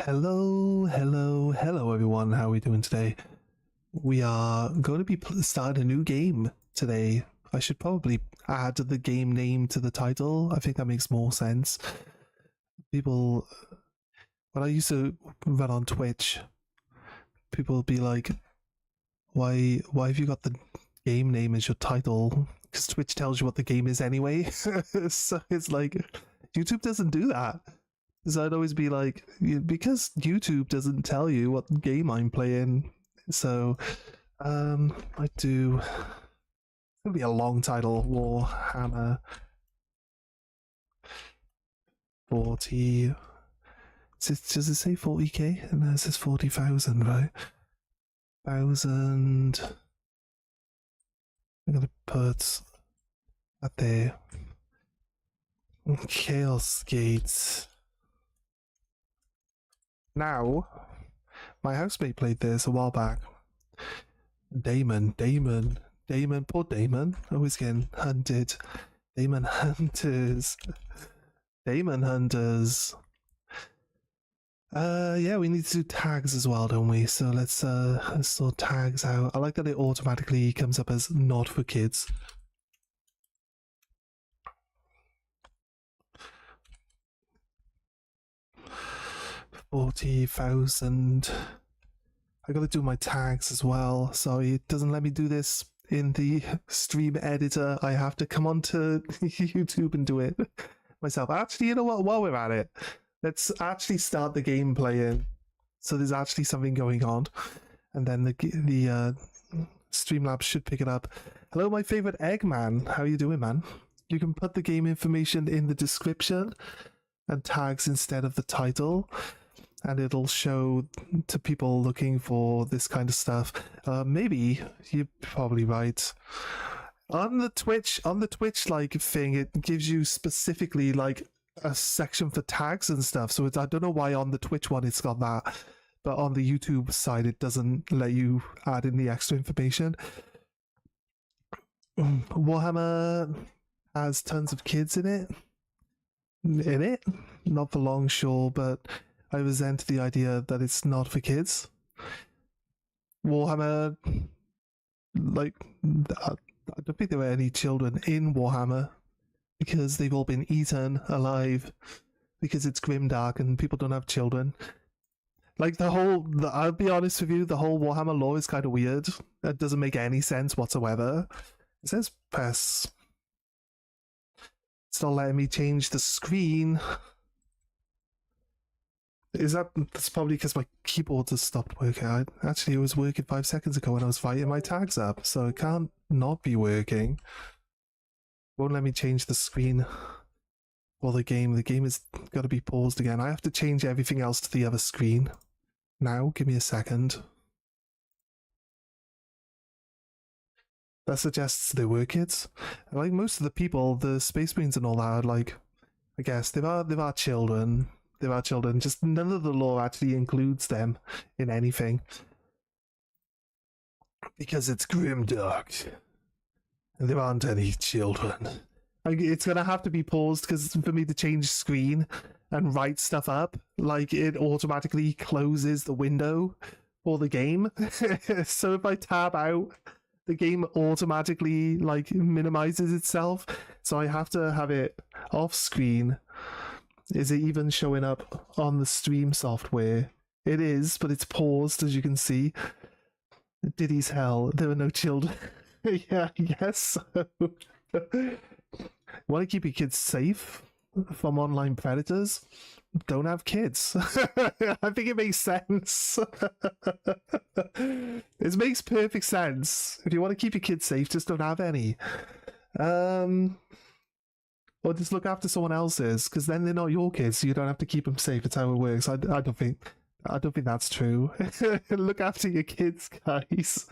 Hello everyone, how are we doing today? We are going to be starting a new game today. I should probably add the game name to the title. I think that makes more sense. People, when I used to run on Twitch, people would be like, why have you got the game name as your title? Because Twitch tells you what the game is anyway. So it's like, YouTube doesn't do that. So I'd always be like, because YouTube doesn't tell you what game I'm playing. So I do. It's gonna be a long title. Warhammer 40. Does it say 40k? No, it says 40,000, right? 1,000. I'm gonna put that there. Chaos Gates. Now, my housemate played this a while back. Damon, poor Damon, always getting hunted. Daemonhunters. Yeah, we need to do tags as well, don't we? So let's sort tags out. I like that it automatically comes up as not for kids. $40,000. I gotta do my tags as well. Sorry, it doesn't let me do this in the stream editor. I have to come onto YouTube and do it myself. Actually, you know what? While we're at it, let's actually start the game playing. So there's actually something going on, and then the Streamlabs should pick it up. Hello, my favorite Eggman. How you doing, man? You can put the game information in the description and tags instead of the title, and it'll show to people looking for this kind of stuff. Maybe you're probably right. On the Twitch like thing, it gives you specifically like a section for tags and stuff. So I don't know why on the Twitch one it's got that, but on the YouTube side it doesn't let you add in the extra information. Warhammer has tons of kids in it. Not for long, sure, but I resent the idea that it's not for kids. Warhammer, like, I don't think there were any children in Warhammer because they've all been eaten alive because it's grimdark and people don't have children. Like, I'll be honest with you, the whole Warhammer lore is kind of weird. It doesn't make any sense whatsoever. It says press. It's not letting me change the screen. That's probably because my keyboard has stopped working. Actually, it was working 5 seconds ago when I was writing my tags up, so it can't not be working. Won't let me change the screen for the game. The game has got to be paused again. I have to change everything else to the other screen. Now, give me a second. That suggests there were kids. Like most of the people, the Space Marines and all that, like, I guess there are children. There are children, just none of the lore actually includes them in anything. Because it's grimdark. And there aren't any children. Like, it's gonna have to be paused because for me to change screen and write stuff up, like, it automatically closes the window for the game. So if I tab out, the game automatically like minimizes itself. So I have to have it off screen. Is it even showing up on the stream software? It is, but it's paused, as you can see. Diddy's hell. There are no children. Yeah, yes. Want to keep your kids safe from online predators? Don't have kids. I think it makes sense. It makes perfect sense. If you want to keep your kids safe, just don't have any. Or just look after someone else's, because then they're not your kids, so you don't have to keep them safe. It's how it works. I don't think that's true. Look after your kids, guys.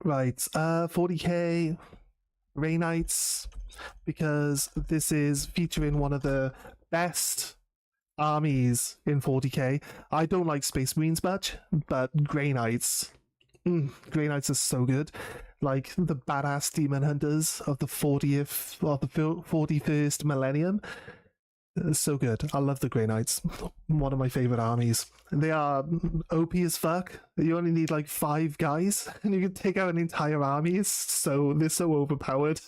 Right, 40k Ray Knights, because this is featuring one of the best armies in 40k. I don't like Space Marines much, but Grey Knights. Grey Knights are so good. Like the badass demon hunters of the 41st millennium. So good. I love the Grey Knights. One of my favorite armies. They are OP as fuck. You only need like 5 guys, and you can take out an entire army. So they're so overpowered.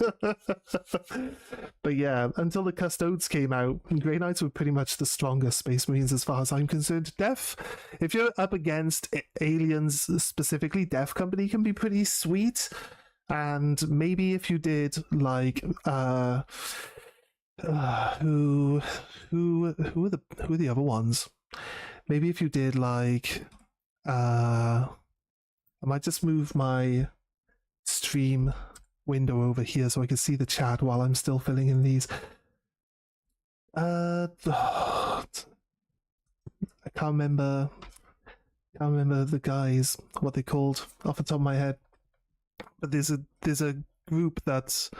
But yeah, until the Custodes came out, Grey Knights were pretty much the strongest Space Marines as far as I'm concerned. Def, if you're up against aliens specifically, Def Company can be pretty sweet. And maybe if you did like who are the other ones? Maybe if you did like I might just move my stream window over here so I can see the chat while I'm still filling in these. I can't remember the guys, what they called off the top of my head. But there's a group that's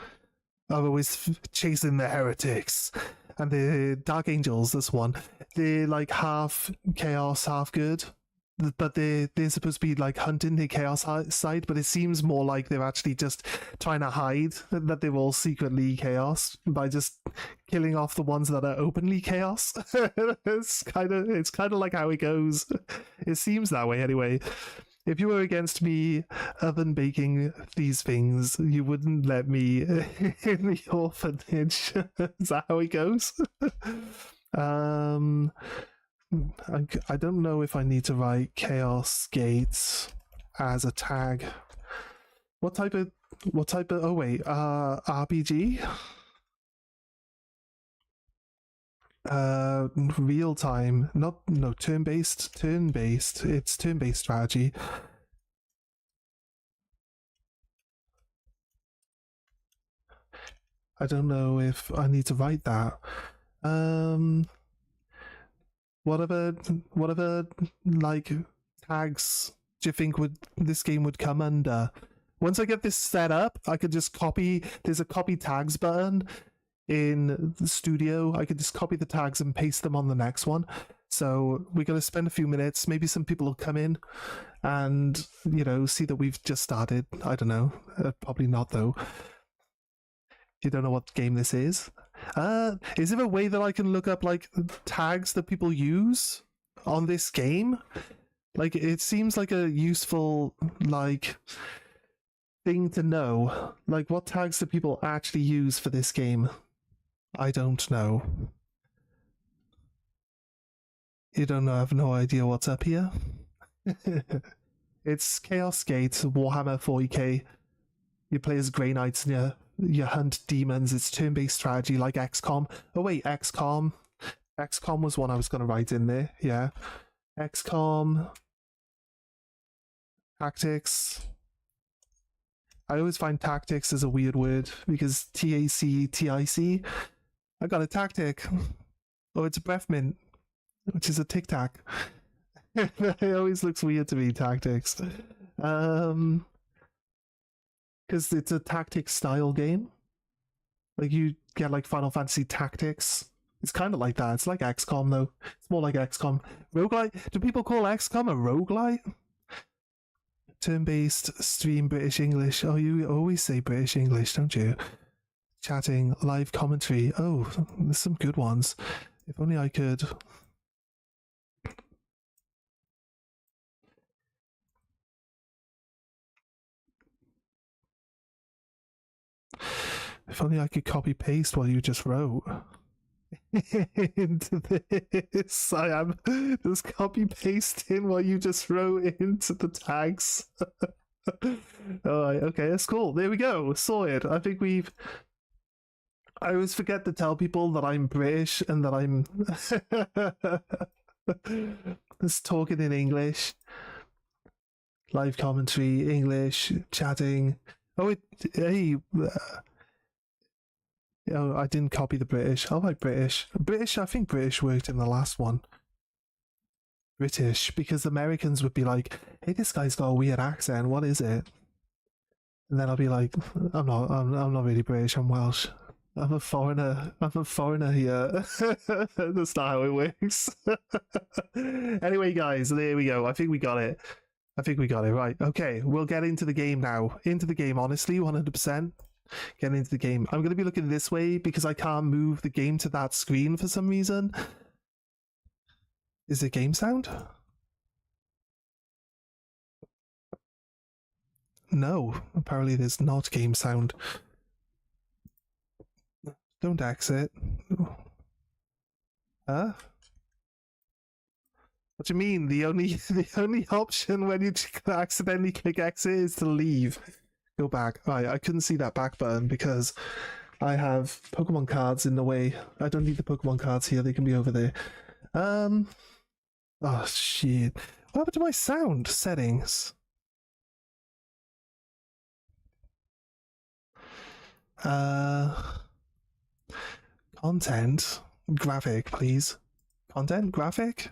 are always chasing the heretics, and the Dark Angels. This one, they're like half chaos, half good, but they're supposed to be like hunting the chaos side. But it seems more like they're actually just trying to hide that they're all secretly chaos by just killing off the ones that are openly chaos. It's kind of like how it goes. It seems that way anyway. If you were against me oven baking these things, you wouldn't let me in the orphanage. Is that how it goes? I don't know if I need to write Chaos Gates as a tag. What type of oh wait, RPG? Real time, turn-based, it's turn-based strategy. I don't know if I need to write that. Whatever like tags do you think this game would come under? Once I get this set up, I could just copy, there's a copy tags button in the studio. I could just copy the tags and paste them on the next one. So we're going to spend a few minutes. Maybe some people will come in and, see that we've just started. I don't know. Probably not, though. You don't know what game this is? Is there a way that I can look up, like, tags that people use on this game? Like, it seems like a useful, like, thing to know. Like, what tags do people actually use for this game? I don't know. You don't know, I have no idea what's up here. It's Chaos Gate, Warhammer 40k. You play as Grey Knights and you hunt demons. It's turn-based strategy like XCOM. Oh wait, XCOM. XCOM was one I was going to write in there, yeah. XCOM. Tactics. I always find tactics as a weird word because TAC. I got a tactic. Oh, it's a breath mint, which is a tic tac. It always looks weird to me, tactics. Because it's a tactics style game. Like you get like Final Fantasy Tactics. It's kind of like that. It's like XCOM though. It's more like XCOM. Roguelite? Do people call XCOM a roguelite? Turn-based stream British English. Oh, you always say British English, don't you? Chatting, live commentary. Oh, there's some good ones. If only I could. If only I could copy paste what you just wrote into this. I am just copy pasting what you just wrote into the tags. Alright, okay, that's cool. There we go. Sorted. I think I always forget to tell people that I'm British and that I'm just talking in English. Live commentary, English, chatting. Oh, hey. Oh, I didn't copy the British. I like British. I think British worked in the last one. British, because Americans would be like, hey, this guy's got a weird accent, what is it? And then I'll be like, I'm not really British, I'm Welsh. I'm a foreigner here. That's not how it works. Anyway, guys, there we go. I think we got it. Right. Okay, we'll get into the game now. Into the game, honestly, 100%. getting into the game. I'm going to be looking this way because I can't move the game to that screen for some reason. Is it game sound? No, apparently there's not game sound. Don't exit. Huh? What do you mean? The only option when you accidentally click exit is to leave. Go back. Right, I couldn't see that back button because I have Pokemon cards in the way. I don't need the Pokemon cards here, they can be over there. Oh shit. What happened to my sound settings? Content, graphic, please. Content, graphic.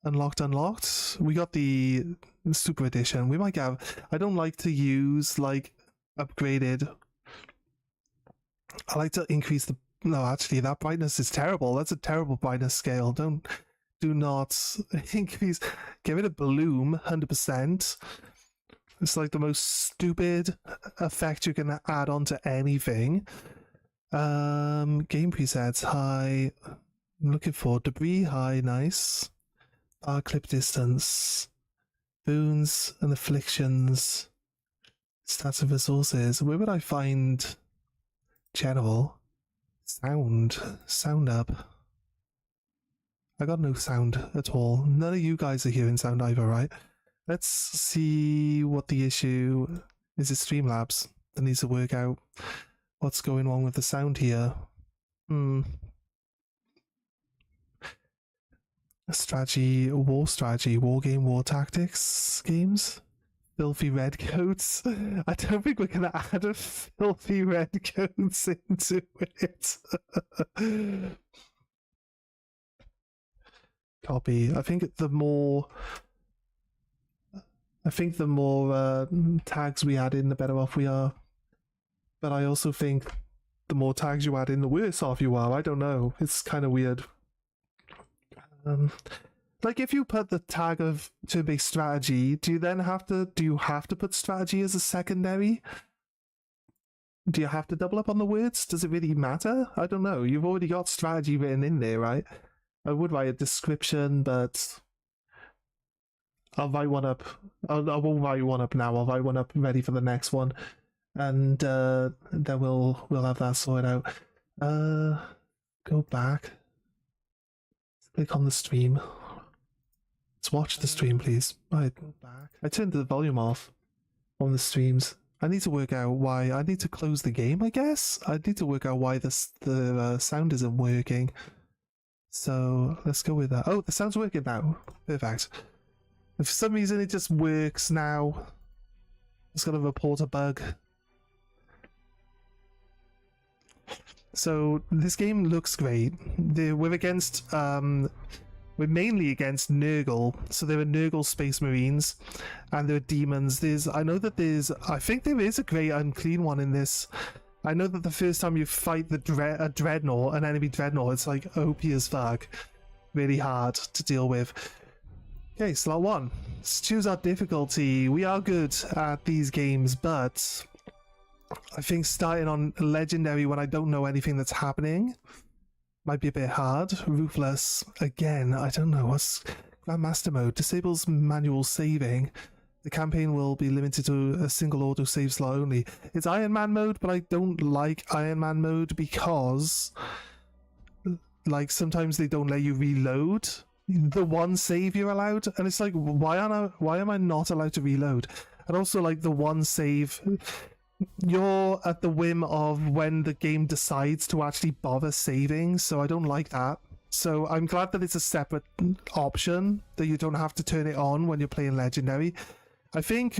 Unlocked. We got the super edition. We might have. I don't like to use like upgraded. I like to increase the. No, actually, that brightness is terrible. That's a terrible brightness scale. Do not increase. Get rid of bloom 100%. It's like the most stupid effect you can add on to anything. Game presets high. I'm looking for debris high, nice. Clip distance, boons and afflictions, stats and resources. Where would I find general? Sound up. I got no sound at all. None of you guys are hearing sound either, right? Let's see what the issue is. It Streamlabs that needs to work out what's going on with the sound here. Strategy, war game, war tactics games. Filthy redcoats. I don't think we're gonna add a filthy redcoats into it. Copy. I think the more tags we add in, the better off we are. But I also think the more tags you add in, the worse off you are. I don't know. It's kind of weird. Like if you put the tag of turn-based strategy, do you have to put strategy as a secondary? Do you have to double up on the words? Does it really matter? I don't know. You've already got strategy written in there, right? I would write a description, but I'll write one up. I won't write one up now. I'll write one up ready for the next one, and then we'll have that sorted out. Go back. Click on the stream. Let's watch the stream, please. Right, go back. I turned the volume off on the streams. I need to work out why. I need to close the game, I guess. I need to work out why the sound isn't working. So let's go with that. Oh, the sound's working now. Perfect. If for some reason it just works now, just gotta report a bug. So this game looks great. We're against, we're mainly against Nurgle. So there are Nurgle Space Marines, and there are demons. I think there is a great unclean one in this. I know that the first time you fight a dreadnought, an enemy dreadnought, it's like OP as fuck. Really hard to deal with. Okay, slot 1. Let's choose our difficulty. We are good at these games, but I think starting on legendary when I don't know anything that's happening might be a bit hard. Ruthless, again, I don't know. What's Grandmaster mode? Disables manual saving. The campaign will be limited to a single auto save slot only. It's Iron Man mode, but I don't like Iron Man mode because like sometimes they don't let you reload the one save you're allowed, and it's like, why am I not allowed to reload? And also, like, the one save, you're at the whim of when the game decides to actually bother saving, so I don't like that. So I'm glad that it's a separate option, that you don't have to turn it on when you're playing Legendary. I think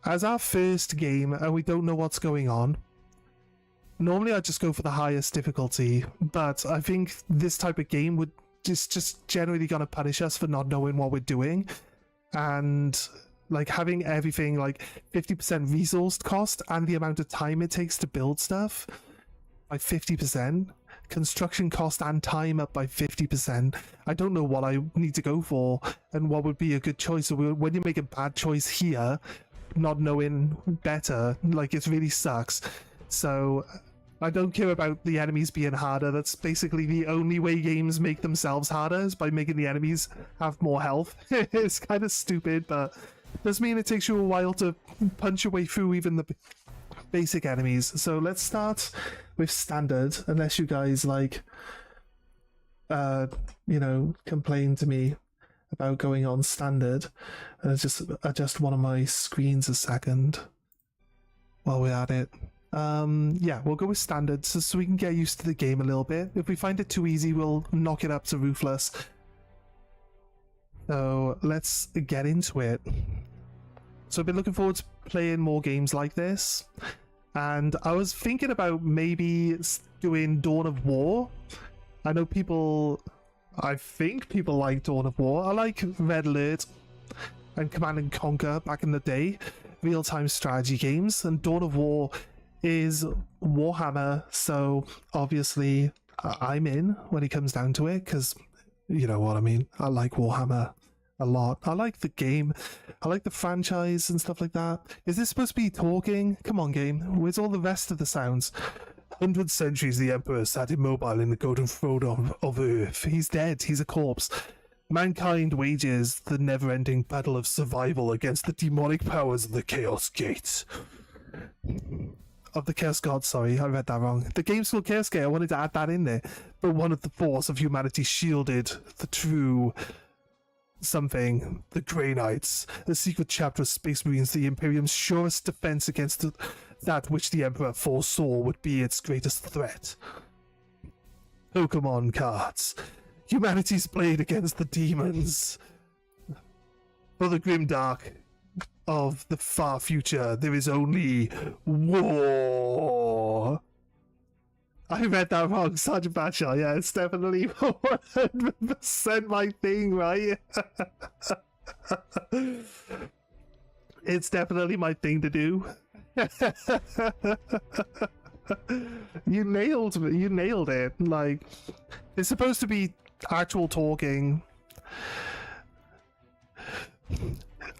as our first game, and we don't know what's going on, normally I just go for the highest difficulty, but I think this type of game would just generally gonna punish us for not knowing what we're doing, and like having everything like 50% resource cost and the amount of time it takes to build stuff by 50%. construction cost and time up by 50%. I don't know what I need to go for and what would be a good choice. So when you make a bad choice here, not knowing better, like, it really sucks. So I don't care about the enemies being harder. That's basically the only way games make themselves harder, is by making the enemies have more health. It's kind of stupid, but it does mean it takes you a while to punch your way through even the basic enemies. So let's start with standard, unless you guys, like, you know, complain to me about going on standard. And I'll just adjust one of my screens a second while we're at it. Yeah, we'll go with standard so we can get used to the game a little bit. If we find it too easy, we'll knock it up to ruthless. So let's get into it. So I've been looking forward to playing more games like this, and I was thinking about maybe doing Dawn of War. I know I think people like Dawn of War. I like Red Alert and Command and Conquer back in the day, real-time strategy games, and Dawn of War is Warhammer, so obviously I'm in when it comes down to it, because you know what I mean. I like Warhammer a lot. I like the game. I like the franchise and stuff like that. Is this supposed to be talking? Come on, game. Where's all the rest of the sounds? 100 centuries the Emperor sat immobile in the golden throne of Earth. He's dead. He's a corpse. Mankind wages the never-ending battle of survival against the demonic powers of the Chaos Gate. Of the Chaos God, sorry, I read that wrong. The game's called Chaos Gate. I wanted to add that in there. But one of the force of humanity shielded the true something, the Grey Knights, the secret chapter of Space Marines, the Imperium's surest defense against that which the Emperor foresaw would be its greatest threat. Pokemon cards. Humanity's blade against the demons. For the grimdark of the far future, there is only war. I read that wrong, Sergeant Batshaw. Yeah, it's definitely 100% my thing, right? It's definitely my thing to do. You nailed me. You nailed it. Like, it's supposed to be actual talking.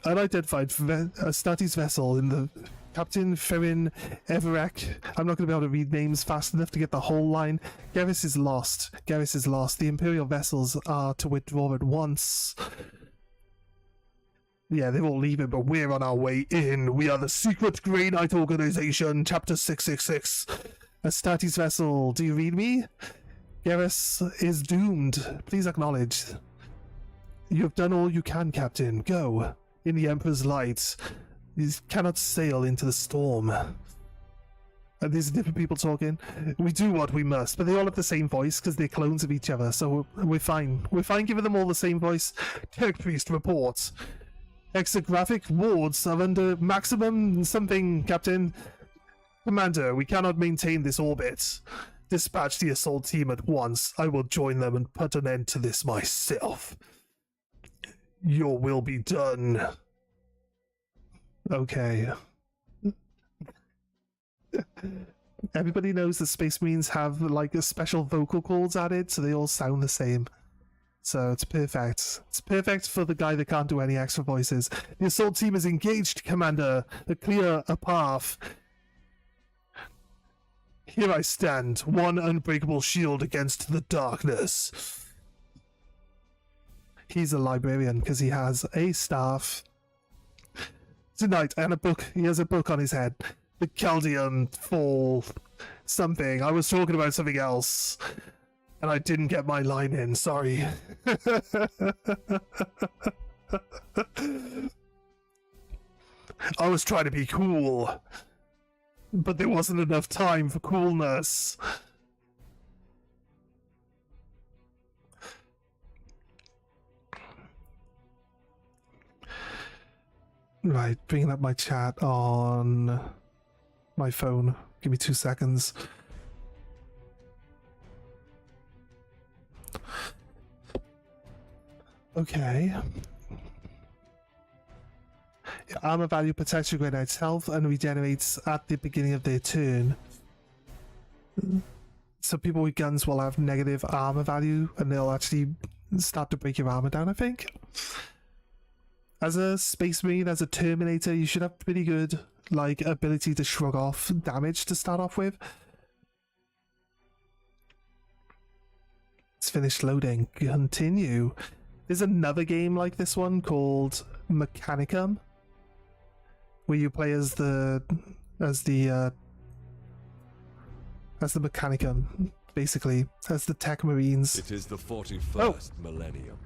Unidentified Stati's vessel in the Captain Ferrin Everek. I'm not going to be able to read names fast enough to get the whole line. Garrus is lost. Garrus is lost. The Imperial vessels are to withdraw at once. Yeah, they're all leaving, but we're on our way in. We are the secret Grey Knight organization, Chapter 666. Astati's vessel. Do you read me? Garrus is doomed. Please acknowledge. You have done all you can, Captain. Go. In the Emperor's light. You cannot sail into the storm. And these are different people talking. We do what we must, but they all have the same voice because they're clones of each other, so we're fine. We're fine giving them all the same voice. Tech Priest reports. Exographic wards are under maximum something, Captain. Commander, we cannot maintain this orbit. Dispatch the assault team at once. I will join them and put an end to this myself. Your will be done. Okay. Everybody knows the Space Marines have like a special vocal cords added, so they all sound the same. So it's perfect. It's perfect for the guy that can't do any extra voices. The assault team is engaged, Commander. Clear a path. Here I stand, one unbreakable shield against the darkness. He's a librarian because he has a staff. Tonight, and a book. He has a book on his head. The Chaldean Fall. Something. I was talking about something else. And I didn't get my line in. Sorry. I was trying to be cool. But there wasn't enough time for coolness. Right, bringing up my chat on my phone. Give me 2 seconds. Okay. Armor value protects your Grey Knight's health and regenerates at the beginning of their turn. So people with guns will have negative armor value, and they'll actually start to break your armor down, I think. As a Space Marine, as a Terminator, you should have pretty good, like, ability to shrug off damage to start off with. It's finished loading. Continue. There's another game like this one called Mechanicum, where you play as the Mechanicum, basically, as the Tech Marines. It is the 41st millennium.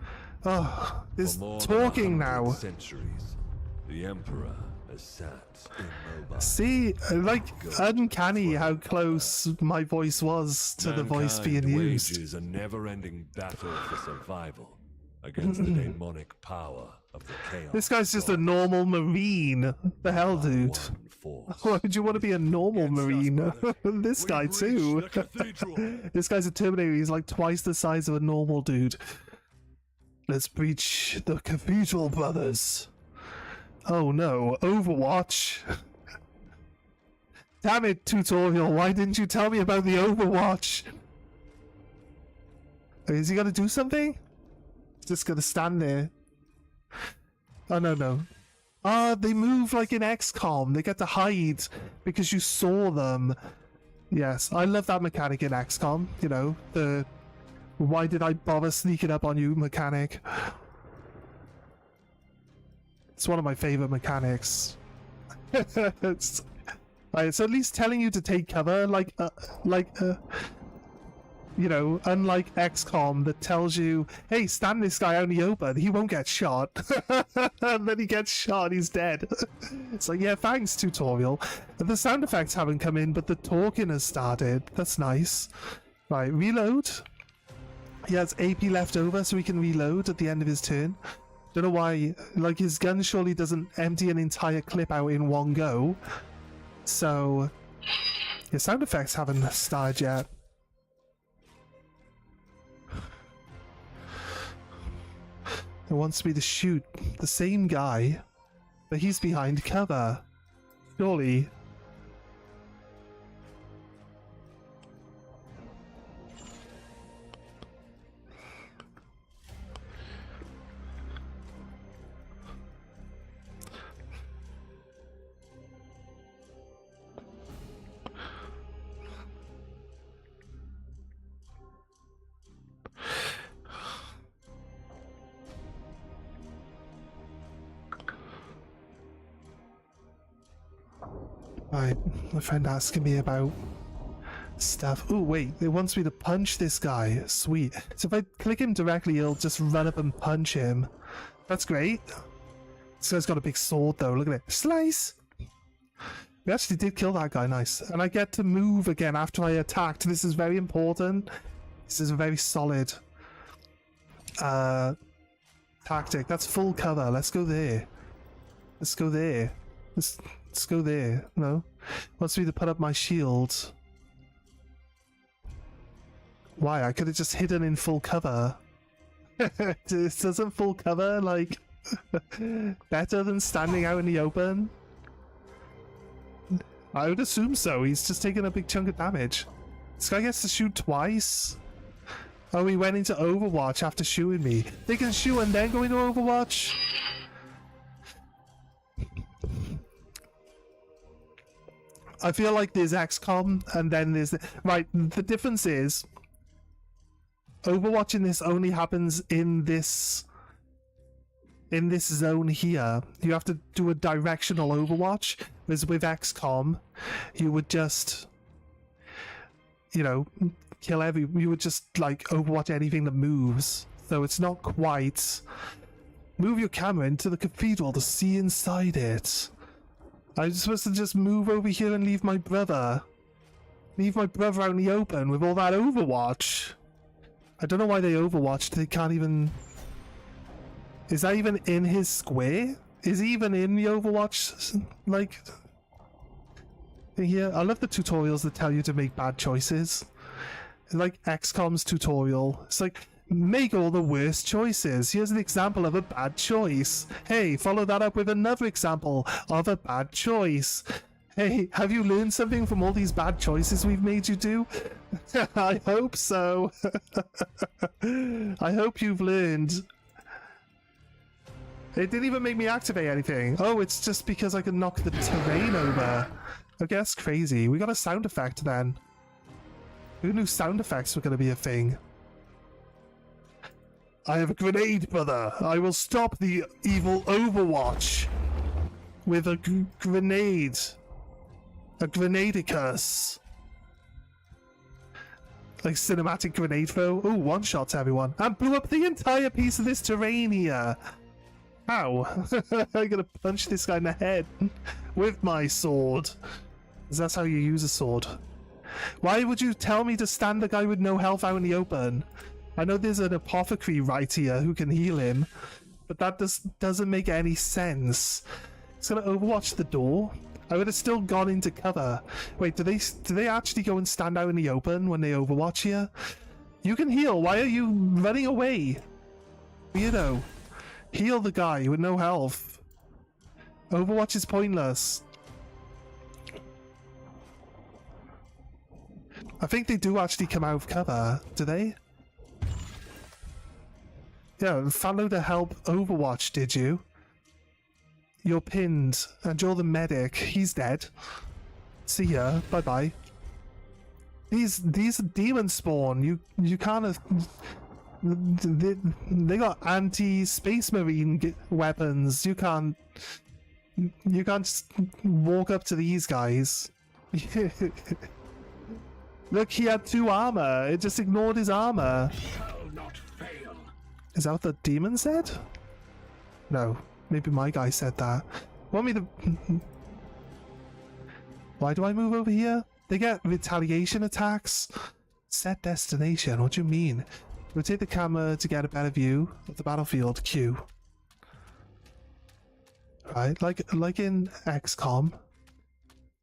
Oh, there's talking now. Centuries, the Emperor has sat immobile. See, like, uncanny how close my voice was to the voice being used. Wages a never-ending battle for survival against the demonic power of the chaos. This guy's just a normal Marine. The hell, dude? Why would you want to be a normal Marine? This guy too. This guy's a Terminator. He's like twice the size of a normal dude. Let's breach the cathedral, brothers. Oh no, Overwatch. Damn it, tutorial. Why didn't you tell me about the Overwatch? Is he gonna do something? He's just gonna stand there. Oh no, no. They move like in XCOM. They get to hide because you saw them. Yes, I love that mechanic in XCOM. You know, the why did I bother sneaking up on you mechanic. It's one of my favorite mechanics. It's at least telling you to take cover, you know, unlike XCOM that tells you, hey, stand this guy out in the open, he won't get shot. And then he gets shot, he's dead. It's like, yeah, thanks, tutorial. The sound effects haven't come in, but the talking has started. That's nice. Right, reload. He has AP left over, so he can reload at the end of his turn. Don't know why, like, his gun surely doesn't empty an entire clip out in one go. So, his sound effects haven't started yet. It wants me to shoot the same guy, but he's behind cover. Surely. Right, my friend asking me about stuff. Oh wait, it wants me to punch this guy. Sweet. So if I click him directly, he'll just run up and punch him. That's great. This guy's got a big sword though, look at it. Slice! We actually did kill that guy, nice. And I get to move again after I attacked. This is very important. This is a very solid tactic. That's full cover. Let's go there. Let's go there. Let's go there. No. Wants me to put up my shield. Why? I could have just hidden in full cover. Doesn't full cover, like, better than standing out in the open? I would assume so. He's just taking a big chunk of damage. This guy gets to shoot twice. Oh, he went into Overwatch after shooting me. They can shoot and then go into Overwatch? I feel like there's XCOM and then there's... Right, the difference is... Overwatch in this only happens in this zone here. You have to do a directional Overwatch, whereas with XCOM, you would just, you know, you would just, like, Overwatch anything that moves. So it's not quite... Move your camera into the cathedral to see inside it. I'm supposed to just move over here and leave my brother. Leave my brother out in the open with all that Overwatch. I don't know why they Overwatched. They can't even... Is that even in his square? Is he even in the Overwatch? Like... Here, I love the tutorials that tell you to make bad choices. It's like XCOM's tutorial. It's like, make all the worst choices. Here's an example of a bad choice. Hey, follow that up with another example of a bad choice. Hey, have you learned something from all these bad choices we've made you do? I hope so. I hope you've learned. It didn't even make me activate anything. Oh, it's just because I can knock the terrain over. Okay, that's crazy. We got a sound effect then. Who knew sound effects were going to be a thing? I have a grenade, brother. I will stop the evil Overwatch with a grenade. A grenadicus. Like cinematic grenade throw. Oh, one shot to everyone. And blew up the entire piece of this terrain here. How? I'm gonna punch this guy in the head with my sword. Because that's how you use a sword. Why would you tell me to stand the guy with no health out in the open? I know there's an apothecary right here who can heal him, but that doesn't make any sense. It's gonna overwatch the door. I would have still gone into cover. Wait, do they actually go and stand out in the open when they overwatch here? You can heal. Why are you running away? Weirdo. Heal the guy with no health. Overwatch is pointless. I think they do actually come out of cover. Do they? Yeah, follow to help Overwatch, did you? You're pinned, and you're the medic. He's dead. See ya. Bye bye. These are demon spawn. You can't. They got anti-space marine weapons. You can't just walk up to these guys. Look, he had 2 armor. It just ignored his armor. Shall not fail. Is that what the demon said? No. Maybe my guy said that. Want me to... Why do I move over here? They get retaliation attacks. Set destination. What do you mean? Rotate the camera to get a better view of the battlefield. Q. Right, like in XCOM.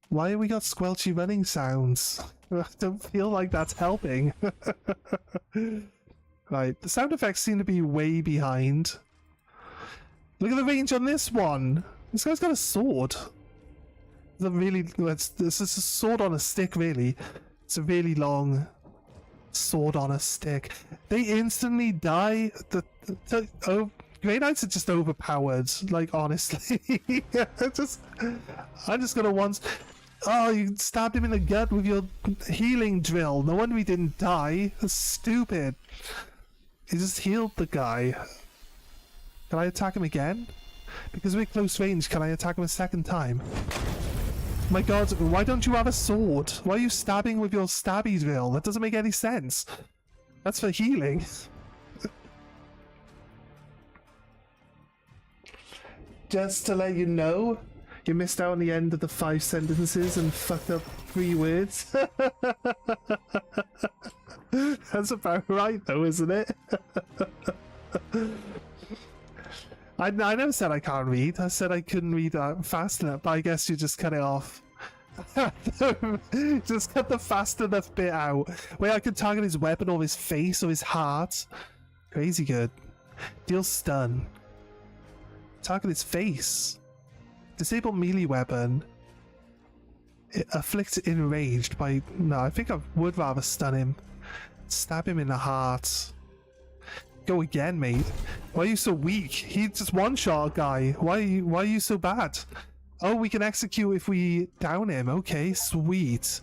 Why have we got squelchy running sounds? I don't feel like that's helping. Right, the sound effects seem to be way behind. Look at the range on this one. This guy's got a sword. This is a sword on a stick, really. It's a really long sword on a stick. They instantly die. Grey Knights are just overpowered. Like, honestly, I'm just gonna once. Oh, you stabbed him in the gut with your healing drill. No wonder he didn't die. That's stupid. He just healed the guy. Can I attack him again? Because we're close range, can I attack him a second time? My god, why don't you have a sword? Why are you stabbing with your stabby drill? That doesn't make any sense. That's for healing. Just to let you know, you missed out on the end of the 5 sentences and fucked up 3 words. That's about right though, isn't it? I never said I can't read. I said I couldn't read that fast enough, but I guess you just cut it off. Just cut the fast enough bit out. Wait, I could target his weapon or his face or his heart. Crazy good. Deal stun. Target his face. Disable melee weapon. It afflicts enraged by... No, I think I would rather stun him. Stab him in the heart. Go again, mate. Why are you so weak? He just one-shot a guy. Why are you so bad? Oh, we can execute if we down him. Okay, sweet.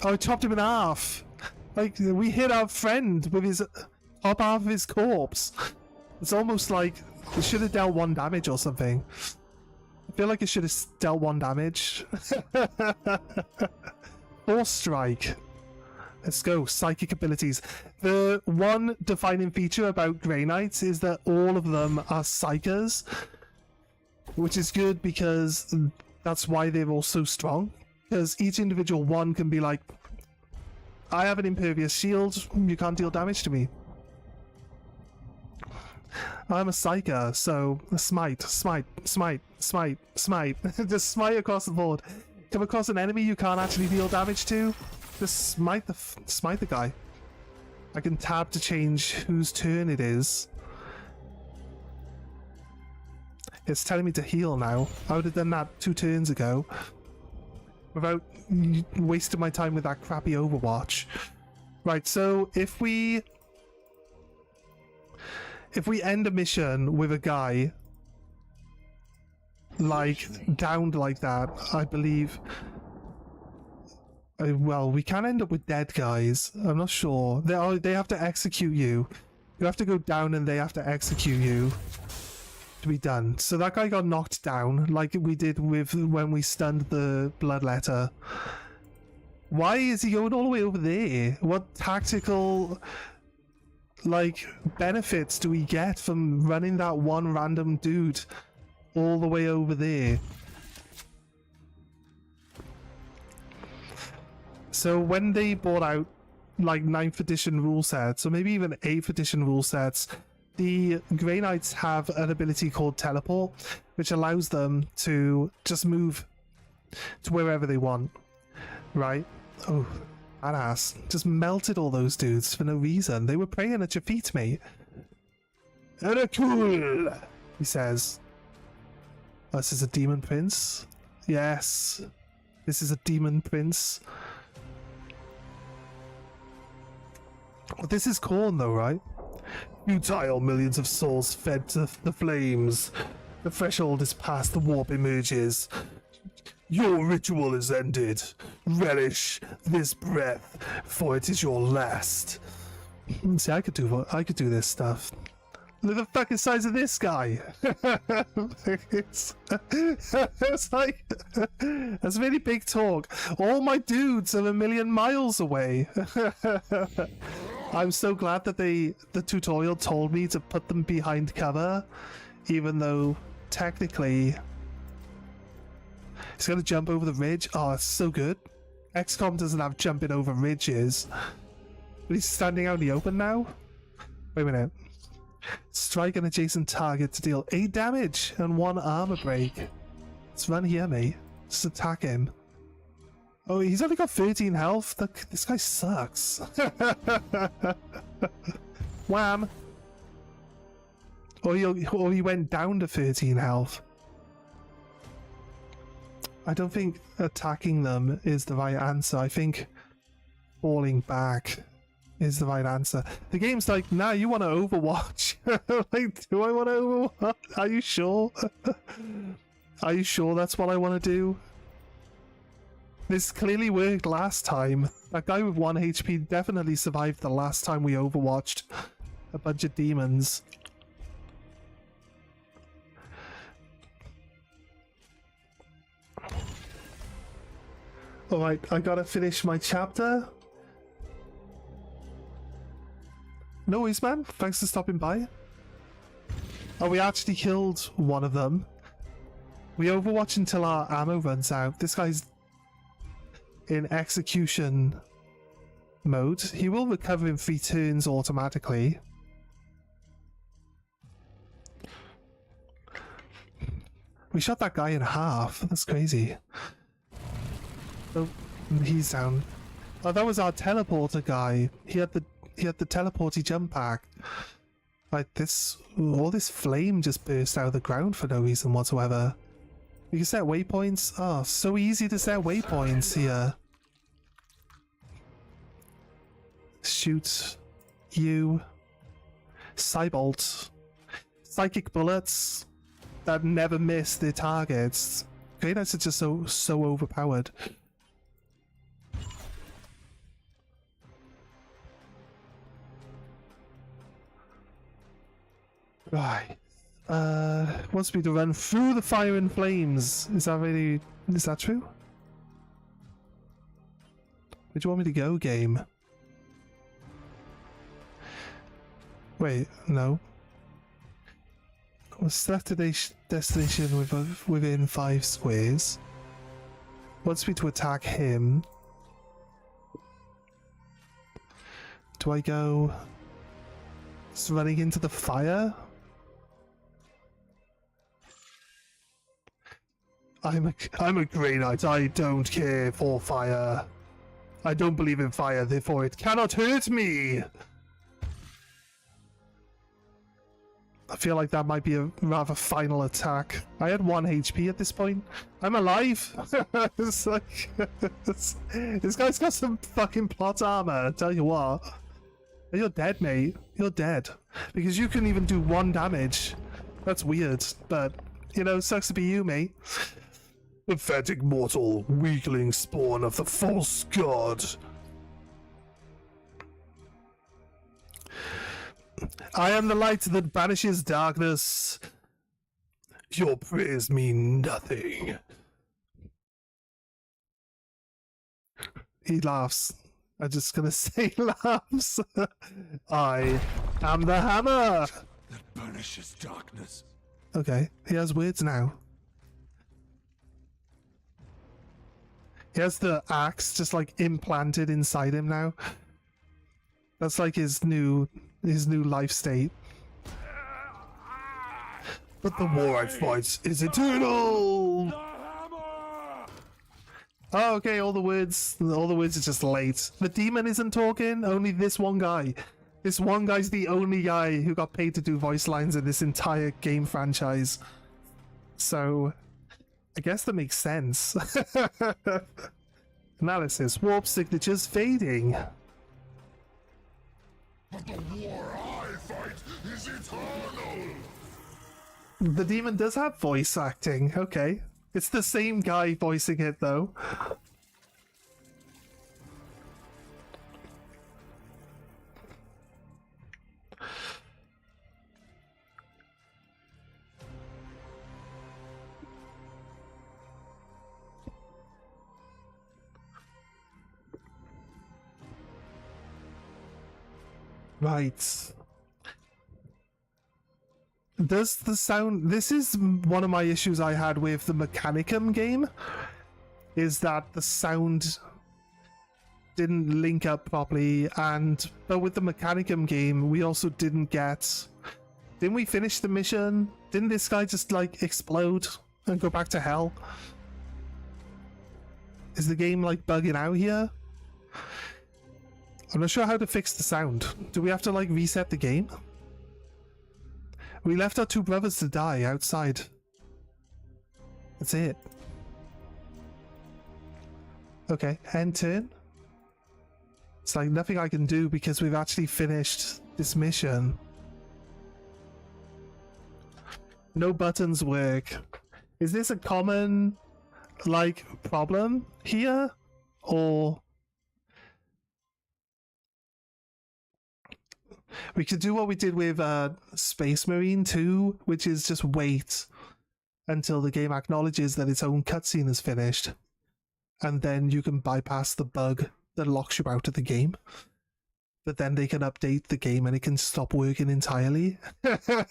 Oh, I chopped him in half. Like, we hit our friend with his top half of his corpse. It's almost like it should have dealt 1 damage or something. I feel like it should have dealt 1 damage. Force strike. Let's go. Psychic abilities. The one defining feature about Grey Knights is that all of them are psychers, which is good because that's why they're all so strong. Because each individual one can be like, I have an impervious shield, you can't deal damage to me. I'm a psyker, so smite, smite, smite, smite, smite. Just smite across the board. Come across an enemy you can't actually deal damage to, just smite the guy. I can tab to change whose turn it is. It's telling me to heal now. I would have done that 2 turns ago. without wasting my time with that crappy Overwatch. Right, so if we end a mission with a guy like downed like that, I believe. Well, we can end up with dead guys. I'm not sure. They have to execute you. You have to go down and they have to execute you to be done. So that guy got knocked down like we did with when we stunned the bloodletter. Why is he going all the way over there? What tactical like benefits do we get from running that one random dude all the way over there? So when they brought out like 9th edition rule sets, or maybe even 8th edition rule sets, the Grey Knights have an ability called Teleport, which allows them to just move to wherever they want, right? Oh, badass. Just melted all those dudes for no reason. They were praying at your feet, mate. Cool, he says. Oh, this is a demon prince? Yes. This is a demon prince. This is Khorne though, right? Futile, millions of souls fed to the flames. The threshold is past, the warp emerges. Your ritual is ended. Relish this breath, for it is your last. See, I could do this stuff. Look at the fucking size of this guy. it's like that's really big talk. All my dudes are a million miles away. I'm so glad that the tutorial told me to put them behind cover, even though technically he's gonna jump over the ridge. Oh, it's so good. XCOM doesn't have jumping over ridges, but he's standing out in the open now. Wait a minute. Strike an adjacent target to deal 8 damage and 1 armor break. Let's run here, mate. Just attack him. Oh, he's only got 13 health. This guy sucks. Wham! Or he went down to 13 health. I don't think attacking them is the right answer. I think falling back is the right answer. The game's like, nah, you want to Overwatch. Like, do I want to Overwatch? Are you sure? Are you sure that's what I want to do? This clearly worked last time. That guy with 1 HP definitely survived the last time we Overwatched a bunch of demons. Alright, I gotta finish my chapter. No worries, man. Thanks for stopping by. Oh, we actually killed one of them. We Overwatch until our ammo runs out. This guy's in execution mode. He will recover in 3 turns automatically. We shot that guy in half. That's crazy. Oh, he's down. Oh, that was our teleporter guy. He had the teleporty jump pack. Like this, all this flame just burst out of the ground for no reason whatsoever. You can set waypoints. Oh, so easy to set waypoints here. Shoot you. Cybolt. Psychic bullets that never miss their targets. Grey Knights are just so overpowered. Right. Wants me to run through the fire and flames. Is that true? Where do you want me to go, game? Wait, no. Select a destination within 5 squares. Wants me to attack him. Do I go just running into the fire? I'm a Grey Knight. I don't care for fire. I don't believe in fire, therefore it cannot hurt me. I feel like that might be a rather final attack. I had 1 HP at this point. I'm alive! It's like... this guy's got some fucking plot armor, I tell you what. You're dead, mate. You're dead. Because you couldn't even do 1 damage. That's weird, but, you know, sucks to be you, mate. Pathetic mortal, weakling spawn of the false god. I am the light that banishes darkness. Your prayers mean nothing. He laughs. I'm just gonna say laughs. I am the hammer. That banishes darkness. Okay, he has words now. He has the axe just like implanted inside him now. That's like his new life state. But the war I fight is eternal. Oh, okay, all the words are just late. The demon isn't talking, only this one guy. This one guy's the only guy who got paid to do voice lines in this entire game franchise. So, I guess that makes sense. Analysis. Warp signatures fading. But the war I fight is eternal! The demon does have voice acting, okay. It's the same guy voicing it, though. Right. Does the sound... This is one of my issues I had with the Mechanicum game, is that the sound didn't link up properly, but with the Mechanicum game, we also didn't get... Didn't we finish the mission? Didn't this guy just, like, explode and go back to hell? Is the game, like, bugging out here? I'm not sure how to fix the sound. Do we have to, like, reset the game? We left our 2 brothers to die outside. That's it. Okay, end turn. It's like nothing I can do because we've actually finished this mission. No buttons work. Is this a common, like, problem here? Or... We could do what we did with Space Marine 2, which is just wait until the game acknowledges that its own cutscene is finished. And then you can bypass the bug that locks you out of the game. But then they can update the game and it can stop working entirely.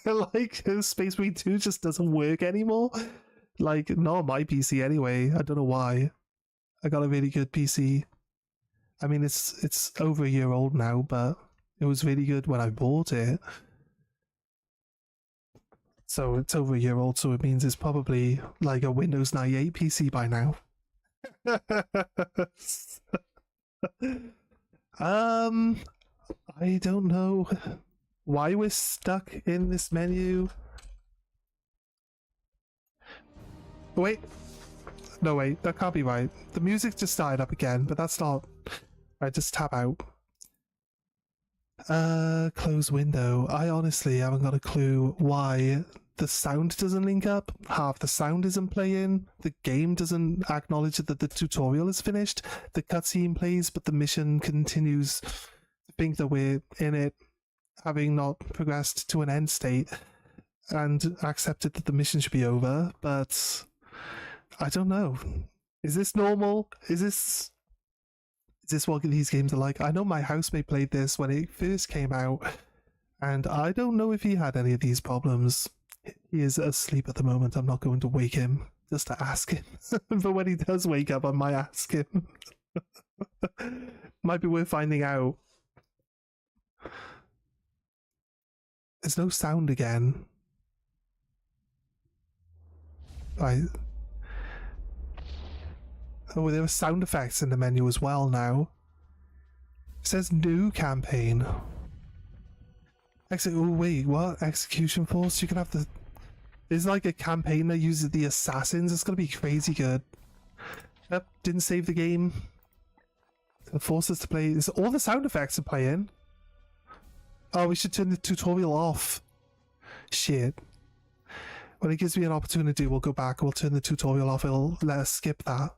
Like, Space Marine 2 just doesn't work anymore. Like, not on my PC anyway. I don't know why. I got a really good PC. I mean, it's over a year old now, but... It was really good when I bought it. So it's over a year old, so it means it's probably like a Windows 98 PC by now. I don't know why we're stuck in this menu. Wait. No, wait, that can't be right. The music just started up again, but that's not... Right, just tap out. Close window. I honestly haven't got a clue why the sound doesn't link up. Half the sound isn't playing. The game doesn't acknowledge that the tutorial is finished. The cutscene plays, but the mission continues to think that we're in it, having not progressed to an end state and accepted that the mission should be over. But I don't know. Is this normal? Is this what these games are like? I know my housemate played this when it first came out, and I don't know if he had any of these problems. He is asleep at the moment. I'm not going to wake him just to ask him. But when he does wake up, I might ask him. Might be worth finding out. There's no sound again. Right. Oh, there are sound effects in the menu as well now. It says new campaign. Oh wait, what? Execution Force? You can have the... There's like a campaign that uses the assassins. It's gonna be crazy good. Yep, didn't save the game. It forced us to play... All the sound effects are playing. Oh, we should turn the tutorial off. Shit. When it gives me an opportunity, we'll go back and we'll turn the tutorial off. It'll let us skip that.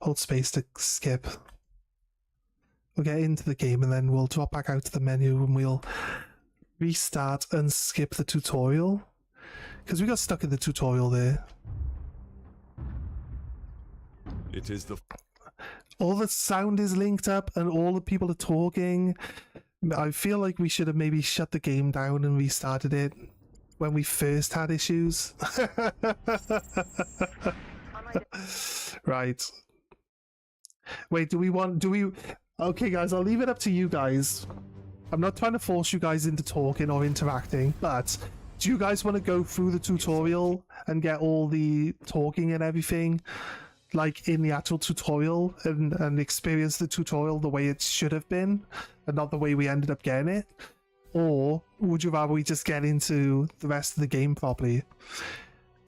Hold space to skip. We'll get into the game and then we'll drop back out to the menu and we'll restart and skip the tutorial. Because we got stuck in the tutorial there. It is the... All the sound is linked up and all the people are talking. I feel like we should have maybe shut the game down and restarted it when we first had issues. Right. Wait, okay guys, I'll leave it up to you guys. I'm not trying to force you guys into talking or interacting, but do you guys want to go through the tutorial and get all the talking and everything like in the actual tutorial and experience the tutorial the way it should have been and not the way we ended up getting it? Or would you rather we just get into the rest of the game properly?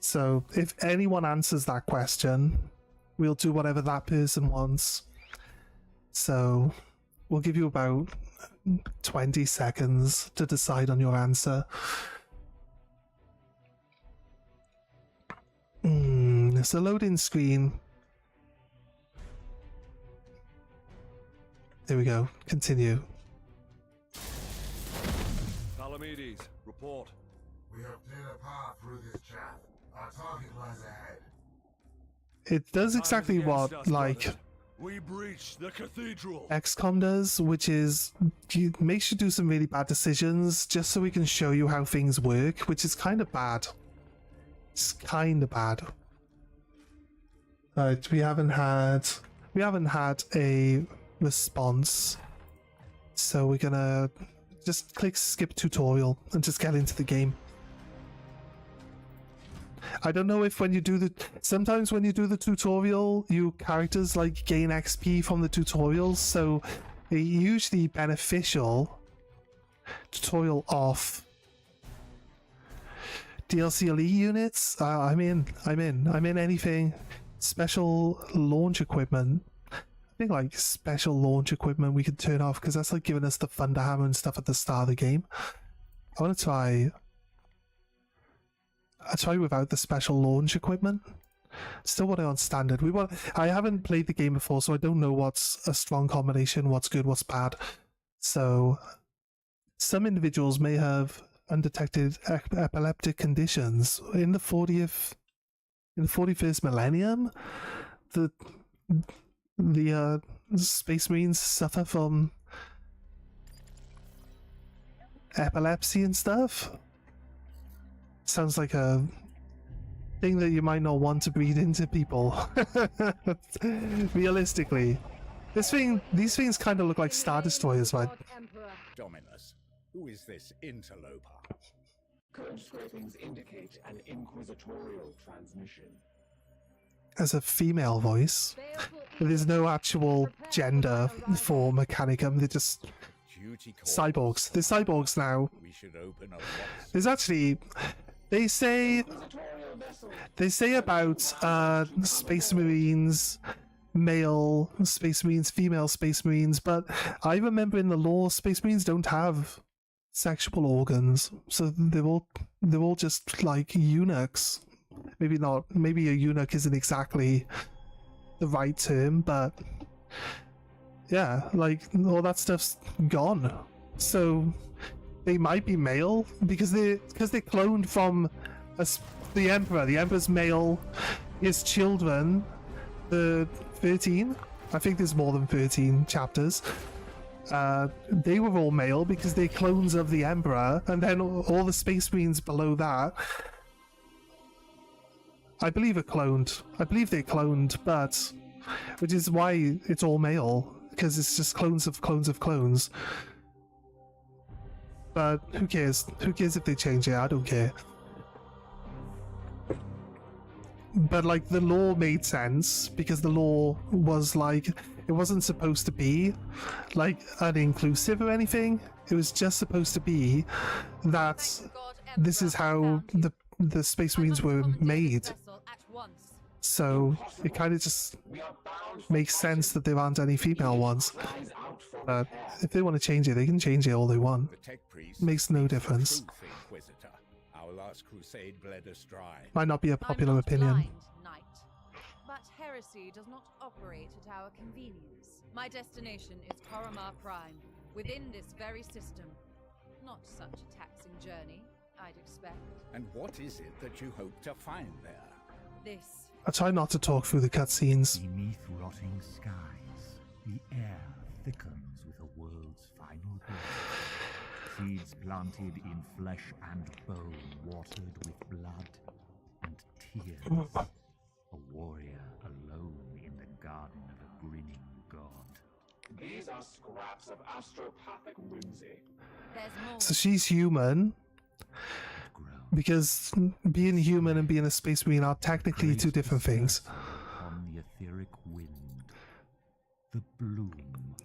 So if anyone answers that question, we'll do whatever that person wants. So we'll give you about 20 seconds to decide on your answer. It's a loading screen. There we go. Continue. Palamedes, report. We have cleared a path through this chaff. Our target lies ahead. It does exactly what, like, We breached the cathedral. XCOM does, which is makes you do some really bad decisions just so we can show you how things work, which is kind of bad. It's kind of bad. Right, we haven't had a response, so we're gonna just click skip tutorial and just get into the game. I don't know if sometimes when you do the tutorial, your characters like gain XP from the tutorials, so it's usually beneficial. Tutorial off. DLC elite units? I'm in anything. Special launch equipment. I think like special launch equipment we could turn off because that's like giving us the Thunderhammer and stuff at the start of the game. I want to try without the special launch equipment. Still want it on standard. I haven't played the game before, so I don't know what's a strong combination, what's good, what's bad. So some individuals may have undetected epileptic conditions. In the 41st millennium, the Space Marines suffer from epilepsy and stuff. Sounds like a thing that you might not want to breed into people. Realistically, these things kind of look like Star Destroyers, right? Dominus, who is this interloper? Current scrapings indicate an inquisitorial transmission. As a female voice, there's no actual gender for Mechanicum. They're just cyborgs. They're cyborgs now. We should open up. There's actually, they say about Space Marines, male Space Marines, female Space Marines, but I remember in the lore, Space Marines don't have sexual organs, so they're all just like eunuchs. Maybe not. Maybe a eunuch isn't exactly the right term, but yeah, like all that stuff's gone. So they might be male because they're cloned from the Emperor. The Emperor's male. His children, the 13. I think there's more than 13 chapters. They were all male because they're clones of the Emperor, and then all the Space Marines below that, I believe they're cloned, but which is why it's all male, because it's just clones of clones of clones. But who cares? Who cares if they change it? I don't care. But like the lore made sense because the lore was like It wasn't supposed to be like uninclusive or anything. It was just supposed to be that this is how the Space Marines were made. So it kind of just makes sense that there aren't any female ones. But if they want to change it, they can change it all they want. The tech priest Makes no speaks the difference. truth, Inquisitor. Our last crusade bled us dry. Might not be a popular opinion. Blind, Knight, but heresy does not operate at our convenience. My destination is Koromar Prime, within this very system. Not such a taxing journey, I'd expect. And what is it that you hope to find there? This I try not to talk through the cutscenes. Beneath rotting skies, the air thickens with a world's final breath. Seeds planted in flesh and bone, watered with blood and tears. A warrior alone in the garden of a grinning god. These are scraps of astropathic whimsy. there's more. So she's human, Grown because being human and being a Space Marine are technically two different things. on the etheric wind, the bloom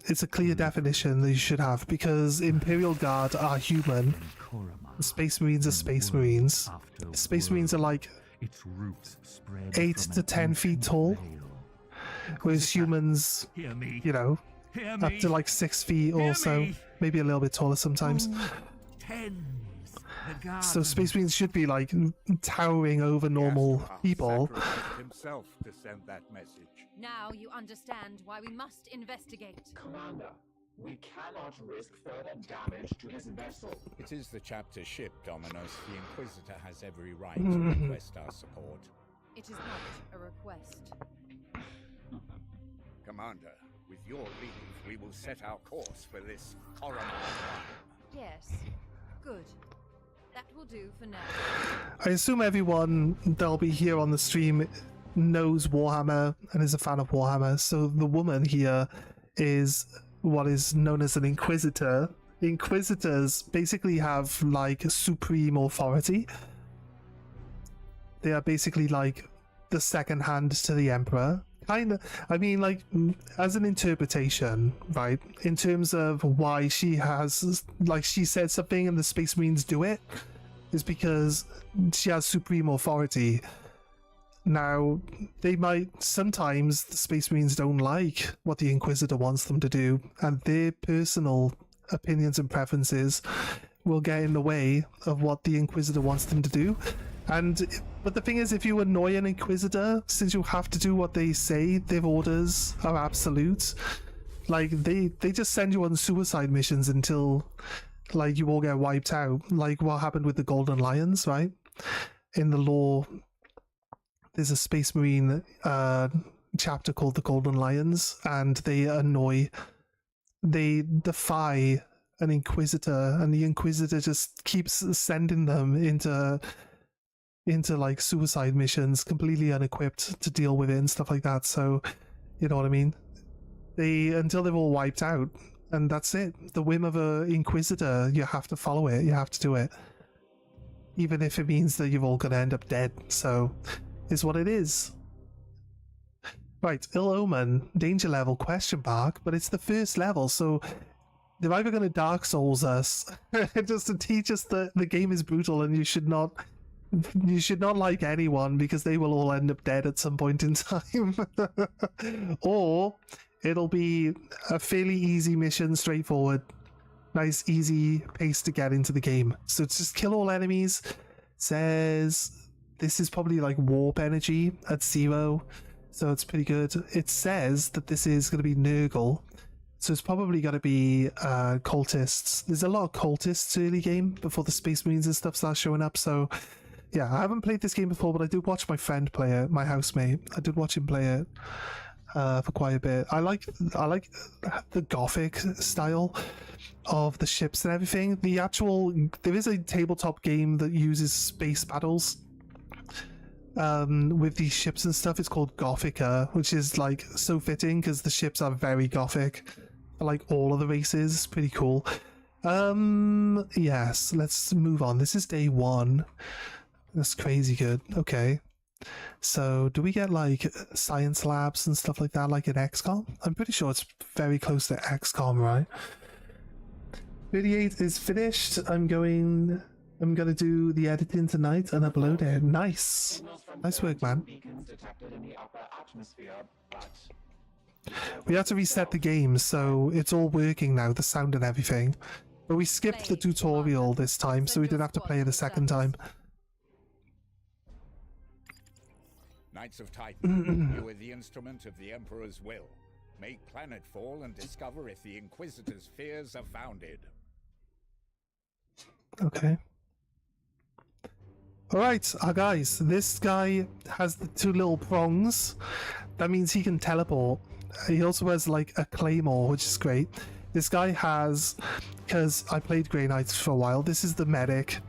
It's a clear definition that you should have, because Imperial Guard are human, and Koromar. Space Marines are Space Marines. After Space Marines are like its roots spread 8 from to an 10 feet ancient tall, veil. whereas humans, Hear me. you know, Hear up me. to like 6 feet or Hear so, me. maybe a little bit taller sometimes. Tens, the garden. So Space Marines should be like towering over normal Gaston people. sacrificed himself to send that message. Now you understand why we must investigate. Commander, we cannot risk further damage to this vessel. It is the chapter ship, Dominos. The Inquisitor has every right to request our support. It is not a request. Commander, with your leave, we will set our course for this Koromar Prime. Yes. Good. That will do for now. I assume everyone that'll be here on the stream knows Warhammer and is a fan of Warhammer. So the woman here is what is known as an Inquisitor. Inquisitors basically have like supreme authority. They are basically like the second hand to the Emperor. Kind of, I mean, like, as an interpretation, right? In terms of why she has, like, she said something and the Space Marines do it, is because she has supreme authority. Now, they might, sometimes the Space Marines don't like what the Inquisitor wants them to do, and their personal opinions and preferences will get in the way of what the Inquisitor wants them to do. But the thing is, if you annoy an Inquisitor, since you have to do what they say, their orders are absolute. Like, they just send you on suicide missions until, like, you all get wiped out. Like what happened with the Golden Lions, right? In the lore, there's a Space Marine chapter called the Golden Lions, and they defy an Inquisitor, and the Inquisitor just keeps sending them into like suicide missions, completely unequipped to deal with it and stuff like that. So, you know what I mean? Until they're all wiped out, and that's it. The whim of a Inquisitor, you have to follow it. You have to do it, even if it means that you're all gonna end up dead. So, is what it is. Right, Ill Omen, danger level, question mark, but it's the first level, so they're either going to Dark Souls us, just to teach us that the game is brutal and you should not like anyone because they will all end up dead at some point in time. Or it'll be a fairly easy mission, straightforward, nice, easy pace to get into the game. So it's just kill all enemies. Says this is probably like warp energy at 0, so it's pretty good. It says that this is going to be Nurgle, so it's probably going to be cultists. There's a lot of cultists early game before the Space Marines and stuff start showing up. So yeah, I haven't played this game before, but I did watch my friend play it, my housemate. I did watch him play it for quite a bit. I like the Gothic style of the ships and everything. There is a tabletop game that uses space battles with these ships and stuff. It's called Gothica, which is like so fitting because the ships are very Gothic, like all of the races. It's pretty cool. Yes, let's move on. This is day 1. That's crazy good. Okay, So do we get like science labs and stuff like that like in XCOM? I'm pretty sure it's very close to XCOM, right? 38 is finished. I'm gonna do the editing tonight and upload it. Nice. Nice work, man. Beacons detected in the upper atmosphere, but We had to reset the game, so it's all working now, the sound and everything. But we skipped the tutorial this time, so we didn't have to play it a second time. Knights of Titan, you are the instrument of the Emperor's will. Make planetfall and discover if the Inquisitor's fears are founded. Okay. Alright, guys, this guy has the two little prongs. That means he can teleport. He also has like a claymore, which is great. This guy has, because I played Grey Knights for a while, this is the medic.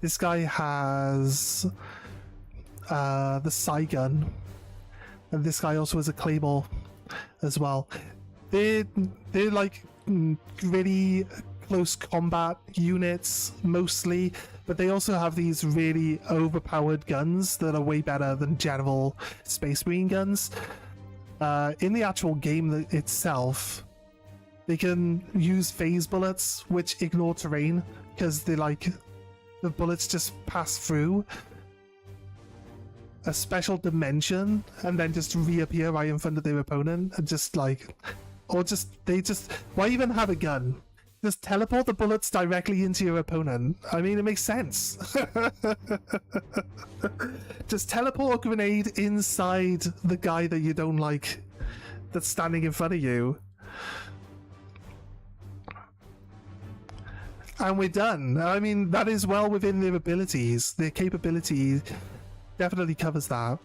This guy has the Psy gun. And this guy also has a claymore as well. They're like really close combat units mostly, but they also have these really overpowered guns that are way better than general Space Marine guns. In the actual game itself, they can use phase bullets which ignore terrain because they like the bullets just pass through a special dimension and then just reappear right in front of their opponent and just like, or just why even have a gun? Just teleport the bullets directly into your opponent. I mean, it makes sense. Just teleport a grenade inside the guy that you don't like that's standing in front of you. And we're done. I mean, that is well within their abilities. Their capability definitely covers that.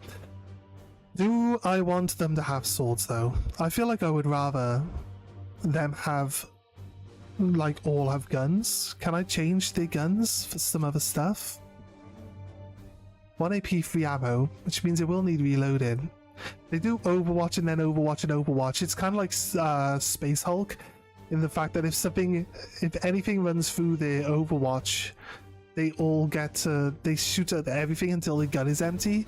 Do I want them to have swords, though? I feel like I would rather them have, like, all have guns. Can I change their guns for some other stuff? 1 AP free ammo, which means it will need reloading. They do Overwatch and then Overwatch and Overwatch. It's kind of like Space Hulk, in the fact that if anything runs through their Overwatch, they all they shoot at everything until the gun is empty.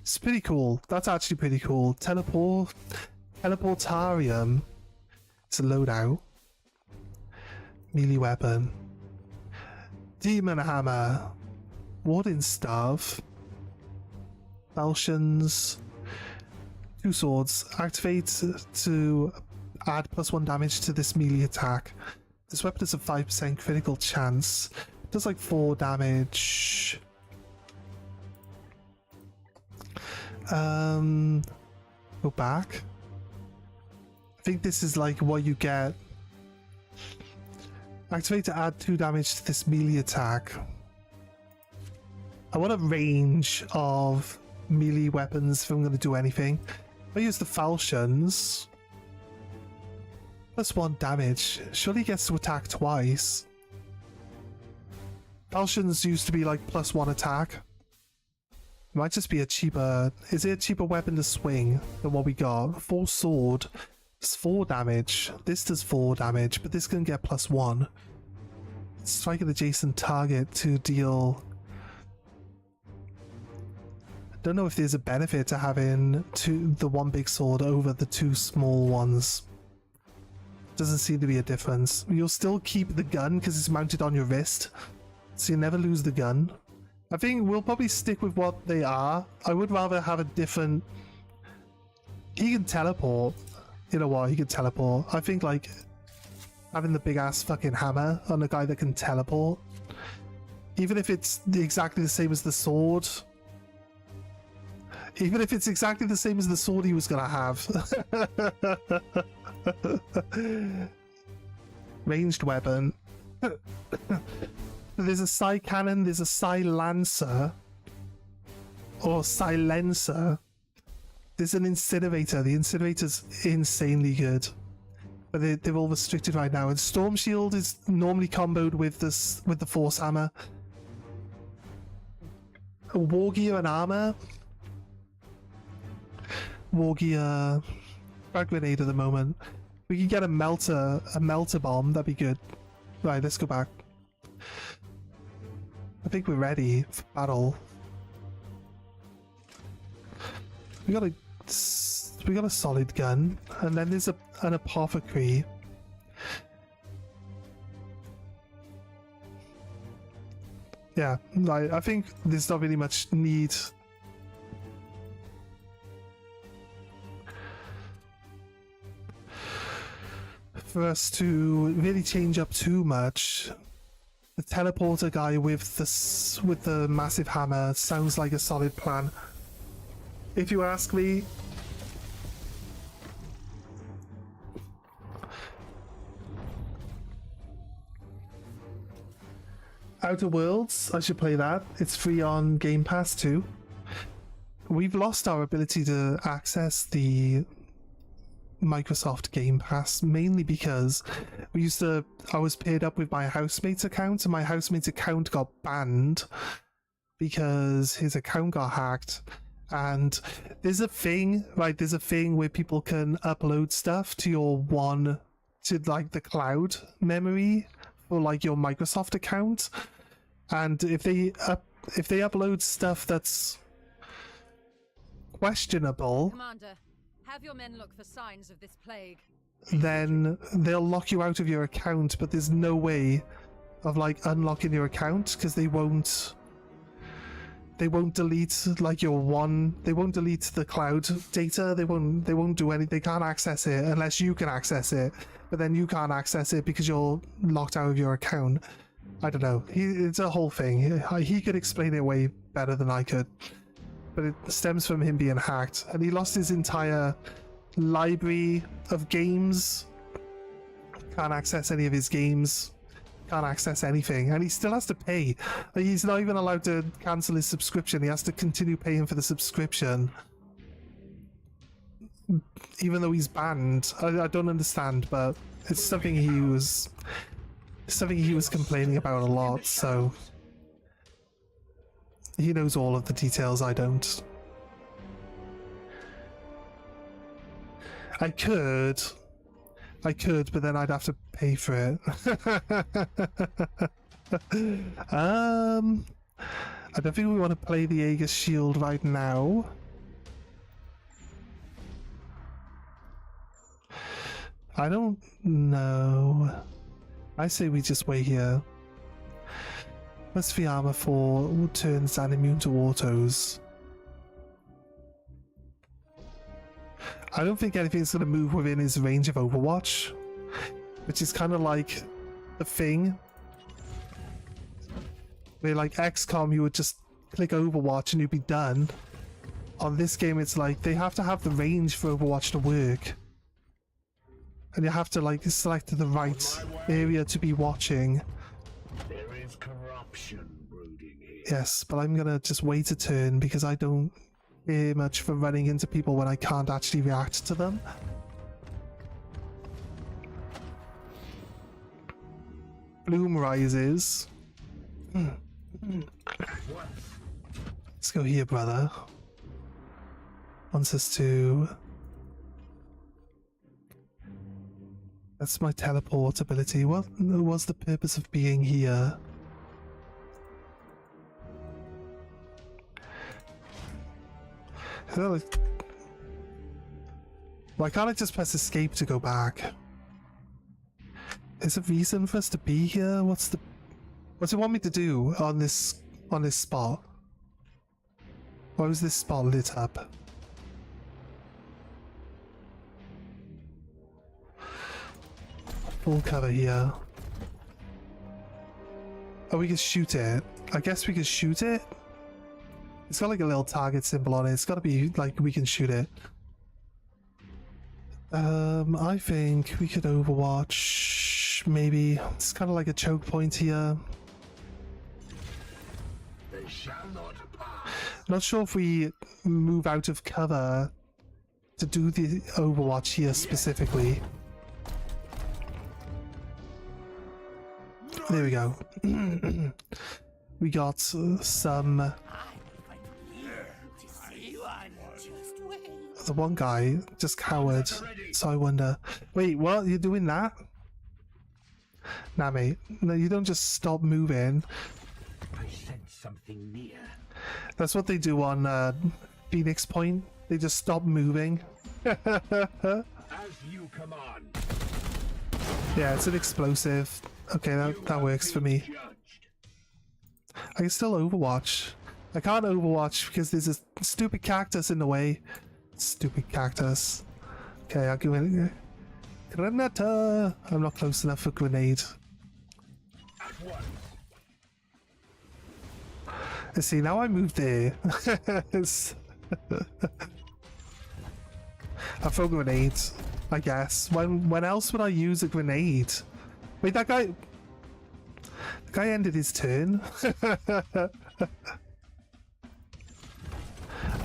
It's pretty cool. That's actually pretty cool. Teleportarium. It's a loadout. Melee weapon. Demon hammer. Warding staff. Falchions. 2 swords. Activate to add +1 damage to this melee attack. This weapon has a 5% critical chance. It does like 4 damage. Go back. I think this is like what you get. Activate to add 2 damage to this melee attack. I want a range of melee weapons if I'm going to do anything. If I use the falchions, +1 damage. Surely he gets to attack twice. Falchions used to be like +1 attack. It might just be a cheaper... Is it a cheaper weapon to swing than what we got? Full sword. It's 4 damage. This does 4 damage, but this can get +1. Strike an adjacent target to deal... I don't know if there's a benefit to having the 1 big sword over the 2 small ones. Doesn't seem to be a difference. You'll still keep the gun because it's mounted on your wrist, so you never lose the gun. I think we'll probably stick with what they are. I would rather have a different... He can teleport. You know what? He can teleport. I think like having the big ass fucking hammer on a guy that can teleport, even if it's exactly the same as the sword. Even if it's exactly the same as the sword he was gonna have. Ranged weapon. There's a Psy cannon, there's a Psy lancer. Or silencer. There's an incinerator. The incinerator's insanely good. But they're all restricted right now. And Storm Shield is normally comboed with the Force Hammer. War gear and armor. War gear, frag grenade at the moment. We can get a melter bomb. That'd be good. Right, let's go back. I think we're ready for battle. We got a solid gun, and then there's an apothecary. Yeah, I think there's not really much need. For us to really change up too much. The teleporter guy with the massive hammer sounds like a solid plan. If you ask me. Outer Worlds, I should play that. It's free on Game Pass too. We've lost our ability to access the Microsoft Game Pass mainly because I was paired up with my housemate's account, and my housemate's account got banned because his account got hacked. And there's a thing where people can upload stuff to like the cloud memory for like your Microsoft account, and if they upload stuff that's questionable, Commander, have your men look for signs of this plague. then they'll lock you out of your account. But there's no way of like unlocking your account because they won't delete like they won't delete the cloud data. They won't do anything. They can't access it unless you can access it, but then you can't access it because you're locked out of your account. I don't know. It's a whole thing. He could explain it way better than I could, but it stems from him being hacked, and he lost his entire library of games. Can't access any of his games. Can't access anything, and he still has to pay. He's not even allowed to cancel his subscription. He has to continue paying for the subscription even though he's banned. I don't understand, but it's something he was complaining about a lot, so he knows all of the details. I don't. I could, but then I'd have to pay for it. I don't think we want to play the Aegis Shield right now. I don't know. I say we just wait here. What's the armor for turns and immune to autos? I don't think anything's going to move within his range of Overwatch, which is kind of like the thing where like XCOM you would just click Overwatch and you'd be done. On this game it's like they have to have the range for Overwatch to work, and you have to like select the right area to be watching. There is corruption brooding here. Yes, but I'm gonna just wait a turn because I don't care much for running into people when I can't actually react to them. Bloom rises. Let's go here, brother. Wants us to... That's my teleport ability. What was the purpose of being here? Why can't I just press escape to go back? There's a reason for us to be here? What's it want me to do on this spot? Why was this spot lit up? Full cover here. Oh, we can shoot it. I guess we can shoot it? It's got like a little target symbol on it. It's got to be like we can shoot it. I think we could Overwatch, maybe. It's kind of like a choke point here. They shall not pass. Not sure if we move out of cover to do the Overwatch here specifically. There we go. We got some... The one guy just cowered, so I wonder... Wait, what? You're doing that? Nah, mate. No, you don't just stop moving. I sense something near. That's what they do on Phoenix Point They just stop moving. As you command. Yeah, it's an explosive. Okay, that works for me. I can still Overwatch. I can't Overwatch because there's a stupid cactus in the way. Stupid cactus. Okay, I'll go in. Granata! I'm not close enough for grenade. Let's see, now I moved there. I throw grenades, I guess. When else would I use a grenade? Wait, that guy... The guy ended his turn.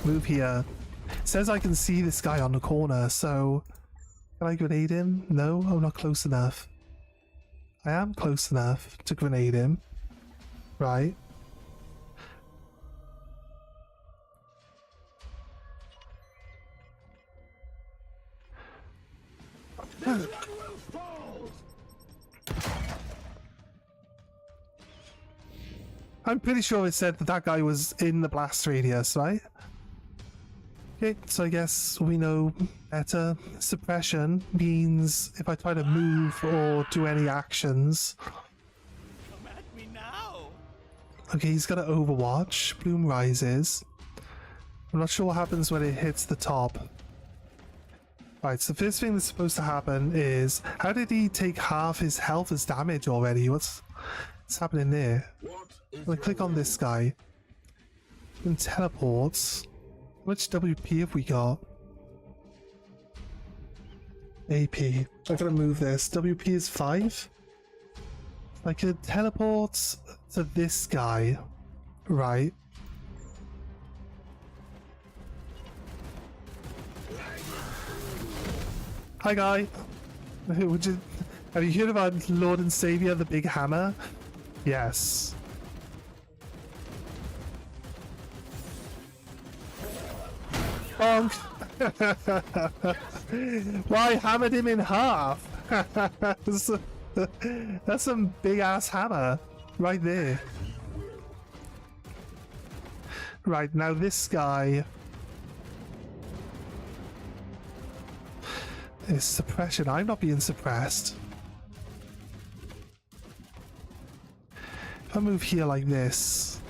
Move here. It says I can see this guy on the corner, so... Can I grenade him? No, I'm not close enough. I am close enough to grenade him. Right. I'm pretty sure it said that that guy was in the blast radius, right? Okay, so I guess we know better. Suppression means if I try to move or do any actions. Come at me now. Okay, he's got an Overwatch. Bloom rises. I'm not sure what happens when it hits the top. Right, so the first thing that's supposed to happen is... How did he take half his health as damage already? What's happening there? I'm gonna click on this guy. And teleports. How much WP have we got? AP. I gotta move this. WP is 5. I could teleport to this guy. Right. Hi guy. Would you, have you heard about Lord and Savior, the Big Hammer? Yes. Bonk. Why hammered him in half? That's some big ass hammer right there. Right, now this guy is suppression. I'm not being suppressed. If I move here like this,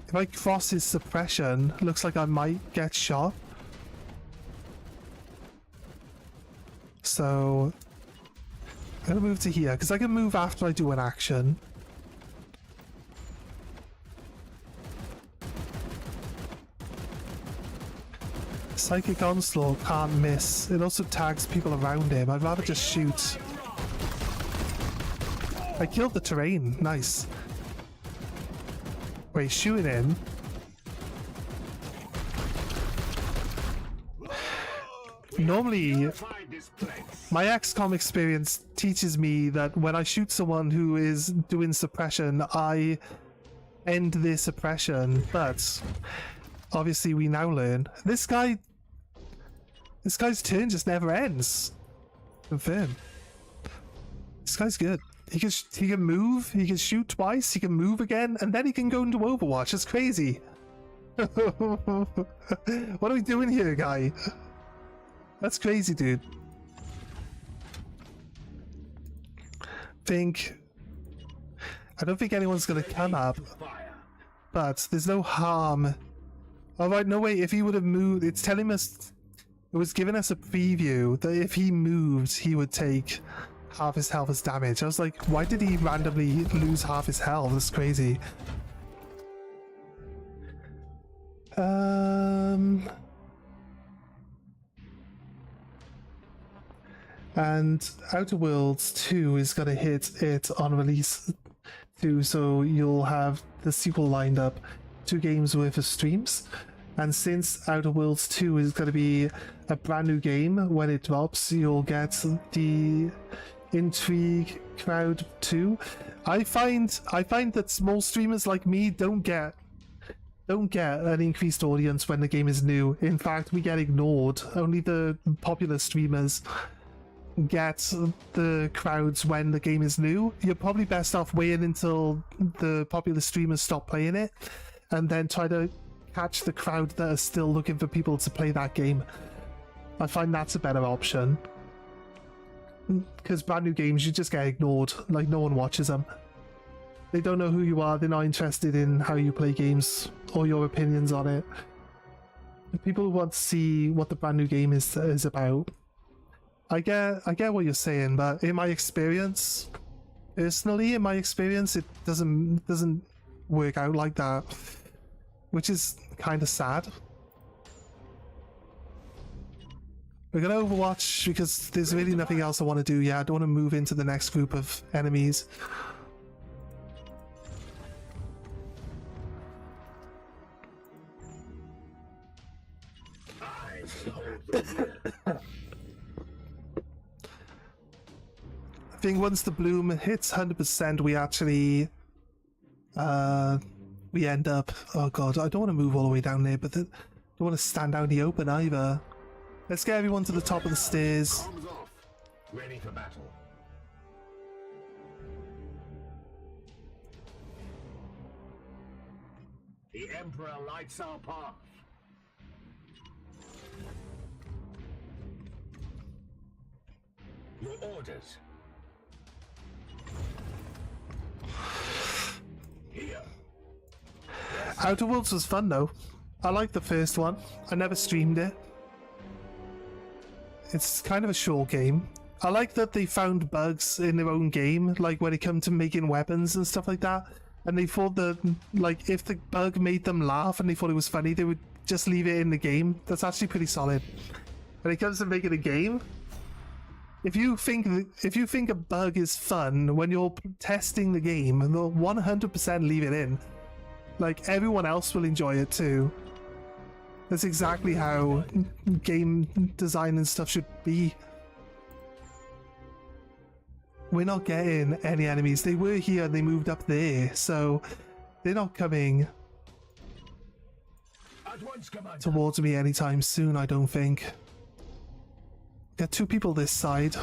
if I cross his suppression, looks like I might get shot. So I'm gonna move to here because I can move after I do an action. Psychic Onslaught can't miss. It also tags people around him. I'd rather just shoot. I killed the terrain. Nice. Wait, shooting him? Normally, my XCOM experience teaches me that when I shoot someone who is doing suppression, I end their suppression, but obviously we now learn. This guy's turn just never ends. Confirm. This guy's good. He can move, he can shoot twice, he can move again, and then he can go into Overwatch. That's crazy. What are we doing here, guy? That's crazy, dude. I don't think anyone's gonna come up, but there's no harm. Alright, no wait, if he would have moved, it's telling us, it was giving us a preview that if he moved, he would take half his health as damage. I was like, why did he randomly lose half his health? That's crazy. And Outer Worlds 2 is going to hit it on release 2, so you'll have the sequel lined up, 2 games worth of streams. And since Outer Worlds 2 is going to be a brand new game when it drops, you'll get the Intrigue Crowd 2. I find that small streamers like me don't get an increased audience when the game is new. In fact, we get ignored. Only the popular streamers get the crowds when the game is new. You're probably best off waiting until the popular streamers stop playing it and then try to catch the crowd that are still looking for people to play that game. I find that's a better option. Because brand new games, you just get ignored. Like, no one watches them. They don't know who you are. They're not interested in how you play games or your opinions on it. People want to see what the brand new game is about. I get what you're saying, but in my experience, personally, it doesn't work out like that, which is kind of sad. We're gonna Overwatch because there's really nothing else I want to do yet. I don't want to move into the next group of enemies. I think once the bloom hits 100%, we actually we end up. Oh god, I don't want to move all the way down there, but I don't want to stand out in the open either. Let's get everyone to the top of the stairs. Arms off. Ready for battle. The Emperor lights our path. Your orders. Here. Outer Worlds was fun though. I liked the first one. I never streamed it. It's kind of a short game. I like that they found bugs in their own game, like when it comes to making weapons and stuff like that. And they thought that, like, if the bug made them laugh and they thought it was funny, they would just leave it in the game. That's actually pretty solid. When it comes to making a game, if you think a bug is fun when you're testing the game, they'll 100% leave it in. Like, everyone else will enjoy it too. That's exactly how game design and stuff should be. We're not getting any enemies. They were here and they moved up there, so they're not coming towards me anytime soon, I don't think. Got two people this side.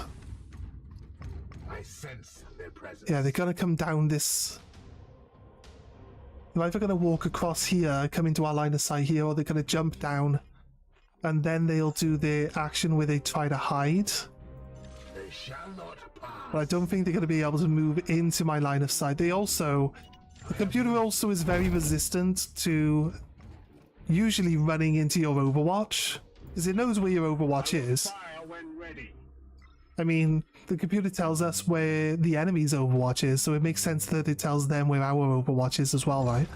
I sense their presence. Yeah, they're gonna come down this. They're either gonna walk across here, come into our line of sight here, or they're gonna jump down, and then they'll do their action where they try to hide. They shall not pass. But I don't think they're gonna be able to move into my line of sight. The computer also is very resistant to usually running into your Overwatch, because it knows where your Overwatch is. Fire when ready. I mean, the computer tells us where the enemy's Overwatch is, so it makes sense that it tells them where our Overwatch is as well, right?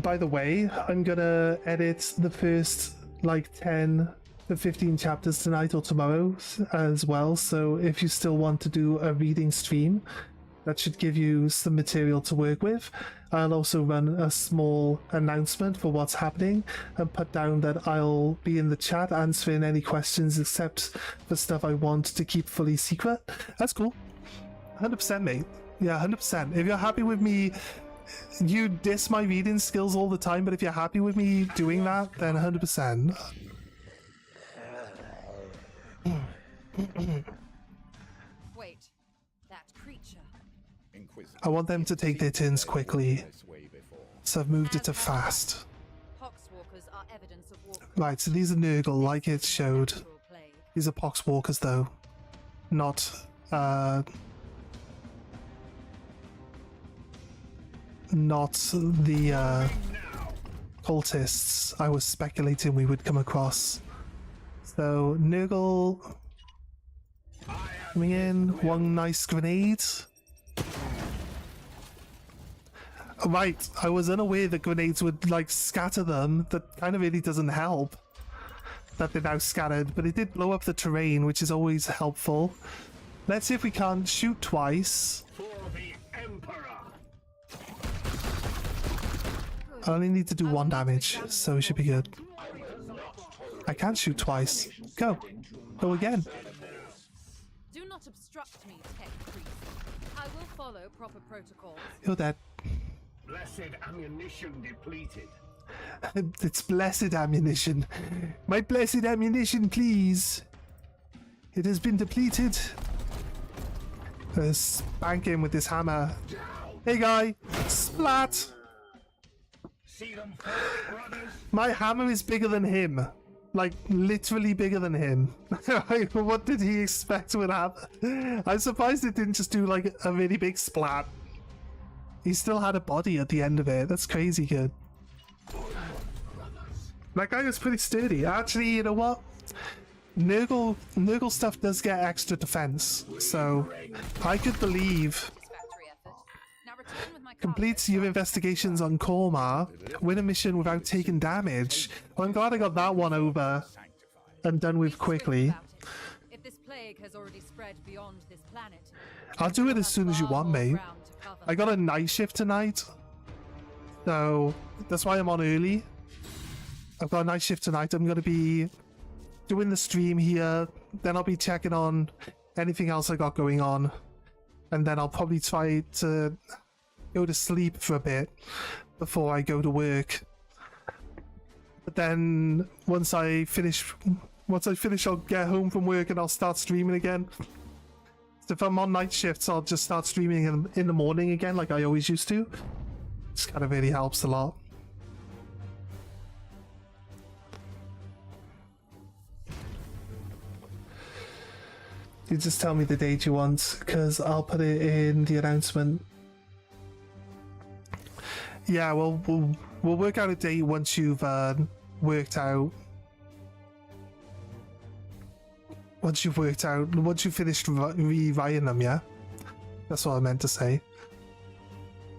By the way, I'm gonna edit the first, like, 10 to 15 chapters tonight or tomorrow as well, so if you still want to do a reading stream, that should give you some material to work with. I'll also run a small announcement for what's happening and put down that I'll be in the chat answering any questions except for stuff I want to keep fully secret. That's cool. 100%, mate. Yeah, 100%. If you're happy with me, you diss my reading skills all the time, but if you're happy with me doing that, then 100%. Wait, that creature. I want them to take their turns quickly, so I've moved it to fast. Poxwalkers are evidence of war. Right, so these are Nurgle, like it showed. These are Poxwalkers, though. Not, not the, cultists I was speculating we would come across. So, Nurgle coming in, one nice grenade. Right, I was unaware that grenades would, like, scatter them. That kind of really doesn't help that they're now scattered, but it did blow up the terrain, which is always helpful. Let's see if we can't shoot twice. For the Emperor. I only need to do 1 damage, so it should be good. I can't shoot twice. Go. Go again. Do not obstruct me, tech priest. I will follow proper protocols. You're dead. Blessed ammunition depleted. It's blessed ammunition. My blessed ammunition, please. It has been depleted. Spank him with this hammer. Down. Hey guy, splat! See them fall, brothers? My hammer is bigger than him. Like, literally bigger than him. What did he expect would happen? I'm surprised it didn't just do, like, a really big splat. He still had a body at the end of it. That's crazy good. That guy was pretty sturdy. Actually, you know what? Nurgle stuff does get extra defense, so I could believe... Completes your investigations on Korma, win a mission without taking damage. Well, I'm glad I got that one over and done with quickly. If this plague has already spread beyond this planet, I'll do it as soon as you want, mate. I got a night shift tonight, so that's why I'm on early. I've got a night shift tonight. I'm going to be doing the stream here, then I'll be checking on anything else I got going on, and then I'll probably try to go to sleep for a bit before I go to work. But then once I finish, I'll get home from work and I'll start streaming again. So if I'm on night shifts, I'll just start streaming in the morning again, like I always used to. This kind of really helps a lot. You just tell me the date you want, because I'll put it in the announcement. Yeah, well, we'll work out a date once you've worked out. Once you've finished rewriting them, yeah? That's what I meant to say.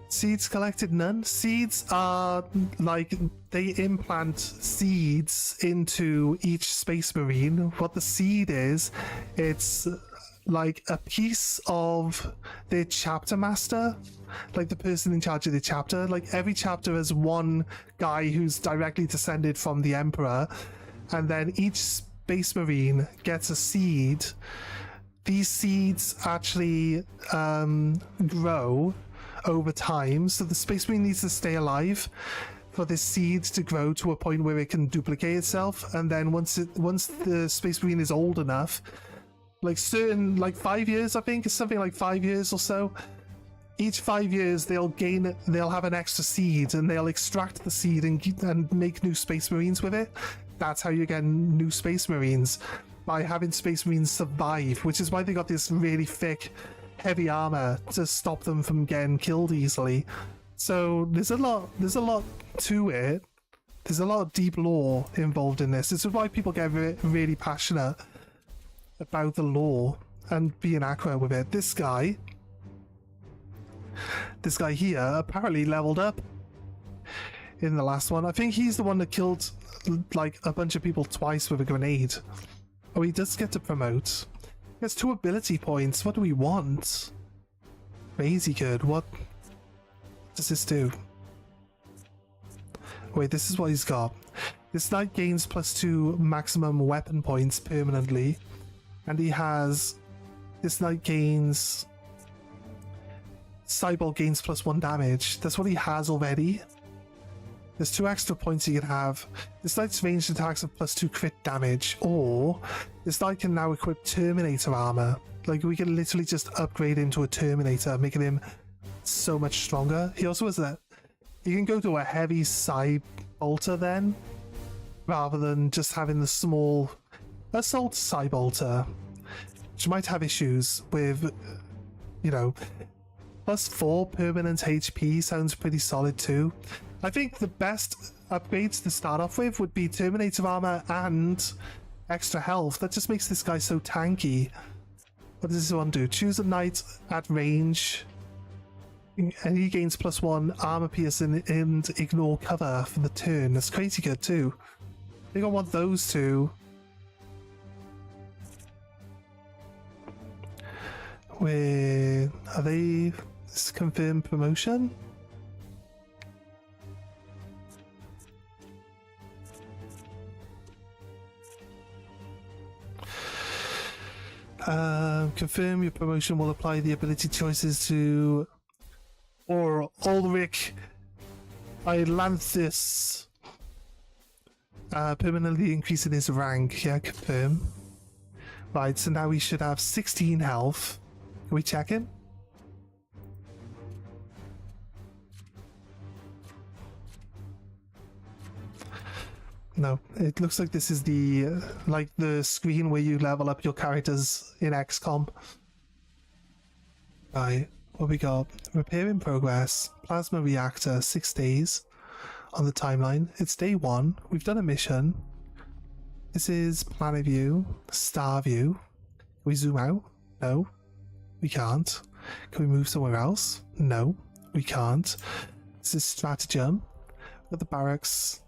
Seeds collected, none. Seeds are like, they implant seeds into each Space Marine. What the seed is, it's like a piece of their chapter master, like the person in charge of the chapter. Like every chapter has one guy who's directly descended from the Emperor, and then each Space Marine gets a seed. These seeds actually grow over time, so the Space Marine needs to stay alive for this seed to grow to a point where it can duplicate itself, and then once the Space Marine is old enough, like 5 years, I think, it's something like 5 years or so, each 5 years they'll have an extra seed, and they'll extract the seed and make new Space Marines with it. That's how you get new Space Marines, by having Space Marines survive, which is why they got this really thick heavy armor to stop them from getting killed easily. So there's a lot to it. There's a lot of deep lore involved in this. This is why people get really passionate about the lore and being accurate with it. This guy here apparently leveled up in the last one. I think he's the one that killed like a bunch of people twice with a grenade. Oh, he does get to promote. He has 2 ability points. What do we want? Crazy good. What does this do? Wait, this is what he's got. This knight gains +2 maximum weapon points permanently. And he has... This knight gains... Cyborg gains +1 damage. That's what he has already. There's 2 extra points you can have. This knight's ranged attacks have +2 crit damage, or this knight can now equip Terminator armor. Like, we can literally just upgrade into a Terminator, making him so much stronger. He also has that. You can go to a heavy side bolter then, rather than just having the small assault side bolter, which might have issues with, you know, +4 permanent HP sounds pretty solid too. I think the best upgrades to start off with would be Terminator armor and extra health. That just makes this guy so tanky. What does this one do? Choose a knight at range, and he gains +1 armor piercing and ignore cover for the turn. That's crazy good too. I think I want those two. Where are they? This confirmed promotion. Confirm your promotion will apply the ability choices to or Ulrich Ilanthus, permanently increasing his rank. Yeah, confirm. Right, so now we should have 16 health. Can we check him? No, it looks like this is the like the screen where you level up your characters in XCOM. Right, what we got? Repair in progress. Plasma reactor, 6 days on the timeline. It's day 1. We've done a mission. This is planet view, star view. Can we zoom out? No, we can't. Can we move somewhere else? No, we can't. This is stratagem. Got the barracks.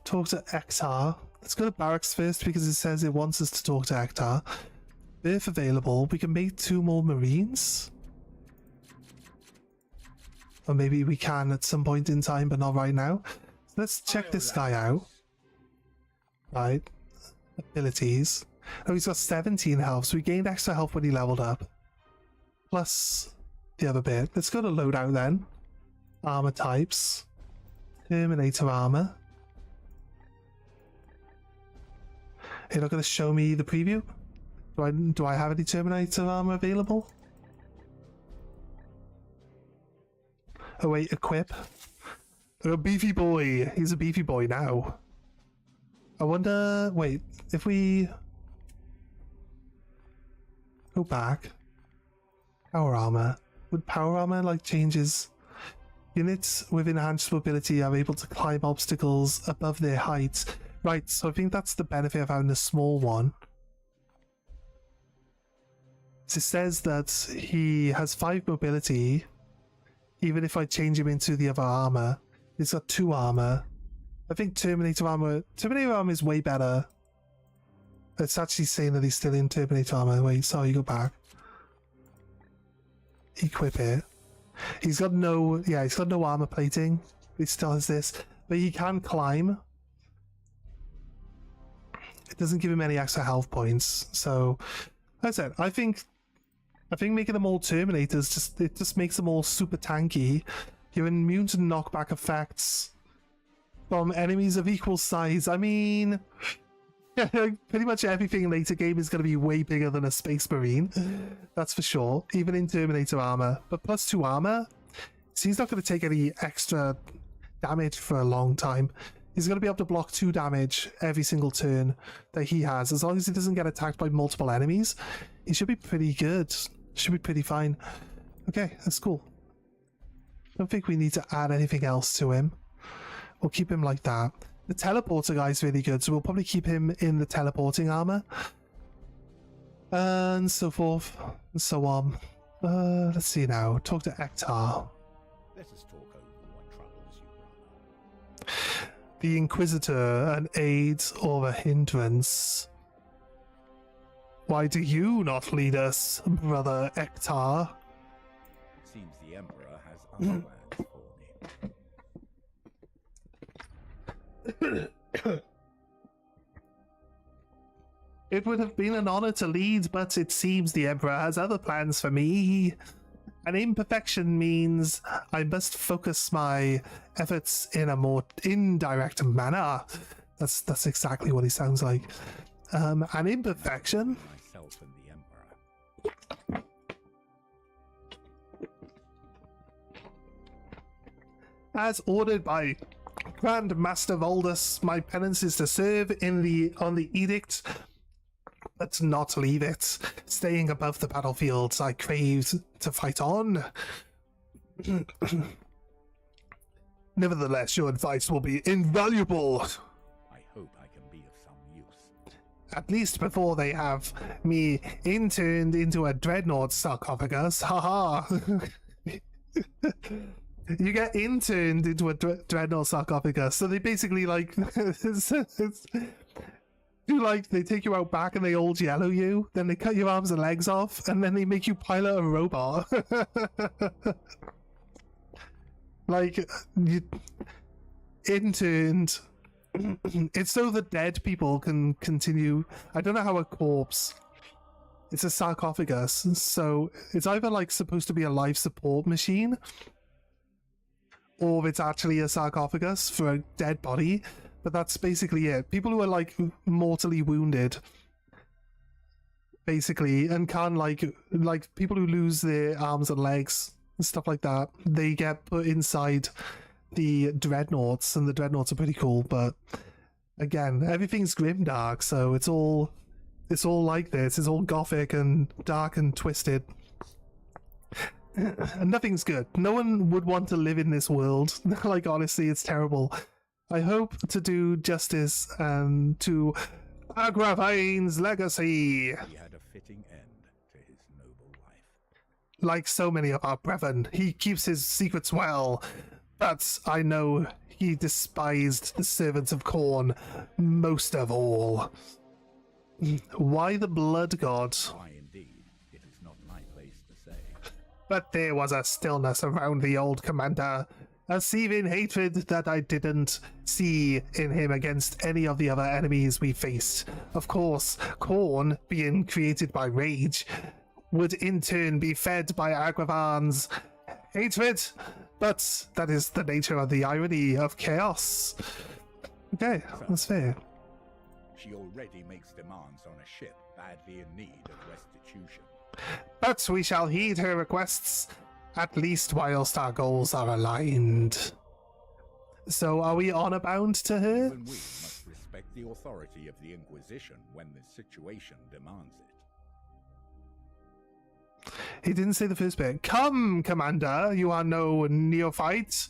Talk to Ektar. Let's go to barracks first because it says it wants us to talk to Ektar. Berth available. We can make 2 more marines. Or maybe we can at some point in time, but not right now. So let's check this guy out. Right. Abilities. Oh, he's got 17 health, so we gained extra health when he leveled up. Plus the other bit. Let's go to loadout then. Armor types. Terminator armor. You're not going to show me the preview? Do I have any Terminator armor available? Oh wait, equip. A beefy boy. He's a beefy boy now. I wonder... Wait, if we... Go back. Power armor. Would power armor like changes... Units with enhanced mobility are able to climb obstacles above their height. Right, so I think that's the benefit of having a small one. It says that he has 5 mobility, even if I change him into the other armor. He's got 2 armor. I think Terminator armor is way better. It's actually saying that he's still in Terminator armor. Wait, sorry, go back. Equip it. He's got no armor plating. He still has this, but he can climb. It doesn't give him any extra health points. So, like I said, I think making them all Terminators just makes them all super tanky. You're immune to knockback effects from enemies of equal size. I mean, pretty much everything in later game is going to be way bigger than a Space Marine. That's for sure. Even in Terminator armor. But plus 2 armor, so he's not going to take any extra damage for a long time. He's going to be able to block 2 damage every single turn that he has. As long as he doesn't get attacked by multiple enemies, he should be pretty good. Should be pretty fine. Okay, that's cool. Don't think we need to add anything else to him. We'll keep him like that. The teleporter guy's really good, so we'll probably keep him in the teleporting armor. And so forth, and so on. Let's see now. Talk to Ektar. Let us talk over what troubles you, brother. The Inquisitor, an aid or a hindrance. Why do you not lead us, brother Ektar? It seems the Emperor has other plans for me. It would have been an honor to lead, but it seems the Emperor has other plans for me. An imperfection means I must focus my efforts in a more indirect manner. That's exactly what he sounds like. An imperfection? Myself and the Emperor. As ordered by Grand Master Voldus, my penance is to serve on the edict, but not leave it. Staying above the battlefields, I crave to fight on. Nevertheless, your advice will be invaluable. I hope I can be of some use. At least before they have me interned into a dreadnought sarcophagus. Haha. You get interned into a dreadnought sarcophagus, so they basically like they take you out back and they old yellow you, then they cut your arms and legs off, and then they make you pilot a robot. Like, you interned. It's so the dead people can continue. I don't know how a corpse. It's a sarcophagus, so it's either like supposed to be a life support machine, or it's actually a sarcophagus for a dead body. But that's basically it. People who are like mortally wounded, basically, and can't like people who lose their arms and legs and stuff like that, they get put inside the dreadnoughts, and the dreadnoughts are pretty cool. But Again, everything's grimdark, so it's all like this. It's all gothic and dark and twisted. And nothing's good. No one would want to live in this world. Like, honestly, it's terrible. I hope to do justice to Agravain's legacy. He had a fitting end to his noble life. Like so many of our brethren, he keeps his secrets well, but I know he despised the servants of Khorne most of all. Why the blood god? Why indeed? It is not my place to say. But there was a stillness around the old commander, a seething hatred that I didn't see in him against any of the other enemies we faced. Of course, Khorne, being created by rage, would in turn be fed by Agravain's hatred, but that is the nature of the irony of chaos. Okay, that's fair. She already makes demands on a ship badly in need of restitution. But we shall heed her requests, at least whilst our goals are aligned. So are we honor bound to her? Even we must respect the authority of the Inquisition when the situation demands it. He didn't say the first bit. Come, Commander, you are no neophyte.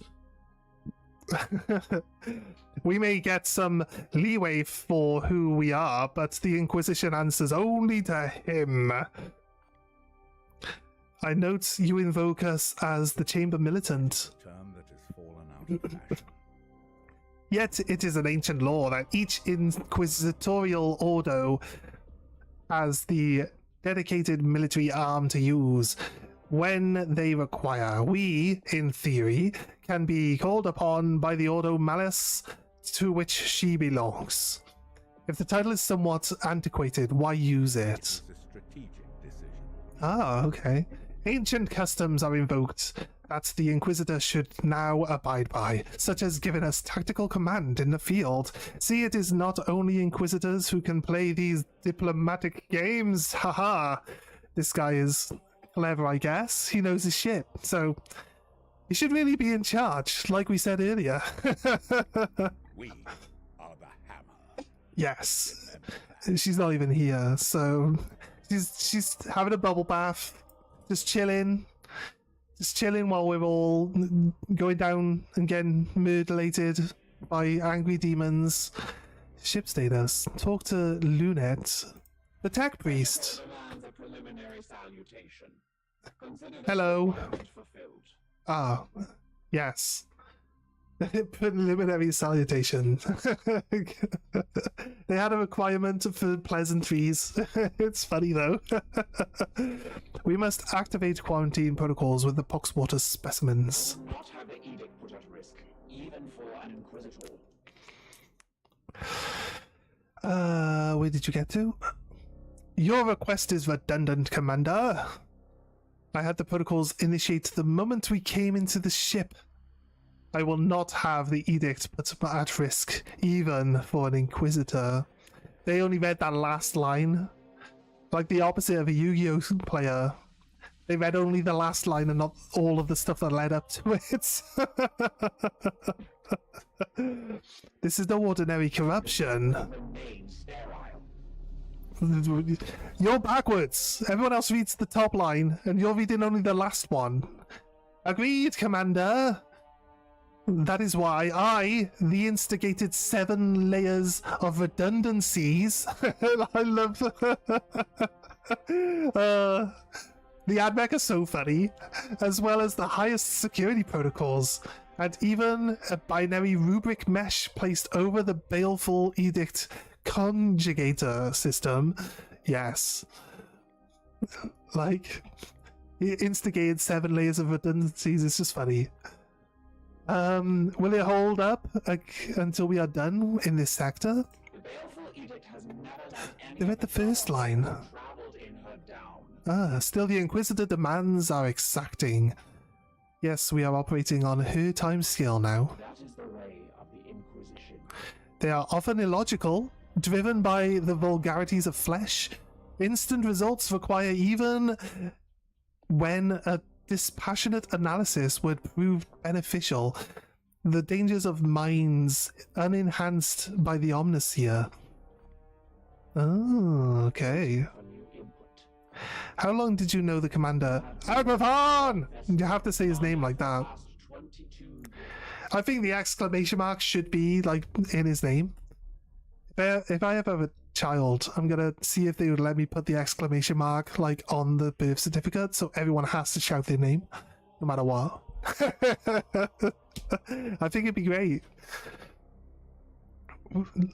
We may get some leeway for who we are, but the Inquisition answers only to him. I note you invoke us as the Chamber Militant. A term that has fallen out of fashion. Yet it is an ancient law that each inquisitorial ordo has the dedicated military arm to use when they require. We, in theory, can be called upon by the Ordo Malus to which she belongs. If the title is somewhat antiquated, why use it? It's a strategic decision. Ah, okay. Ancient customs are invoked that the Inquisitor should now abide by, such as giving us tactical command in the field. See, it is not only Inquisitors who can play these diplomatic games. Haha. This guy is clever, I guess. He knows his shit. So, he should really be in charge, like we said earlier. We are the hammer. Yes. She's not even here, so she's having a bubble bath, just chilling while we're all going down and getting mutilated by angry demons. Ship status. Talk to Lunette, the tech priest. Demands a preliminary salutation. Consider this Hello. requirement fulfilled. Ah, yes. Preliminary salutation. They had a requirement for pleasantries. It's funny though. We must activate quarantine protocols with the poxwater specimens. Do not have the edict put at risk, even for an inquisitor. Where did you get to? Your request is redundant, Commander. I had the protocols initiate the moment we came into the ship. I will not have the edict put at risk, even for an Inquisitor. They only read that last line. Like the opposite of a Yu-Gi-Oh player. They read only the last line and not all of the stuff that led up to it. This is no ordinary corruption. Remain sterile. You're backwards. Everyone else reads the top line, and you're reading only the last one. Agreed, Commander. That is why I, the instigated 7 layers of redundancies. I love the AdMech are so funny, as well as the highest security protocols, and even a binary rubric mesh placed over the baleful edict conjugator system. Yes. Like, he instigated 7 layers of redundancies. It's just funny. Will it hold up until we are done in this sector? The baleful edict has never let any They read the first line. traveled in her down. Still the Inquisitor demands are exacting. Yes, we are operating on her time scale now. That is the way of the Inquisition. They are often illogical, driven by the vulgarities of flesh. Instant results require even when a dispassionate analysis would prove beneficial. the dangers of mines unenhanced by the Omniseer. Oh, okay. For new input. How long did you know the commander? Agrafan! You have to say his name like that. Past 22 years. I think the exclamation mark should be like in his name. If I ever have a child, I'm gonna see if they would let me put the exclamation mark like on the birth certificate, so everyone has to shout their name, no matter what. I think it'd be great.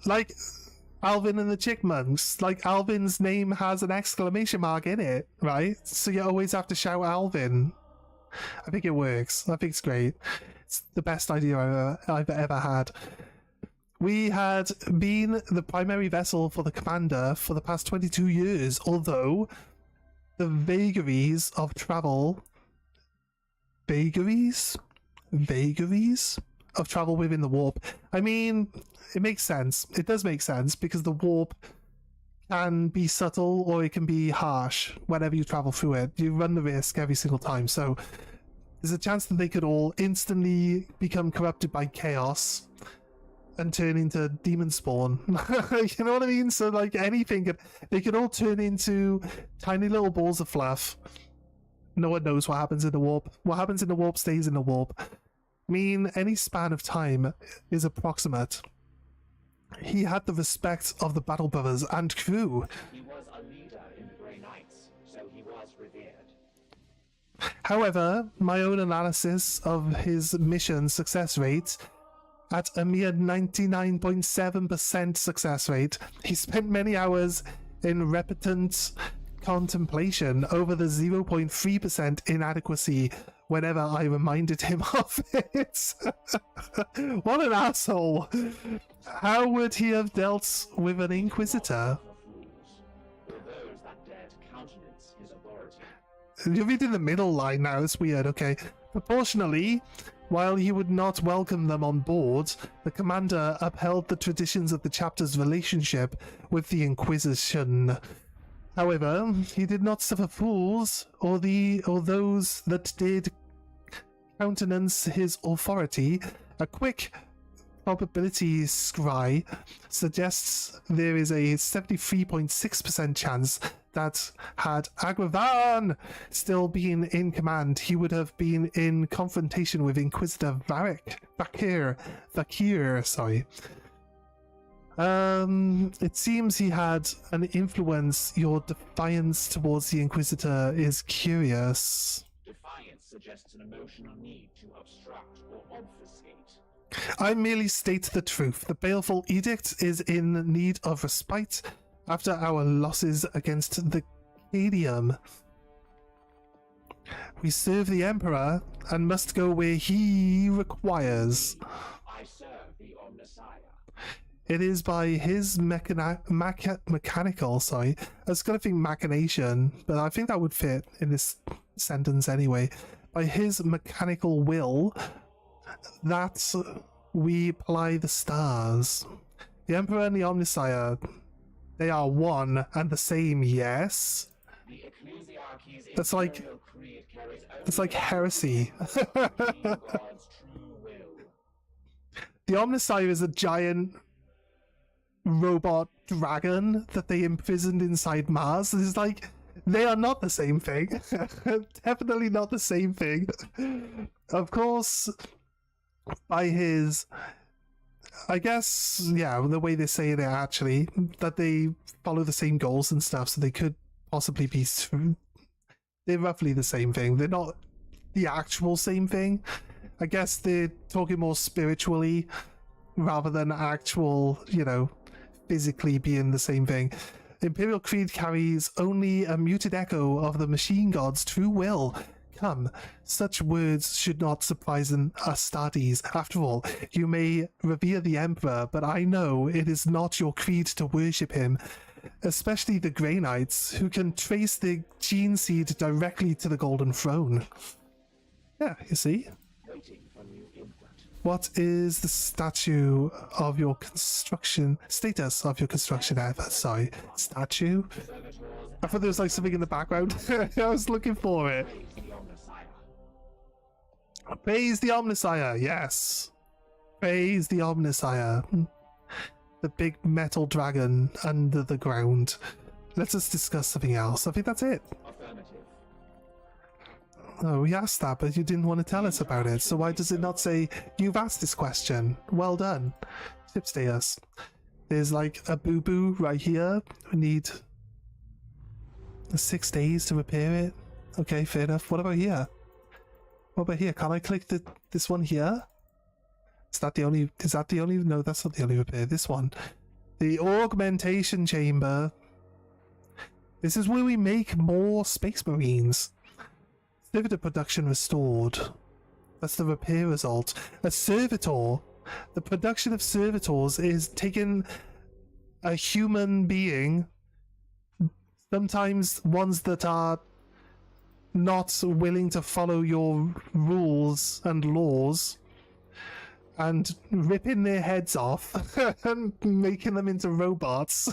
Like Alvin and the Chickmunks, like Alvin's name has an exclamation mark in it, right? So you always have to shout Alvin. I think it works. I think it's great. It's the best idea I've ever had. We had been the primary vessel for the commander for the past 22 years, although the vagaries of travel... Vagaries of travel within the warp. I mean, it makes sense. It does make sense, because the warp can be subtle or it can be harsh whenever you travel through it. You run the risk every single time, so there's a chance that they could all instantly become corrupted by chaos and turn into demon spawn. You know what I mean? So like anything, they could all turn into tiny little balls of fluff. No one knows what happens in the warp. What happens in the warp stays in the warp. I mean, any span of time is approximate. He had the respect of the Battle Brothers and crew. He was a leader in the Grey Knights, so he was revered. However, my own analysis of his mission success rate, at a mere 99.7% success rate, he spent many hours in repentant contemplation over the 0.3% inadequacy whenever I reminded him of it. What an asshole. How would he have dealt with an Inquisitor? Were those that dared to countenance his authority. You're reading the middle line now, it's weird, okay. Proportionally, while he would not welcome them on board, the commander upheld the traditions of the chapter's relationship with the Inquisition. However, he did not suffer fools or those that did countenance his authority. A quick probability scry suggests there is a 73.6% chance that had Agravan still been in command, he would have been in confrontation with Inquisitor Vakir. It seems he had an influence. Your defiance towards the Inquisitor is curious. Defiance suggests an emotional need to obstruct or obfuscate. I merely state the truth. The baleful edict is in need of respite after our losses against the Cadium. We serve the Emperor and must go where he requires. I serve the Omnissiah. It is by his mechanical, sorry, I was going to think machination, but I think that would fit in this sentence anyway. By his mechanical will, that we ply the stars. The Emperor and the Omnissiah, they are one and the same, yes? The Ecclesiarchy's That's like, imperial creed carries it's like heresy. God's true will. The Omnissiah is a giant robot dragon that they imprisoned inside Mars. It's like, they are not the same thing. Definitely not the same thing. Of course, by his, I guess, yeah, the way they say it actually, that they follow the same goals and stuff, so they could possibly be, they're roughly the same thing. They're not the actual same thing. I guess they're talking more spiritually rather than actual, you know, physically being the same thing. Imperial Creed carries only a muted echo of the machine god's true will. Come, such words should not surprise an Astartes. After all, you may revere the Emperor, but I know it is not your creed to worship him, especially the Grey Knights, who can trace the gene seed directly to the Golden Throne. Yeah, you see? Waiting for new input. What is the status of your construction effort? Sorry, statue? I thought there was like something in the background. I was looking for it. Praise the Omnissiah. Praise the Omnissiah, yes. Praise the Omnissiah, the big metal dragon under the ground. Let us discuss something else. I think that's it. Affirmative. Oh, we asked that, but you didn't want to tell us about it. So why does it not say, you've asked this question? Well done. Ship status. There's like a boo-boo right here. We need 6 days to repair it. Okay, fair enough. What about here? What about here? Can I click this one here? Is that the only... No, that's not the only repair. This one. The augmentation chamber. This is where we make more Space Marines. Servitor production restored. That's the repair result. A servitor. The production of servitors is taking a human being, sometimes ones that are not willing to follow your rules and laws, and ripping their heads off and making them into robots.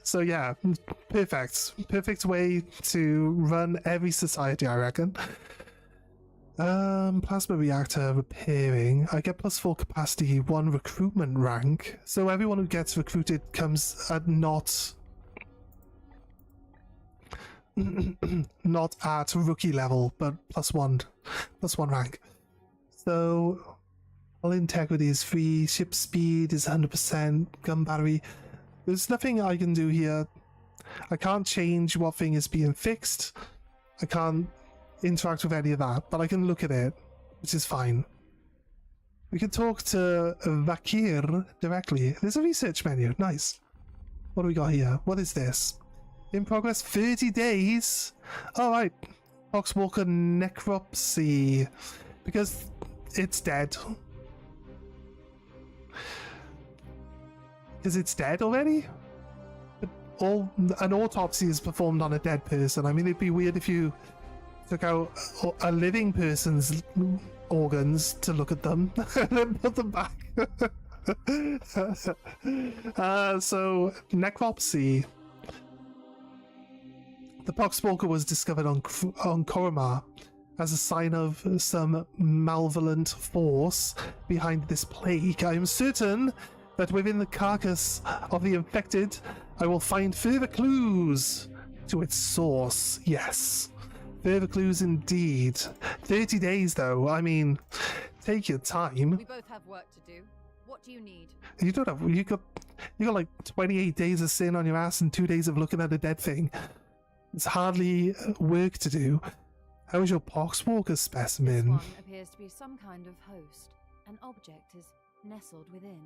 So yeah, perfect way to run every society, I reckon. Plasma reactor repairing. I get +4 capacity, 1 recruitment rank. So everyone who gets recruited comes at not at rookie level, but +1 rank. So all integrity is free, ship speed is 100%, gun battery. There's nothing I can do here. I can't change what thing is being fixed. I can't interact with any of that, but I can look at it, which is fine. We can talk to Vakir directly. There's a research menu. Nice. What do we got here? What is this? In progress 30 days? Alright. Foxwalker necropsy. Because it's dead. Because it's dead already? An autopsy is performed on a dead person. I mean, it'd be weird if you took out a living person's organs to look at them and then put them back. So, necropsy. The poxwalker was discovered on Koromar as a sign of some malevolent force behind this plague. I am certain that within the carcass of the infected, I will find further clues to its source. Yes. Further clues indeed. 30 days though, I mean, take your time. We both have work to do. What do you need? You don't have, you got like 28 days of sitting on your ass and 2 days of looking at a dead thing. It's hardly work to do. How is your poxwalker specimen? This one appears to be some kind of host. An object is nestled within.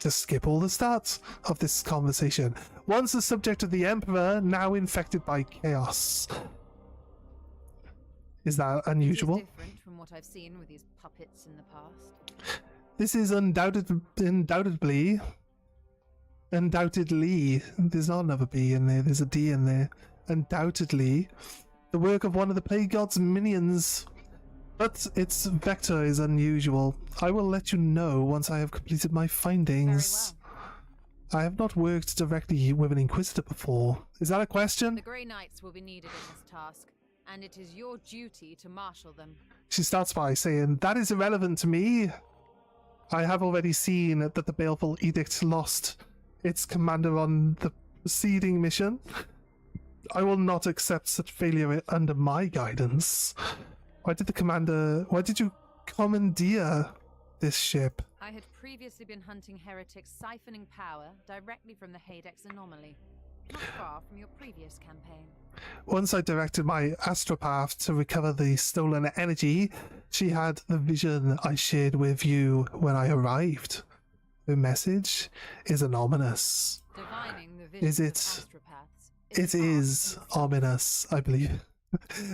To skip all the stats of this conversation. Once the subject of the Emperor, now infected by chaos. Is that unusual? This is different from what I've seen with these puppets in the past. This is undoubtedly. There's not another B in there, there's a D in there. Undoubtedly. The work of one of the Plague God's minions. But its vector is unusual. I will let you know once I have completed my findings. Very well. I have not worked directly with an Inquisitor before. Is that a question? The Grey Knights will be needed in this task, and it is your duty to marshal them. She starts by saying, that is irrelevant to me. I have already seen that the Baleful Edict lost its commander on the preceding mission. I will not accept such failure under my guidance. Why did you commandeer this ship? I had previously been hunting heretics siphoning power directly from the Hadex anomaly, not far from your previous campaign. Once I directed my astropath to recover the stolen energy, she had the vision I shared with you when I arrived. Her message is ominous. Divining the vision Is it? of astropaths It is ominous, I believe.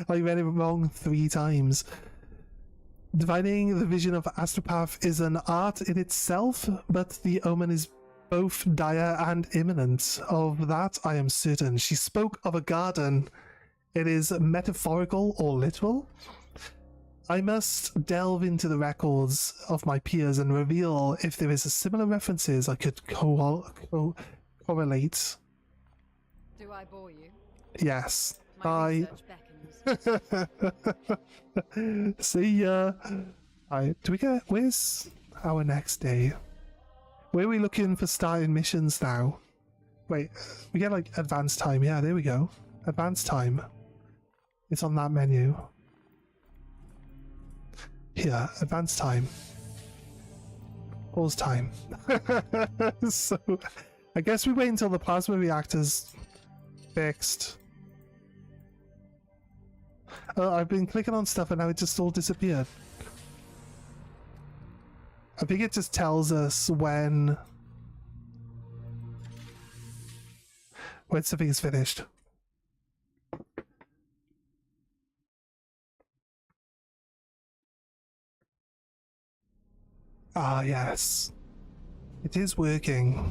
I read it wrong 3 times. Divining the vision of astropath is an art in itself, but the omen is both dire and imminent. Of that I am certain. She spoke of a garden. It is metaphorical or literal? I must delve into the records of my peers and reveal if there is a similar references I could correlate. Do I bore you? Yes. My research beckons. See ya. Alright, do we get... Where's our next day? Where are we looking for starting missions now? Wait, we get like advanced time. Yeah, there we go. Advanced time. It's on that menu. Here, advanced time. Pause time. So, I guess we wait until the plasma reactor's fixed. I've been clicking on stuff and now it just all disappeared. I think it just tells us when something is finished. Ah, yes. It is working.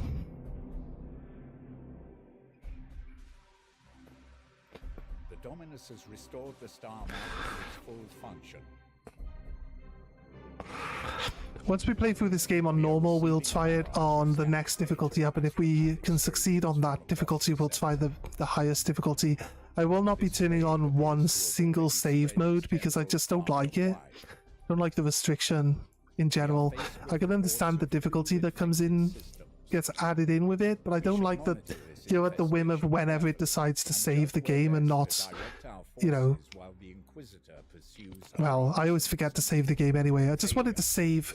The Dominus has restored the star map to its full function. Once we play through this game on normal, we'll try it on the next difficulty up, and if we can succeed on that difficulty, we'll try the highest difficulty. I will not be turning on one single save mode because I just don't like it. I don't like the restriction in general. I can understand the difficulty that comes in, gets added in with it, but I don't like that you're at the whim of whenever it decides to save the game and not, you know... Well, I always forget to save the game anyway. I just wanted to save...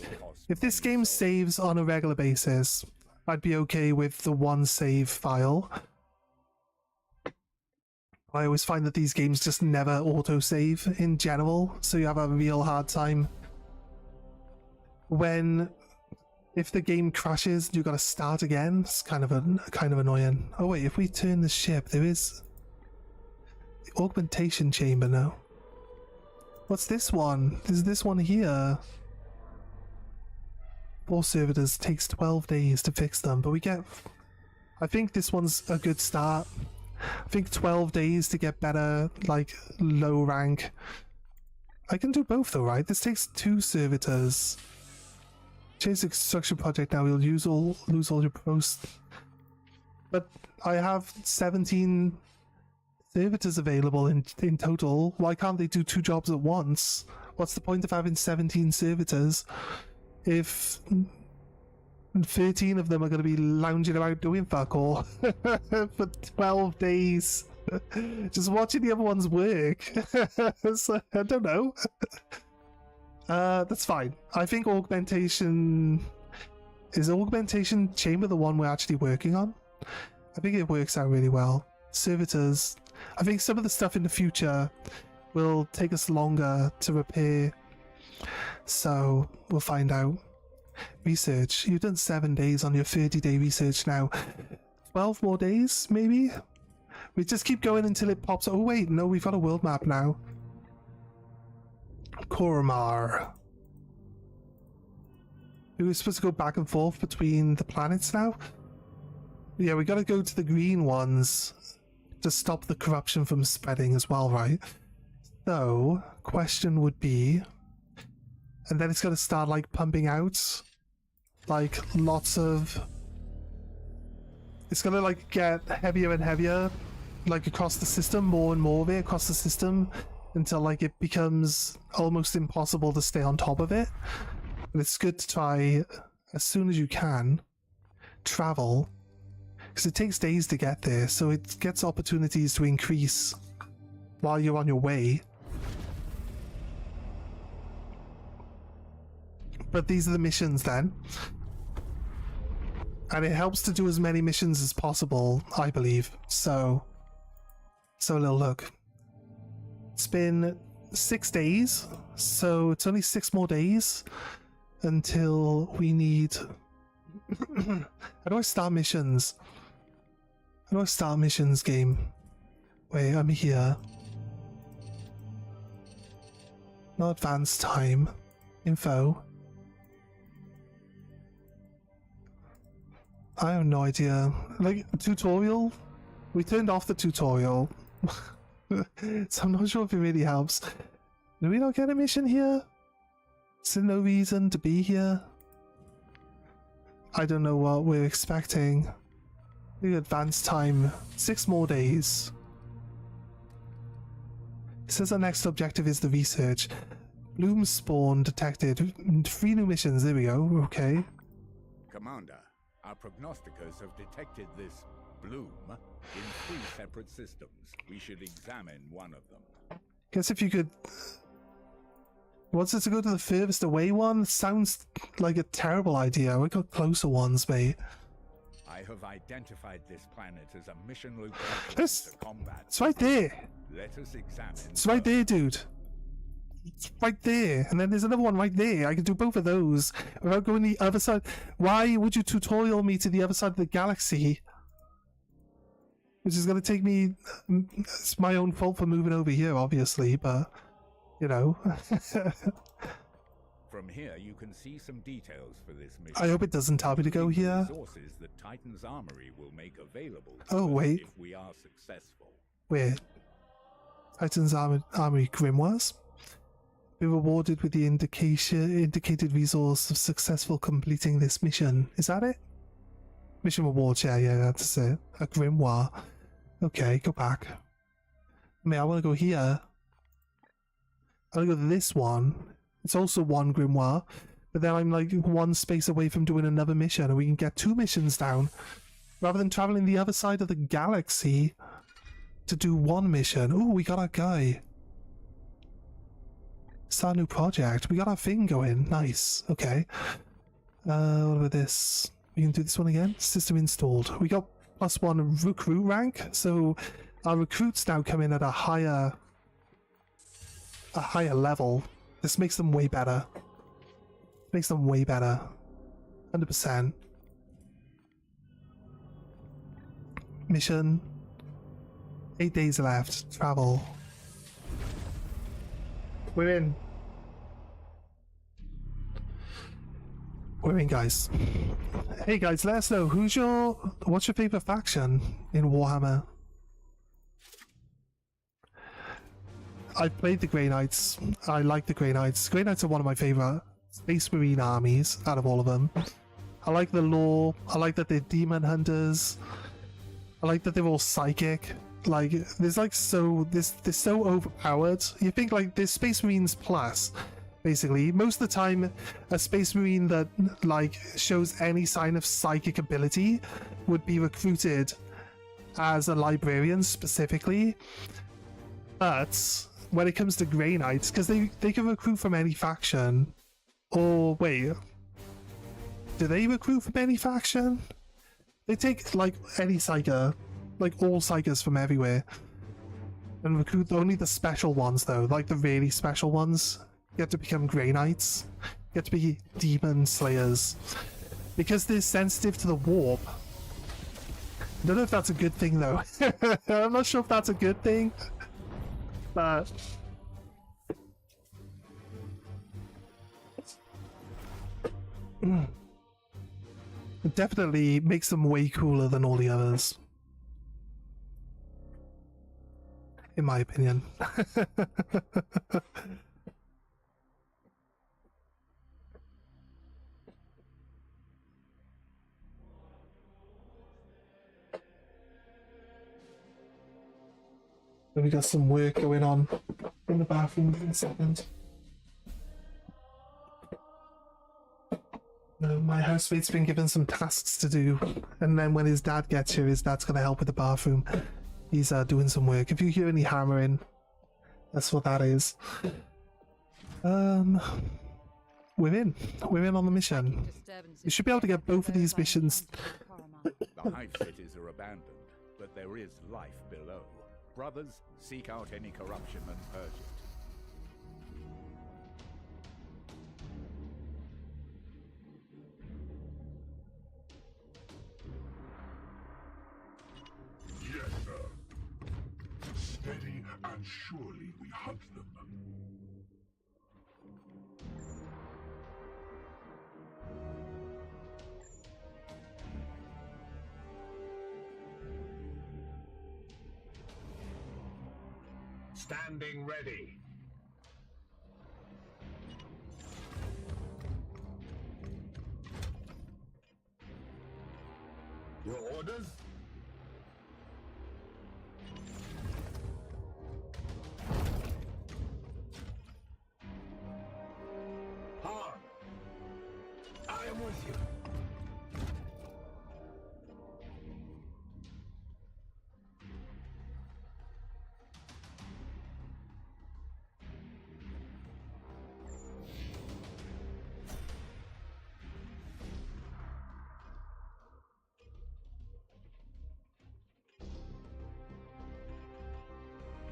If this game saves on a regular basis, I'd be okay with the one save file. I always find that these games just never auto-save in general, so you have a real hard time when... If the game crashes, you gotta start again. It's kind of annoying. Oh wait, if we turn the ship, there is... The augmentation chamber now. What's this one? There's this one here. 4 servitors, takes 12 days to fix them, but we get... I think this one's a good start. I think 12 days to get better, like, low rank. I can do both though, right? This takes 2 servitors. Change the construction project now, you'll lose all your posts. But I have 17 servitors available in total. Why can't they do 2 jobs at once? What's the point of having 17 servitors if 13 of them are going to be lounging about doing fuck all for 12 days? Just watching the other ones work. So, I don't know. That's fine. I think augmentation... Is augmentation chamber the one we're actually working on? I think it works out really well. Servitors... I think some of the stuff in the future will take us longer to repair. So, we'll find out. Research. You've done 7 days on your 30-day research now. 12 more days, maybe? We just keep going until it pops... Oh wait, no, we've got a world map now. Koromar. We're supposed to go back and forth between the planets now? Yeah, we gotta go to the green ones to stop the corruption from spreading as well, right? So, question would be... And then it's gonna start, like, pumping out, like, lots of... It's gonna, like, get heavier and heavier, like, across the system, more and more of it across the system, until, like, it becomes almost impossible to stay on top of it. But it's good to try, as soon as you can, travel, because it takes days to get there, so it gets opportunities to increase while you're on your way. But these are the missions then. And it helps to do as many missions as possible, I believe. So a little look. It's been 6 days, so it's only 6 more days until we need... How do I start missions? How do I start missions, game? Wait, I'm here. No advanced time. Info. I have no idea. Like, tutorial? We turned off the tutorial. So I'm not sure if it really helps. Do we not get a mission here? Is there no reason to be here? I don't know what we're expecting. We advanced time. 6 more days. It says our next objective is the research. Bloom spawn detected. 3 new missions. There we go. Okay. Commander, our prognosticators have detected this bloom in 3 separate systems. We should examine one of them. Guess if you could... Wants us to go to the furthest away one? Sounds like a terrible idea. We got closer ones, mate. I have identified this planet as a mission location This- to combat. It's right there. Let us examine. It's right there, dude. It's right there. And then there's another one right there. I can do both of those without going the other side. Why would you tutorial me to the other side of the galaxy? Which is going to take me... It's my own fault for moving over here, obviously, but... You know. From here, you can see some details for this mission. I hope it doesn't tell me to go here. Resources that Titan's Armory will make available to Oh, us wait. if we are successful. Where? Titan's Armory Grimoires? Be rewarded with the indicated resource of successful completing this mission. Is that it? Mission rewards, yeah, that's it. A grimoire. Okay, go back. I mean, I want to go here. I want to go to this one. It's also one grimoire, but then I'm like 1 space away from doing another mission, and we can get 2 missions down rather than traveling the other side of the galaxy to do 1 mission. Oh, we got our guy. Start a new project. We got our thing going. Nice. Okay. What about this? We can do this one again. System installed. We got +1 recruit rank, so our recruits now come in at a higher level. This makes them way better. Makes them way better. 100%. Mission. 8 days left. Travel. We're in. We're in, guys. Hey guys, let us know what's your favorite faction in Warhammer? I played the Grey Knights. I like the Grey Knights. Grey Knights are one of my favorite Space Marine armies out of all of them. I like the lore. I like that they're demon hunters. I like that they're all psychic. Like, there's like they're so overpowered. You think like there's Space Marines plus, basically. Most of the time, a Space Marine that like shows any sign of psychic ability would be recruited as a librarian specifically. But when it comes to Grey Knights, because they can recruit from any faction. Or wait, do they recruit from any faction? They take like any psyker, like all psykers from everywhere, and recruit only the special ones though, like the really special ones. You have to become Grey Knights. You have to be demon slayers because they're sensitive to the warp. I don't know if that's a good thing though. I'm not sure if that's a good thing. But it definitely makes them way cooler than all the others, in my opinion. We got some work going on in the bathroom in a second. My housemate's been given some tasks to do, and then when his dad gets here, his dad's gonna help with the bathroom. He's doing some work. If you hear any hammering, that's what that is. We're in on the mission. We should be able to get both of these missions. The hive cities are abandoned, but there is life below. Brothers, seek out any corruption and purge it. Yes, sir. Steady and surely we hunt them. Standing ready. Your orders?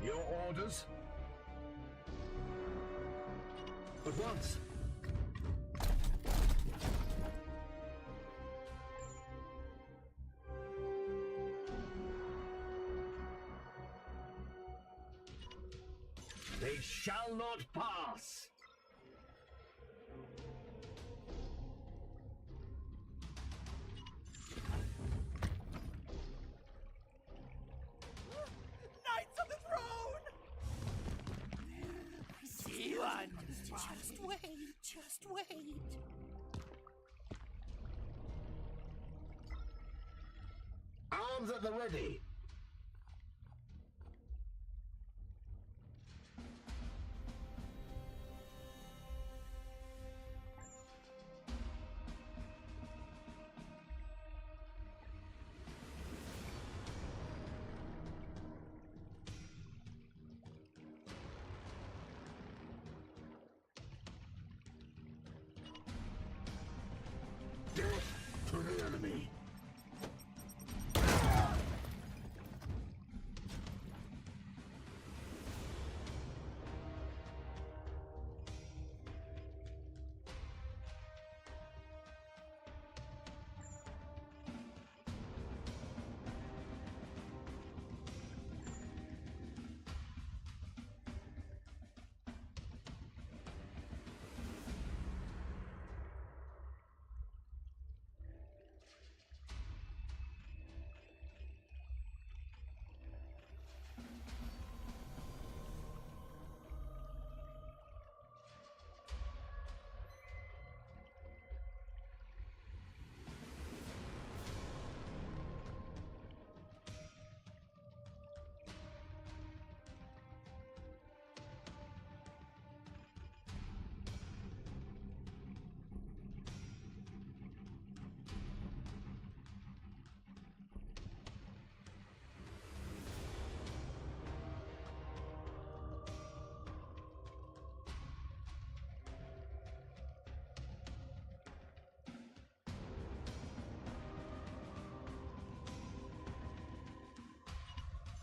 Your orders? At once. They shall not pass! Knights of the Throne! See one! Just wait, just wait. Arms at the ready! Death to the enemy!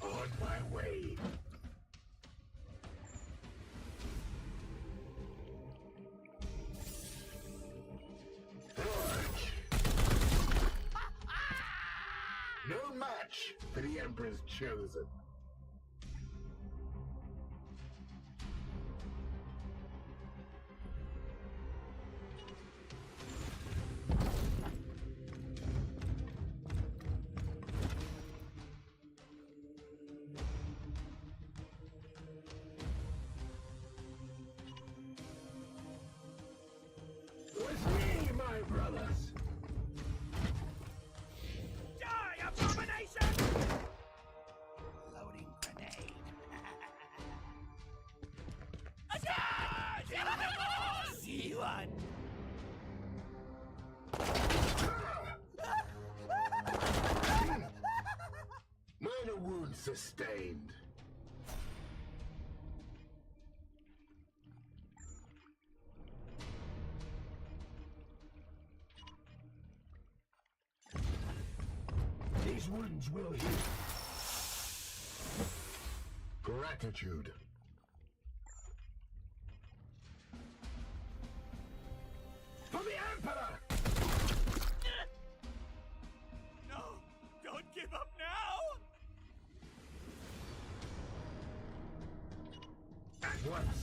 On my way. Forge! No match for the Emperor's chosen. With me, my brothers! Die, abomination! Loading grenade. Attack! See one. Minor wounds sustained. These wounds will heal. Gratitude. For the Emperor! No, don't give up now! At once.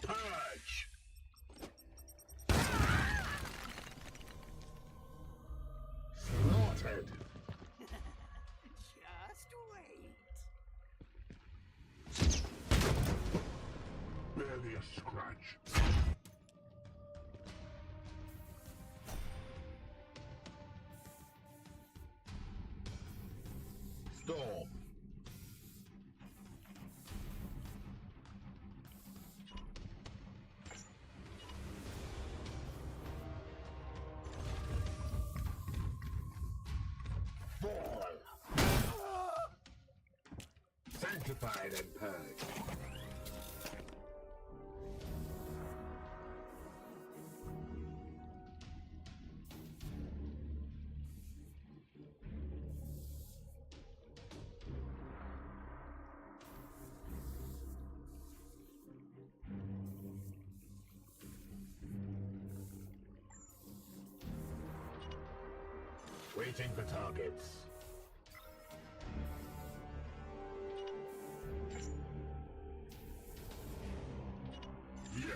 Purge! Slaughtered! Just wait. Barely a scratch. storm. Fall. Sanctified and purged. Waiting for targets. Yes.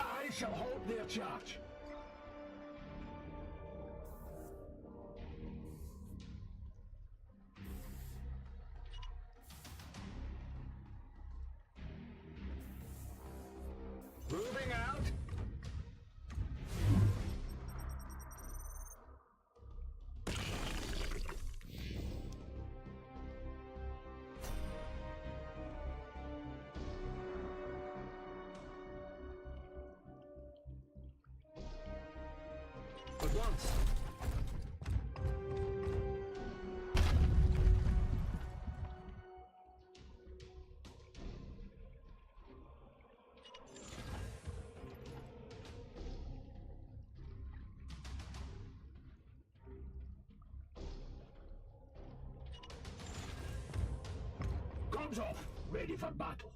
I shall hold their charge. Moving out. At once. Guns off, ready for battle.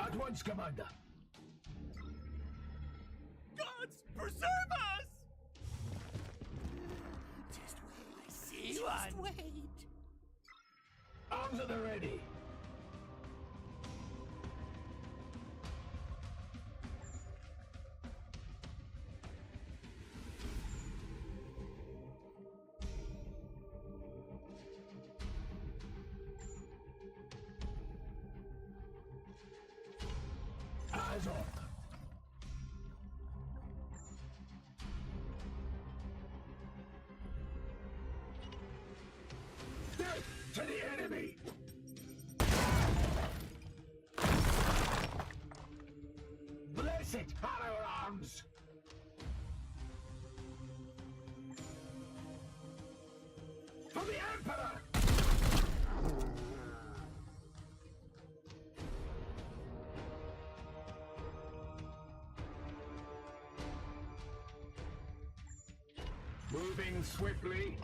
At once, Commander. Gods, preserve us! Just wait. I see Just one. Wait. Arms at the ready. Eyes on. Death to the enemy! Bless it, Harrow Arms! For the Emperor! Moving swiftly.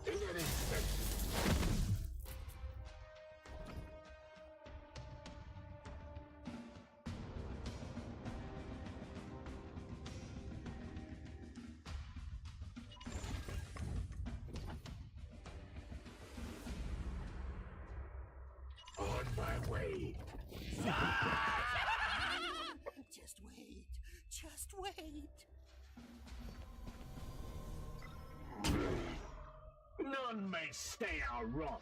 In an instant. On my way. Just wait. Just wait. None may stay our wrath.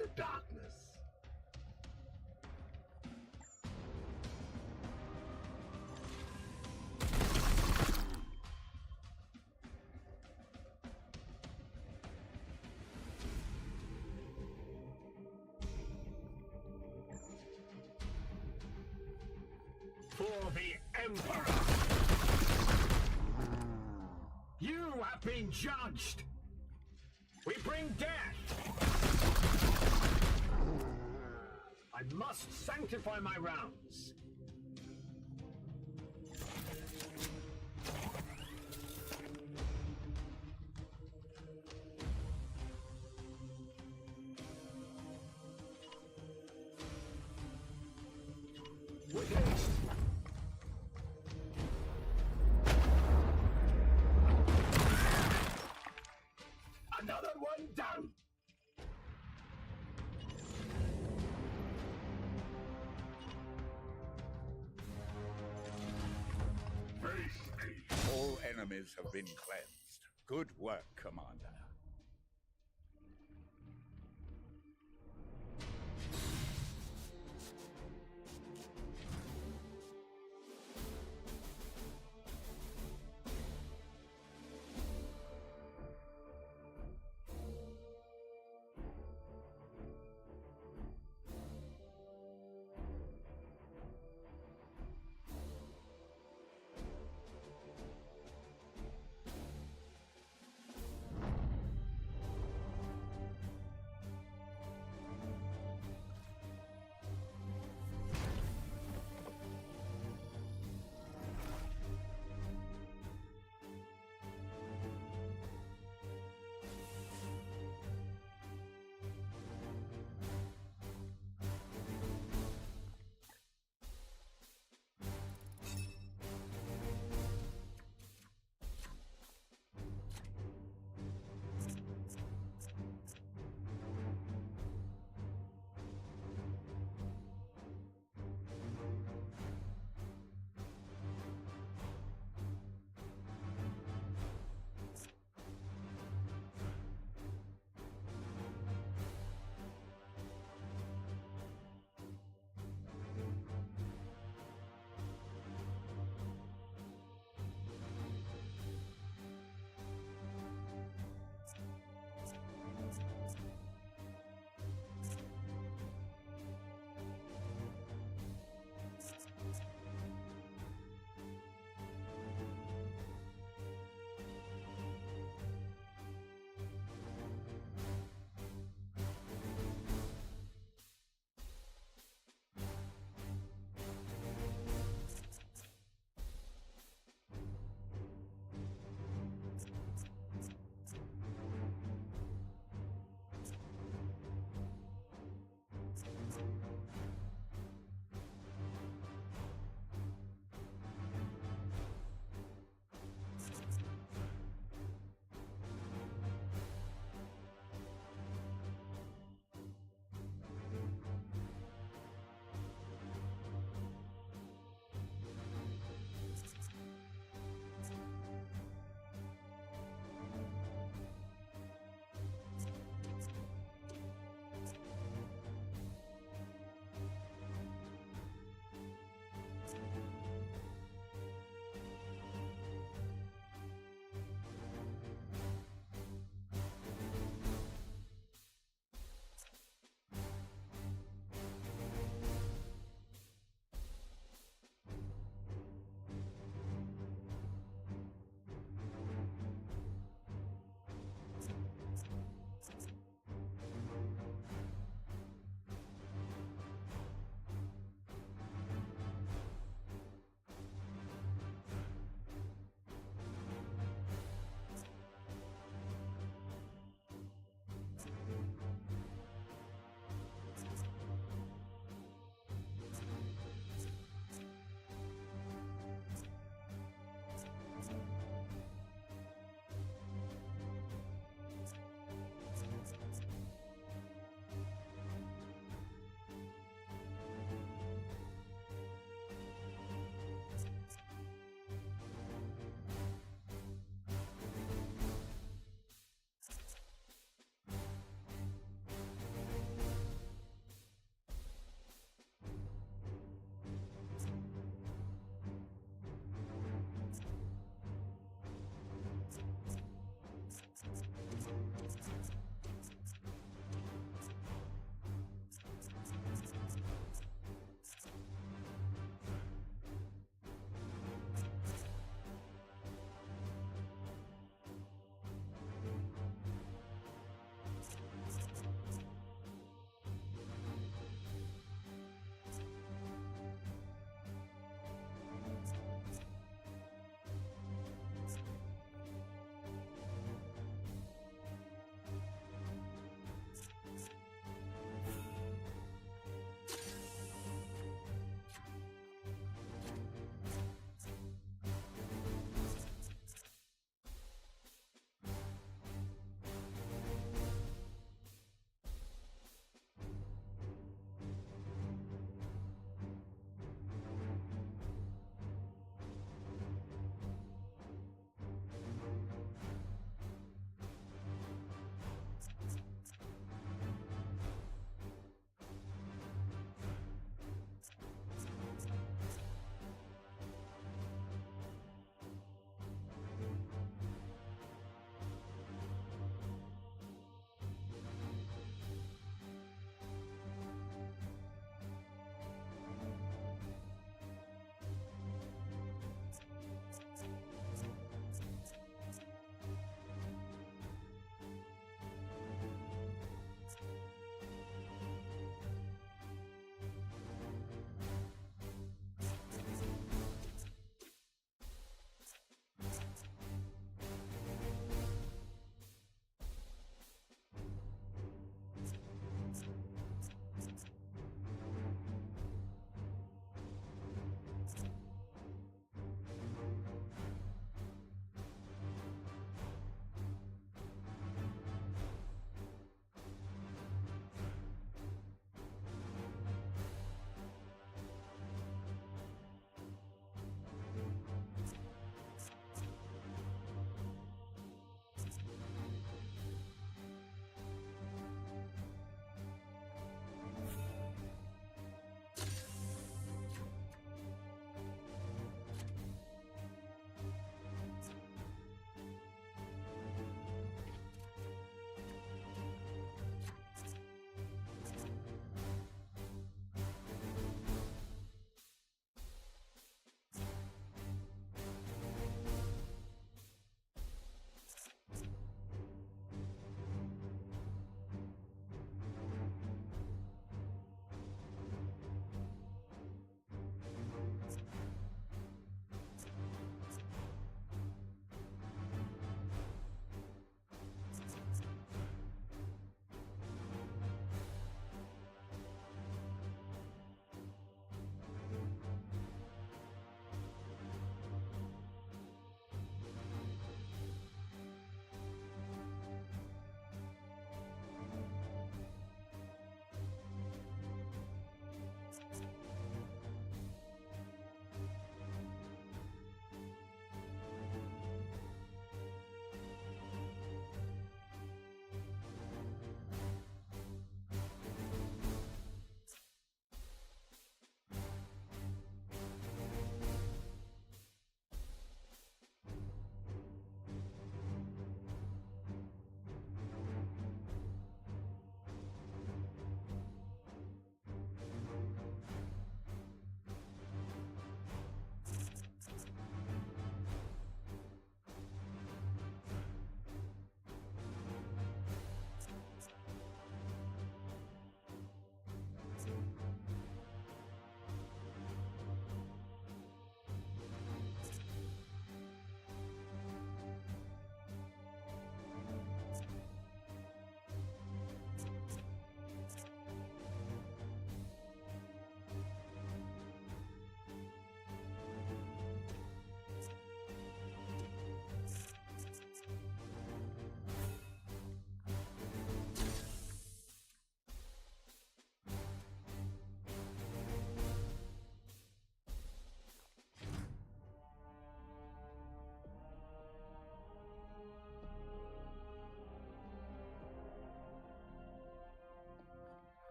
the darkness. For the Emperor! You have been judged! We bring death! I must sanctify my rounds. With haste! Another one done! All enemies have been cleansed. Good work, Commander.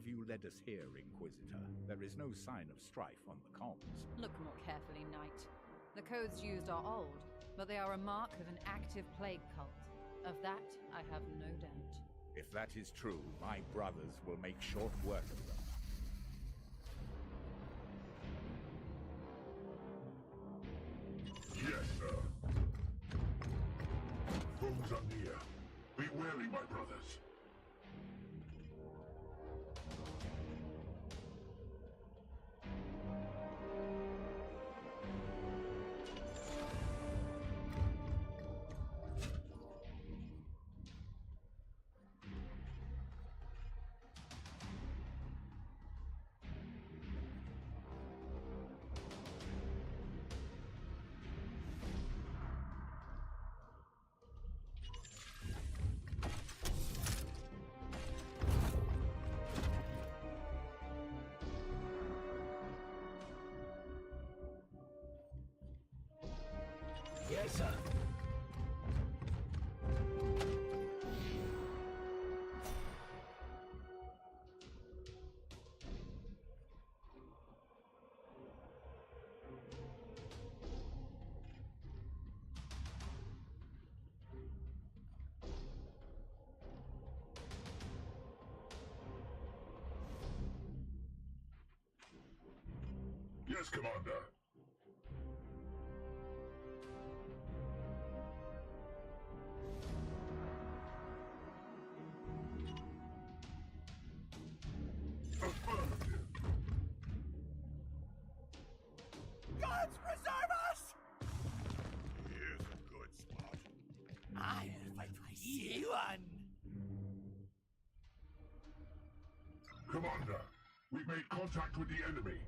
you led us here, Inquisitor? There is no sign of strife on the comms. Look more carefully, Knight. The codes used are old, but they are a mark of an active plague cult. Of that, I have no doubt. If that is true, my brothers will make short work of them. Yes, sir. Foes are near. Be wary, my brothers. Yes, sir. Yes, Commander. Affirmative. Gods preserve us! Here's a good spot. I'll fight for you one. Commander, we've made contact with the enemy.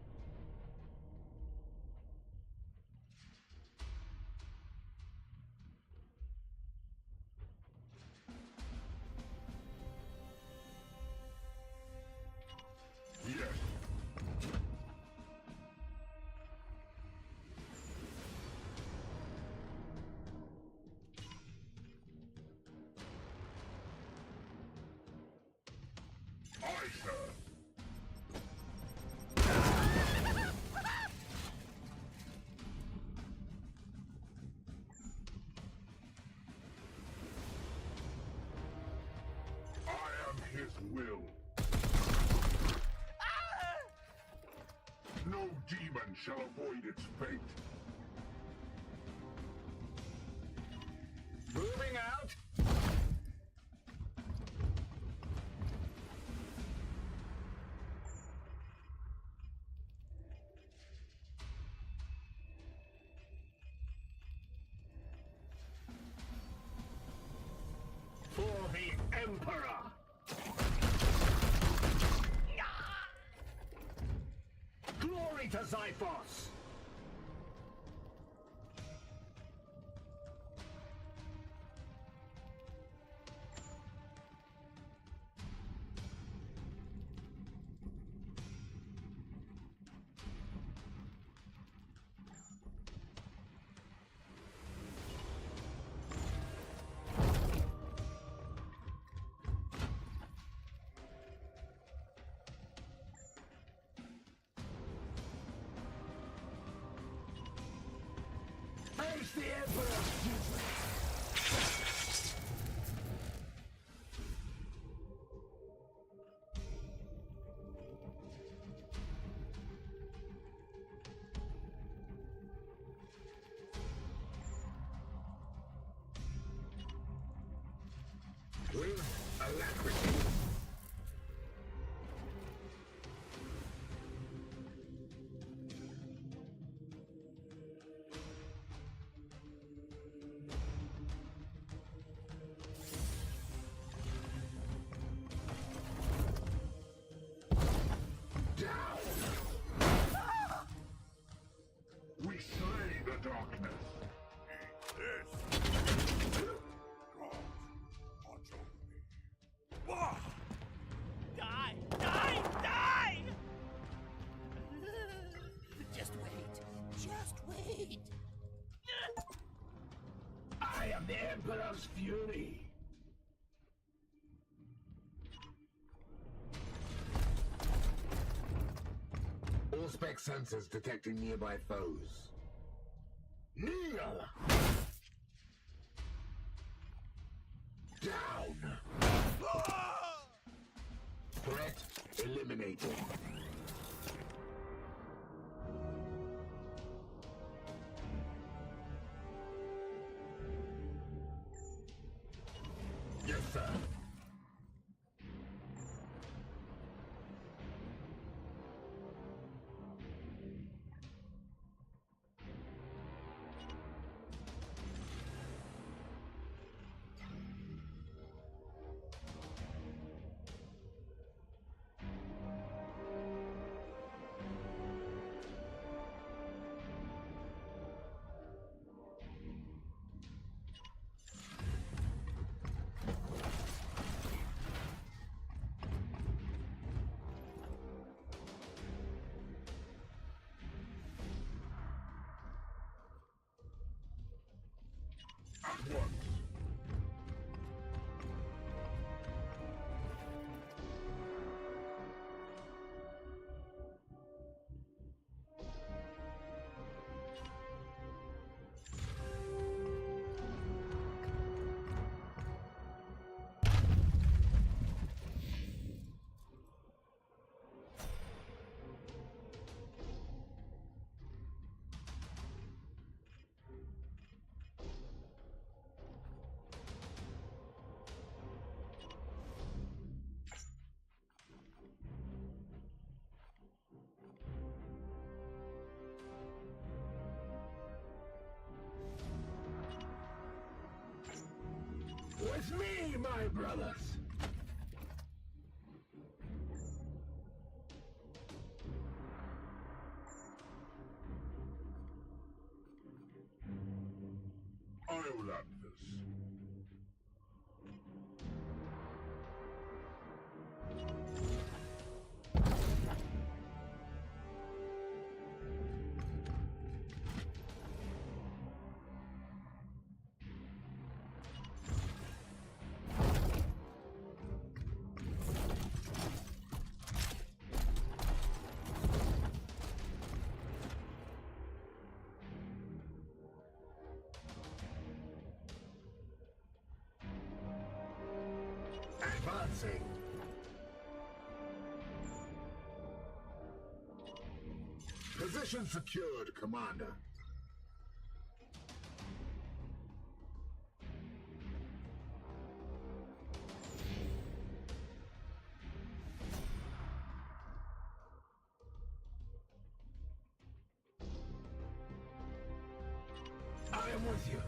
Yes. Aye, sir. I am his will. No demon shall avoid its fate. Moving out. For the Emperor. Glory to Zyphos! Face the Emperor! With alacrity. We slay the darkness. This. God, watch over me. Wah! Die! Die! Die! Just wait. Just wait. I am the Emperor's fury. Suspect sensors detecting nearby foes. Kneel! Down! Threat eliminated. Yes, sir. At once. With me, my brothers! I'll have this. Advancing. Position secured, Commander. I am with you.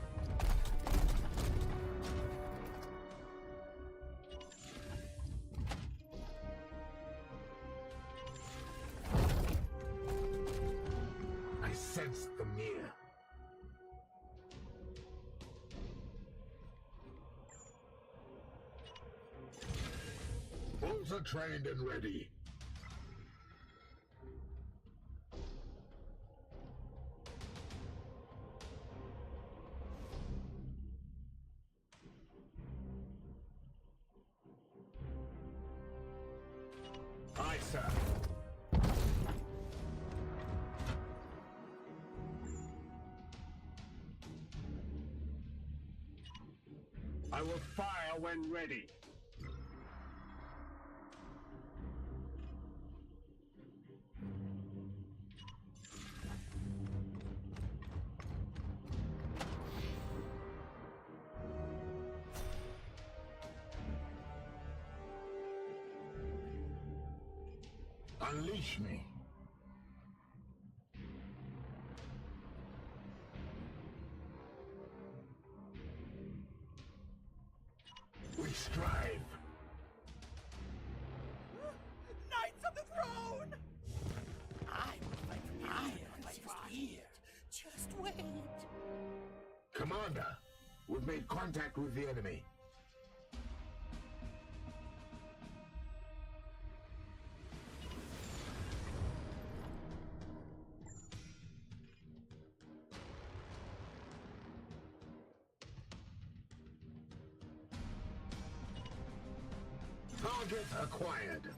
I sense the near. Bulls are trained and ready. Aye, sir. I will fire when ready. Unleash me. We strive. Knights of the Throne! I will fight from here. Just wait. Commander, we've made contact with the enemy. Target acquired.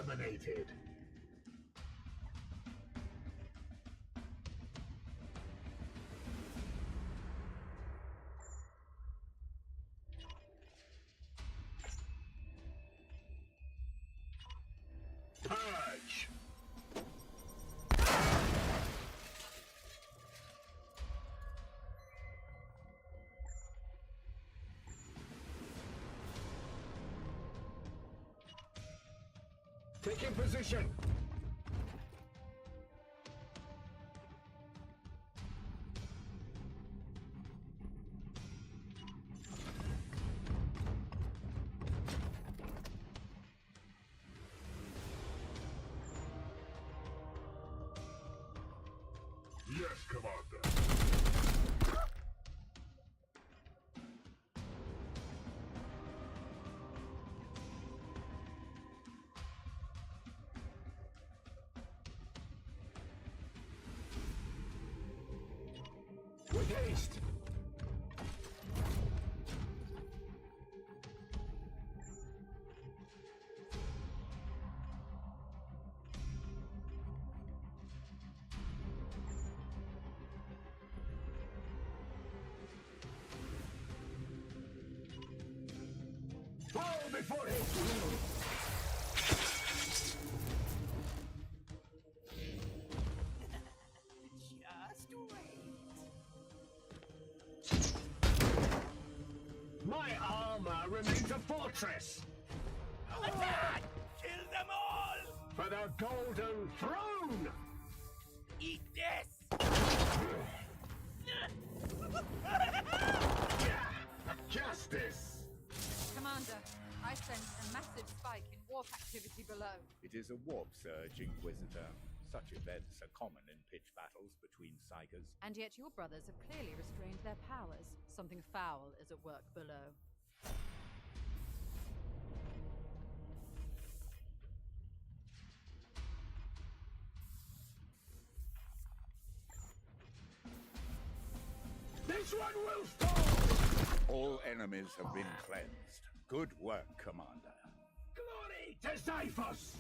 Terminated. Purge. Taking position. Yes, Commander. With haste. Fall before his will. Just wait. My armor remains a fortress. Attack! Kill them all! For the Golden Throne! Eat this! Justice! Commander, I sense a massive spike in warp activity below. It is a warp surge, Inquisitor. Such events are common in pitch battles between Psychers. And yet your brothers have clearly restrained their powers. Something foul is at work below. This one will fall! All enemies have been cleansed. Good work, Commander. Glory to Xiphos!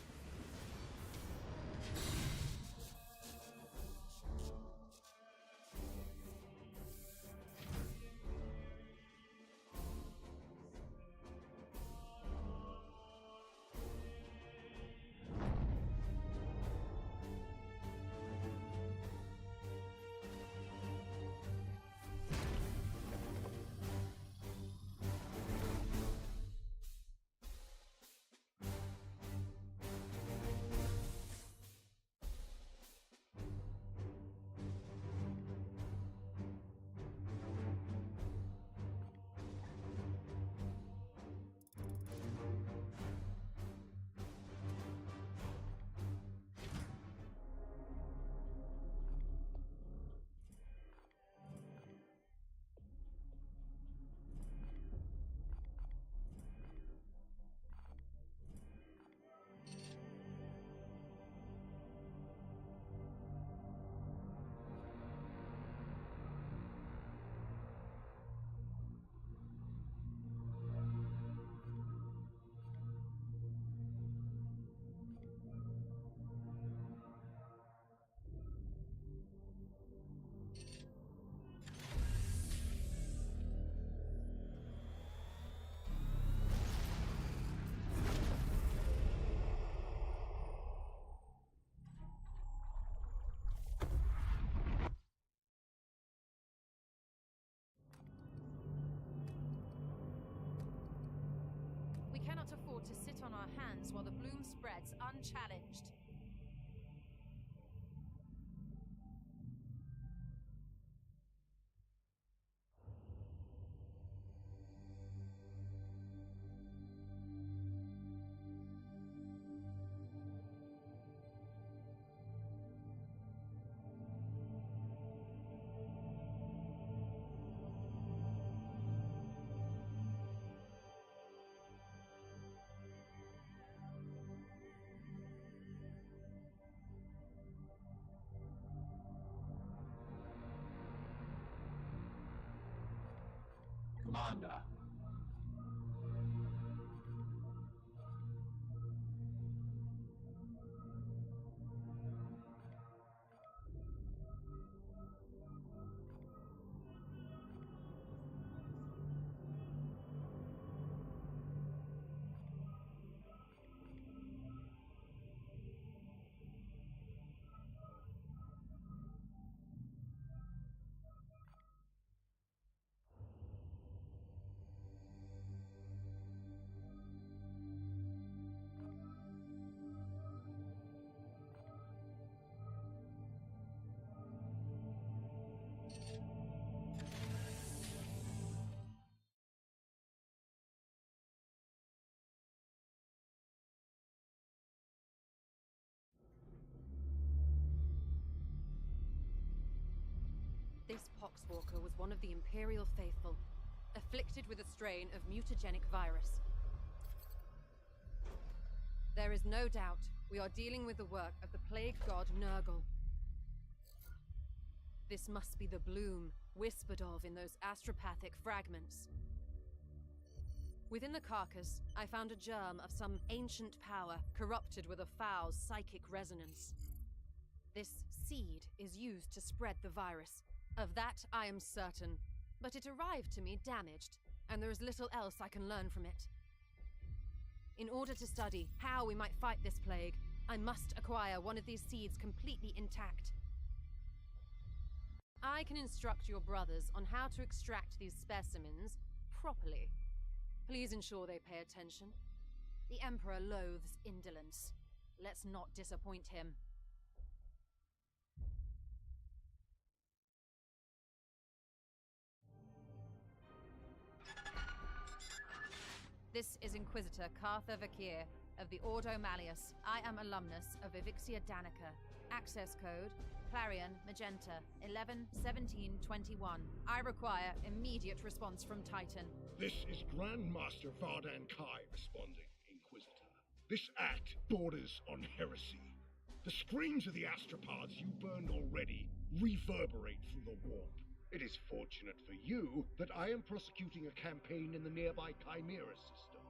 We cannot afford to sit on our hands while the bloom spreads unchallenged. Commander. This poxwalker was one of the Imperial faithful, afflicted with a strain of mutagenic virus. There is no doubt we are dealing with the work of the plague god Nurgle. This must be the bloom whispered of in those astropathic fragments. Within the carcass, I found a germ of some ancient power corrupted with a foul psychic resonance. This seed is used to spread the virus. Of that I am certain, but it arrived to me damaged, and there is little else I can learn from it. In order to study how we might fight this plague, I must acquire one of these seeds completely intact. I can instruct your brothers on how to extract these specimens properly. Please ensure they pay attention. The Emperor loathes indolence. Let's not disappoint him. This is Inquisitor Cartha Vakir of the Ordo Malleus. I am alumnus of Evixia Danica. Access code Clarion Magenta 111721. I require immediate response from Titan. This is Grandmaster Vardan Kai responding, Inquisitor. This act borders on heresy. The screams of the astropods you burned already reverberate through the warp. It is fortunate for you that I am prosecuting a campaign in the nearby Chimera system.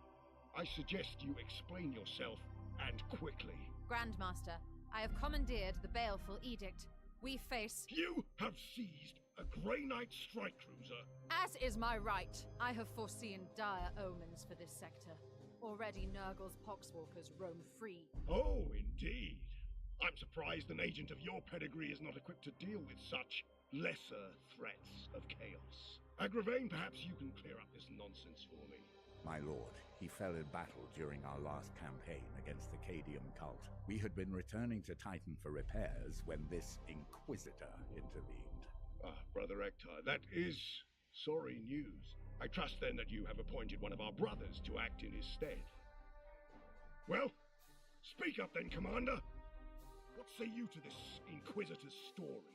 I suggest you explain yourself, and quickly. Grandmaster, I have commandeered the baleful edict. We face... You have seized a Grey Knight strike cruiser. As is my right, I have foreseen dire omens for this sector. Already Nurgle's poxwalkers roam free. Oh, indeed. I'm surprised an agent of your pedigree is not equipped to deal with such lesser threats of chaos. Agravain, perhaps you can clear up this nonsense for me. My lord, he fell in battle during our last campaign against the Cadium cult. We had been returning to Titan for repairs when this Inquisitor intervened. Ah, Brother Ektar, that is sorry news. I trust then that you have appointed one of our brothers to act in his stead. Well, speak up then, Commander. What say you to this Inquisitor's story?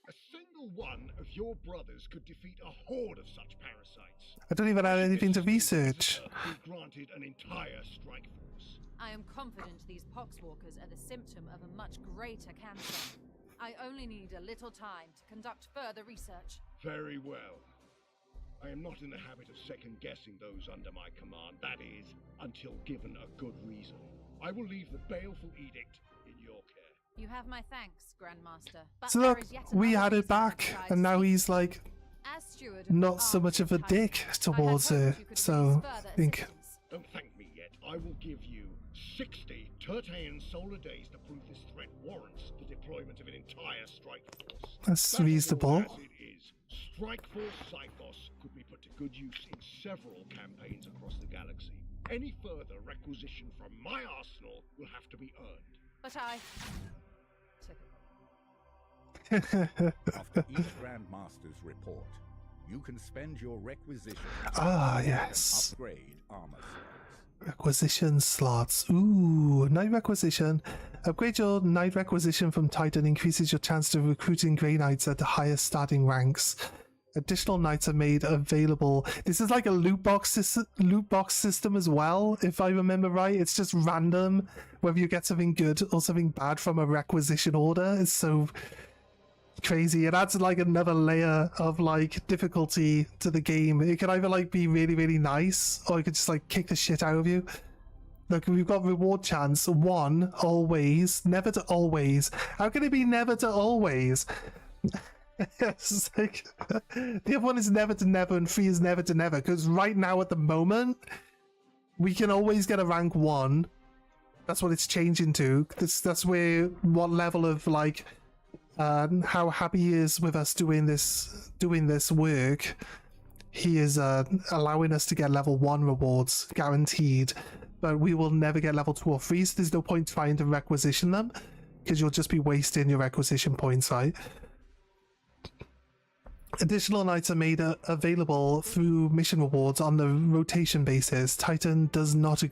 A single one of your brothers could defeat a horde of such parasites. I don't even have anything to research. Be granted an entire strike force. I am confident these poxwalkers are the symptom of a much greater cancer. I only need a little time to conduct further research. Very well. I am not in the habit of second-guessing those under my command, that is, until given a good reason. I will leave the baleful edict in your care. You have my thanks, Grandmaster. But So there look, is yet we another had it reason back, besides and now speaking. he's like As steward of not the so much of a Titan, dick I had towards hoped her. you could So use I further think assistance. Don't thank me yet. I will give you 60 Tertean solar days to prove this threat warrants the deployment of an entire strike force. that's That is reasonable. all as it is. Strike Force Cyphos could be put to good use in several campaigns across the galaxy. Any further requisition from my arsenal will have to be earned. But I After each Grandmaster's report, you can spend your requisition Ah, and yes. upgrade armor slots. Requisition slots. Ooh, night requisition. Upgrade your night requisition from Titan increases your chance to recruiting Grey Knights at the highest starting ranks. Additional knights are made available. This is like a loot box system as well, if I remember right. It's just random whether you get something good or something bad from a requisition order. It's so crazy. It adds like another layer of like difficulty to the game. It can either like be really, really nice, or it could just like kick the shit out of you. Look, we've got reward chance 1 always, never to always. How can it be never to always? It's like, the other one is never to never, and 3 is never to never. Because right now at the moment, we can always get a rank 1. That's what it's changing to. That's where what level of like how happy he is with us doing this work. He is allowing us to get level 1 rewards guaranteed, but we will never get level 2 or 3. So there's no point trying to requisition them because you'll just be wasting your requisition points, right? Additional knights are made available through mission rewards on the rotation basis. Titan does not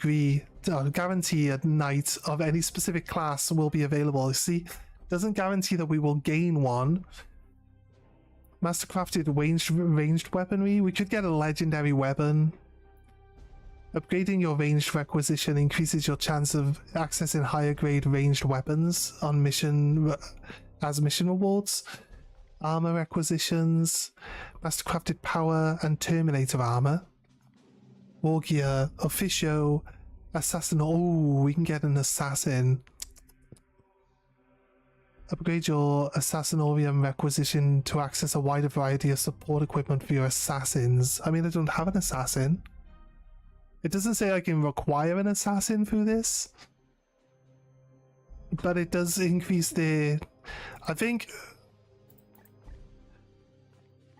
guarantee a knight of any specific class will be available. See, doesn't guarantee that we will gain one. Mastercrafted ranged weaponry. We could get a legendary weapon. Upgrading your ranged requisition increases your chance of accessing higher grade ranged weapons on mission rewards. Armor acquisitions, mastercrafted power and terminator armor, war gear, officio, assassin. Oh, we can get an assassin. Upgrade your assassinorium requisition to access a wider variety of support equipment for your assassins. I mean, I don't have an assassin. It doesn't say I can require an assassin through this, but it does increase the, I think.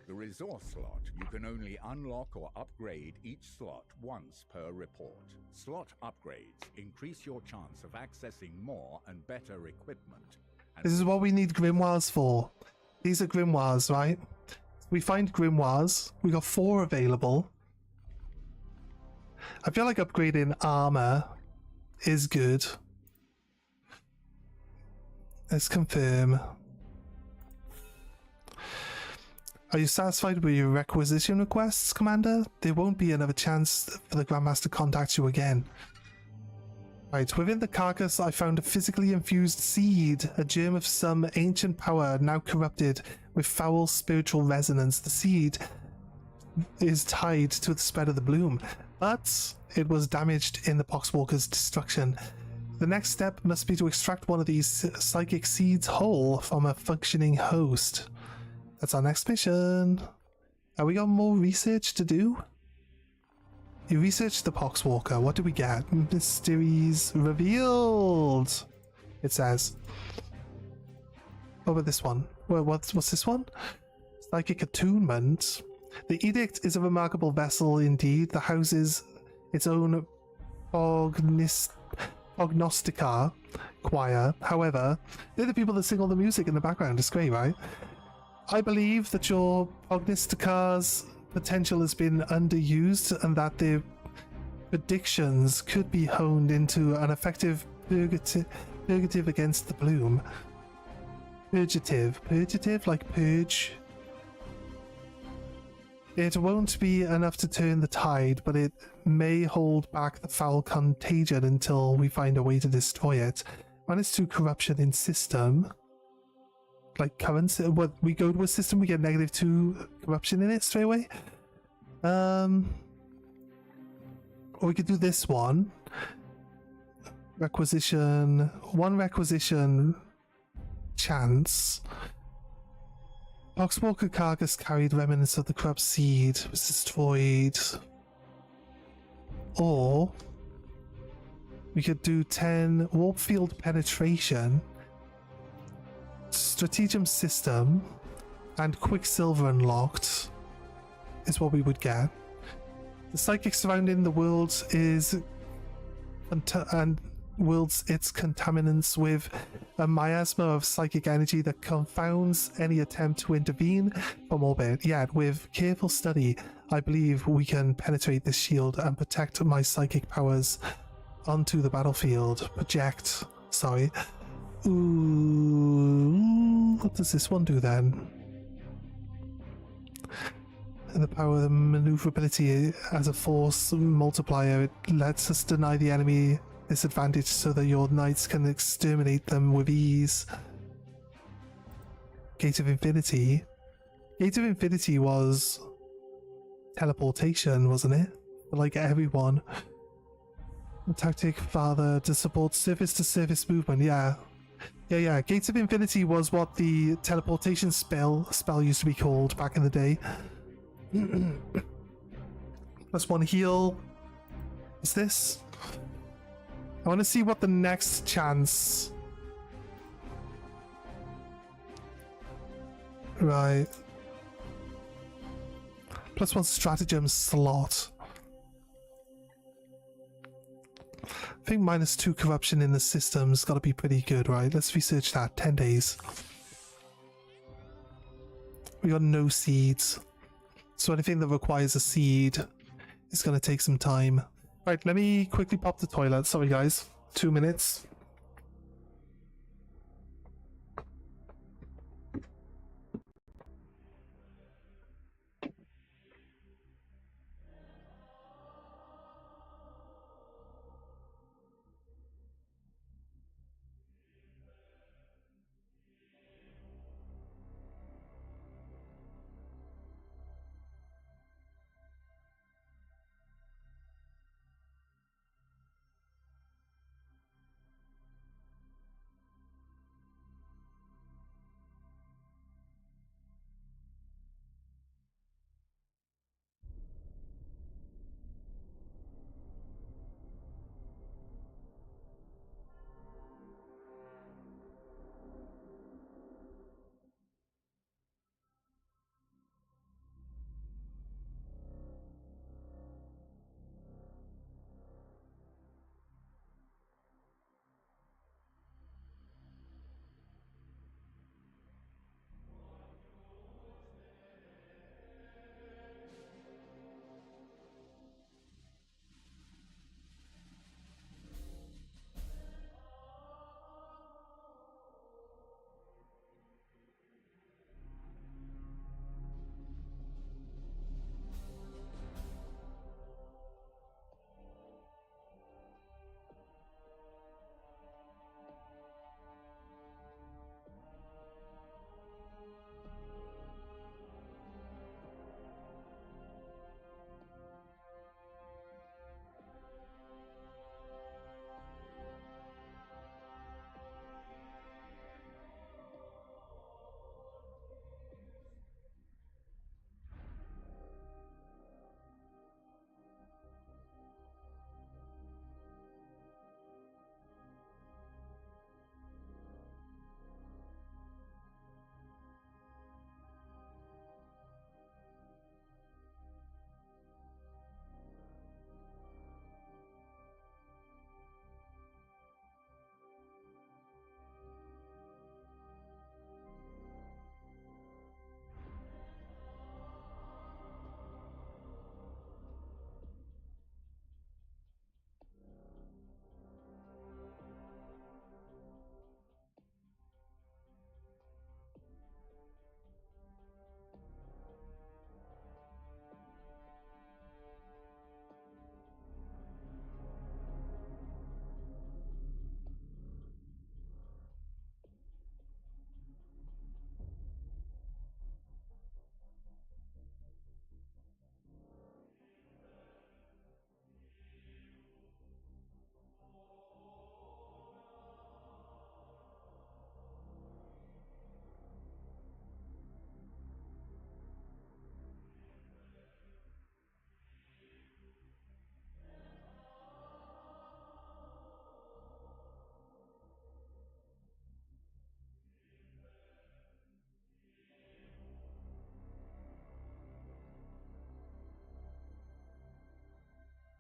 The resource slot, you can only unlock or upgrade each slot once per report. Slot upgrades increase your chance of accessing more and better equipment. This is what we need grimoires for. These are grimoires, right? We find grimoires. We got 4 available. I feel like upgrading armor is good. Let's confirm. Are you satisfied with your requisition requests, Commander? There won't be another chance for the Grandmaster to contact you again. Right, within the carcass I found a physically infused seed, a germ of some ancient power now corrupted with foul spiritual resonance. The seed is tied to the spread of the bloom, but it was damaged in the Poxwalker's destruction. The next step must be to extract one of these psychic seeds whole from a functioning host. That's our next mission. Have we got more research to do? You researched the Poxwalker. What do we get? Mysteries revealed, it says. What about this one? Well, what's this one? Psychic attunement. The Edict is a remarkable vessel indeed. The houses its own prognostica choir. However, they're the people that sing all the music in the background. It's great, right? I believe that your prognostica's potential has been underused and that their predictions could be honed into an effective purgative against the bloom. Purgative, like purge. It won't be enough to turn the tide, but it may hold back the foul contagion until we find a way to destroy it. -2 corruption in system. Like current, what we go to a system, we get -2 corruption in it straight away. Or we could do this one. Requisition, 1 requisition chance. Poxwalker carcass carried remnants of the corrupt seed, was destroyed. Or we could do 10 warp field penetration, stratagem system, and quicksilver unlocked is what we would get. The psychic surrounding the world is its contaminants with a miasma of psychic energy that confounds any attempt to intervene from orbit. Yet, with careful study, I believe we can penetrate this shield and protect my psychic powers onto the battlefield. Sorry. Ooh, what does this one do then? The power of maneuverability as a force multiplier, it lets us deny the enemy this advantage so that your knights can exterminate them with ease. Gate of Infinity. Gate of Infinity was teleportation, wasn't it? For like everyone. The tactic father to support surface-to-surface movement, yeah. Yeah. Gates of Infinity was what the teleportation spell used to be called back in the day. +1 heal. What's this? I want to see what the next chance. Right. +1 stratagem slot. I think -2 corruption in the system's got to be pretty good, right? Let's research that. 10 days. We got no seeds. So anything that requires a seed is going to take some time. Right, let me quickly pop the toilet. Sorry guys, 2 minutes.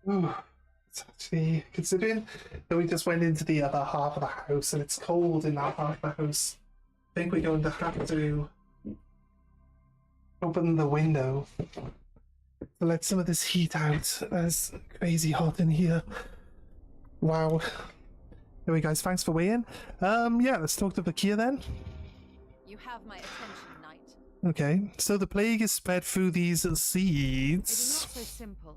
Ooh, it's actually, considering that we just went into the other half of the house and it's cold in that half of the house, I think we're going to have to open the window to let some of this heat out. It's crazy hot in here. Wow. Anyway, guys, thanks for weighing. Yeah, let's talk to Vakia then. You have my attention, Knight. Okay, so the plague is spread through these It is seeds. not so simple.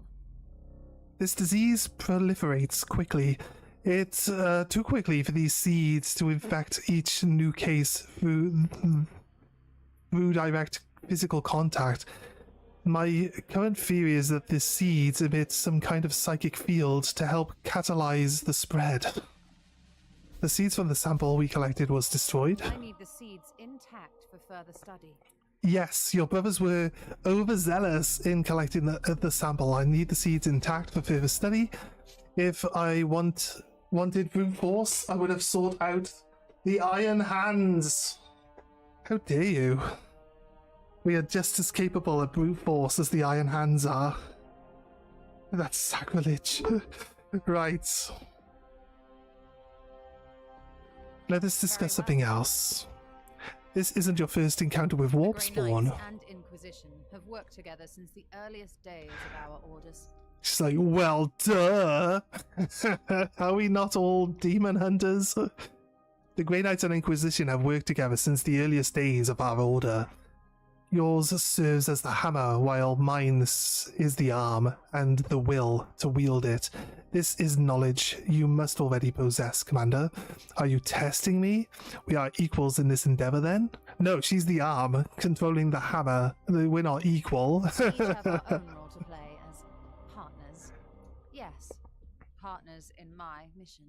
This disease proliferates quickly. It's too quickly for these seeds to infect each new case through direct physical contact. My current theory is that this seeds emit some kind of psychic field to help catalyze the spread. The seeds from the sample we collected was destroyed. I need the seeds intact for further study. Yes, your brothers were overzealous in collecting the sample. I need the seeds intact for further study. If I wanted brute force, I would have sought out the Iron Hands. How dare you? We are just as capable of brute force as the Iron Hands are. That's sacrilege. Right. Let us discuss something else. This isn't your first encounter with warp Grey spawn. Knights and Inquisition have worked together since the earliest days of our orders. She's like, well, duh. Are we not all demon hunters? The Grey Knights and Inquisition have worked together since the earliest days of our order. Yours serves as the hammer, while mine is the arm and the will to wield it. This is knowledge you must already possess, Commander. Are you testing me? We are equals in this endeavor, then? No, she's the arm, controlling the hammer. We're not equal. We each have our own role to play as partners. Yes, partners in my mission.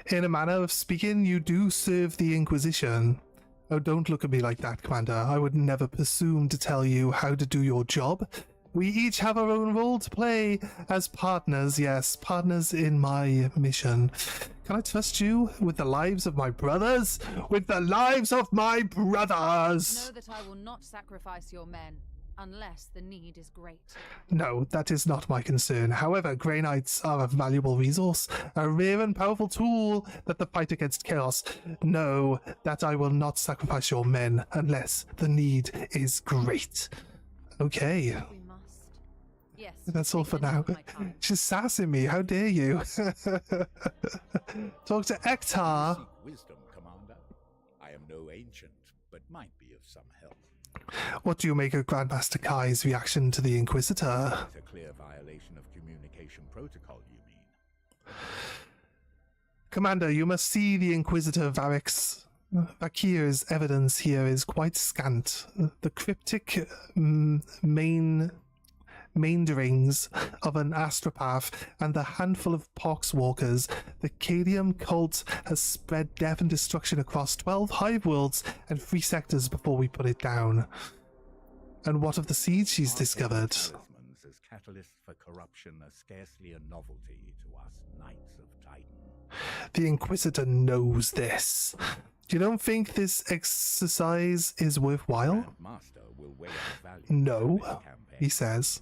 In a manner of speaking, you do serve the Inquisition. Oh, don't look at me like that, Commander. I would never presume to tell you how to do your job. We each have our own role to play as partners, yes, partners in my mission. Can I trust you with the lives of my brothers? With the lives of my brothers! Know that I will not sacrifice your men, unless the need is great. No, that is not my concern. However, Grey Knights are a valuable resource, a rare and powerful tool that the fight against chaos. Know that I will not sacrifice your men unless the need is great. Okay. We must. Yes. That's all take for the now. of my time. She's sassing me. How dare you? Talk to Ektar. Seek wisdom, Commander. I am no ancient, but might be of some help. What do you make of Grandmaster Kai's reaction to the Inquisitor? It's a clear violation of communication protocol, you mean? Commander, you must see the Inquisitor Vakir's evidence here is quite scant. The cryptic maunderings of an astropath and the handful of poxwalkers, the Cadium cult has spread death and destruction across 12 hive worlds and 3 sectors before we put it down. And what of the seeds she's discovered? Talismans as catalysts for corruption are scarcely a novelty to us Knights of Titan. The Inquisitor knows this. You don't think this exercise is worthwhile? Grandmaster will weigh our value No, for this campaign. he says.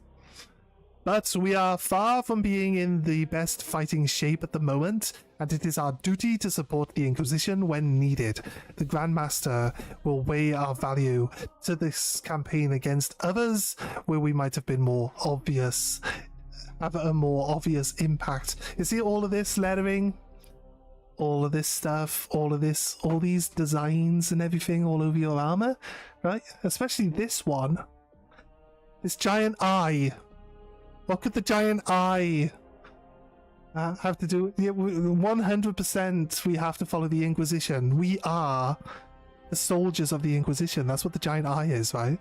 But we are far from being in the best fighting shape at the moment, and it is our duty to support the Inquisition when needed. The Grandmaster will weigh our value to this campaign against others where we might have been more obvious, have a more obvious impact. You see all of this lettering? All of this stuff, all these designs and everything all over your armor, right? Especially this one. This giant eye. What could the giant eye have to do? Yeah, 100% we have to follow the Inquisition. We are the soldiers of the Inquisition. That's what the giant eye is, right?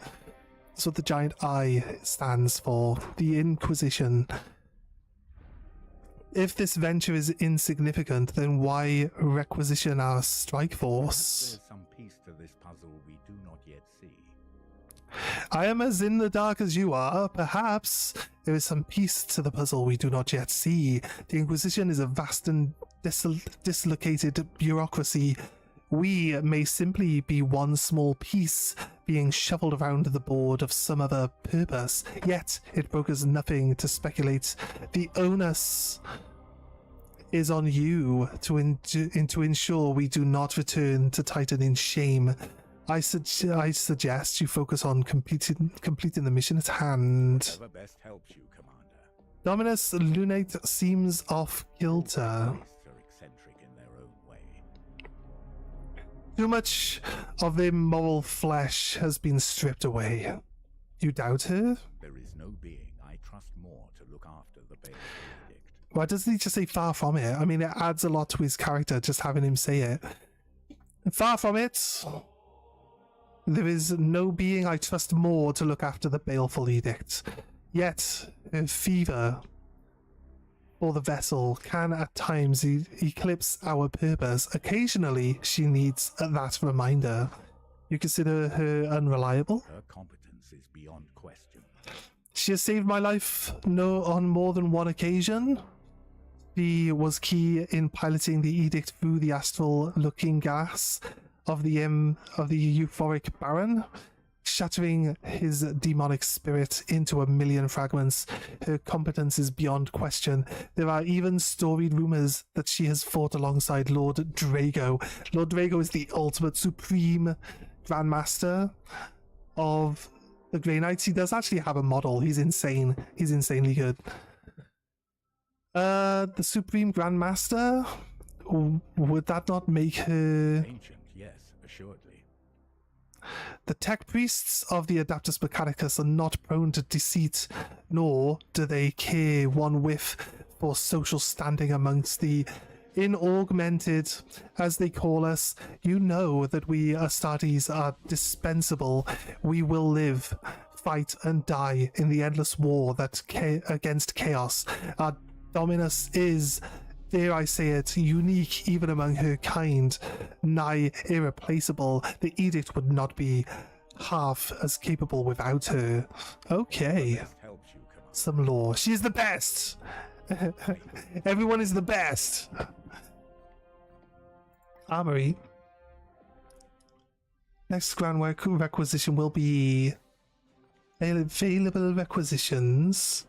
That's what the giant eye stands for. The Inquisition. If this venture is insignificant, then why requisition our strike force? There's some piece to this puzzle we do not yet see. I am as in the dark as you are. Perhaps there is some piece to the puzzle we do not yet see. The Inquisition is a vast and dislocated bureaucracy. We may simply be one small piece being shuffled around the board of some other purpose, yet it brokers nothing to speculate. The onus is on you to ensure we do not return to Titan in shame. I suggest you focus on completing the mission at hand. Whatever best helps you, Commander. Dominus Lunate seems off kilter. Priests are eccentric in their own way. Too much of their moral flesh has been stripped away. You doubt her? There is no being I trust more to look after the Baleful Edict. Why doesn't he just say far from it? I mean, it adds a lot to his character just having him say it. Far from it. There is no being I trust more to look after the Baleful Edict. Yet, her fever for the vessel can at times eclipse our purpose. Occasionally, she needs that reminder. You consider her unreliable? Her competence is beyond question. She has saved my life on more than one occasion. She was key in piloting the edict through the astral looking glass of the euphoric Baron, shattering his demonic spirit into a million fragments. Her competence is beyond question. There are even storied rumors that she has fought alongside Lord Drago. Lord Drago is the ultimate supreme Grandmaster of the Grey Knights. He does actually have a model. He's insane. He's insanely good. The Supreme Grandmaster, would that not make her... Ancient, yes, assuredly. The tech priests of the Adaptus Mechanicus are not prone to deceit, nor do they care one whiff for social standing amongst the inaugmented, as they call us. You know that we Astartes are dispensable. We will live, fight and die in the endless war that against chaos. Our Dominus is, dare I say it, unique even among her kind, nigh irreplaceable. The edict would not be half as capable without her. Okay. Some lore. She's the best! Everyone is the best! Armory. Next grand requisition will be available requisitions.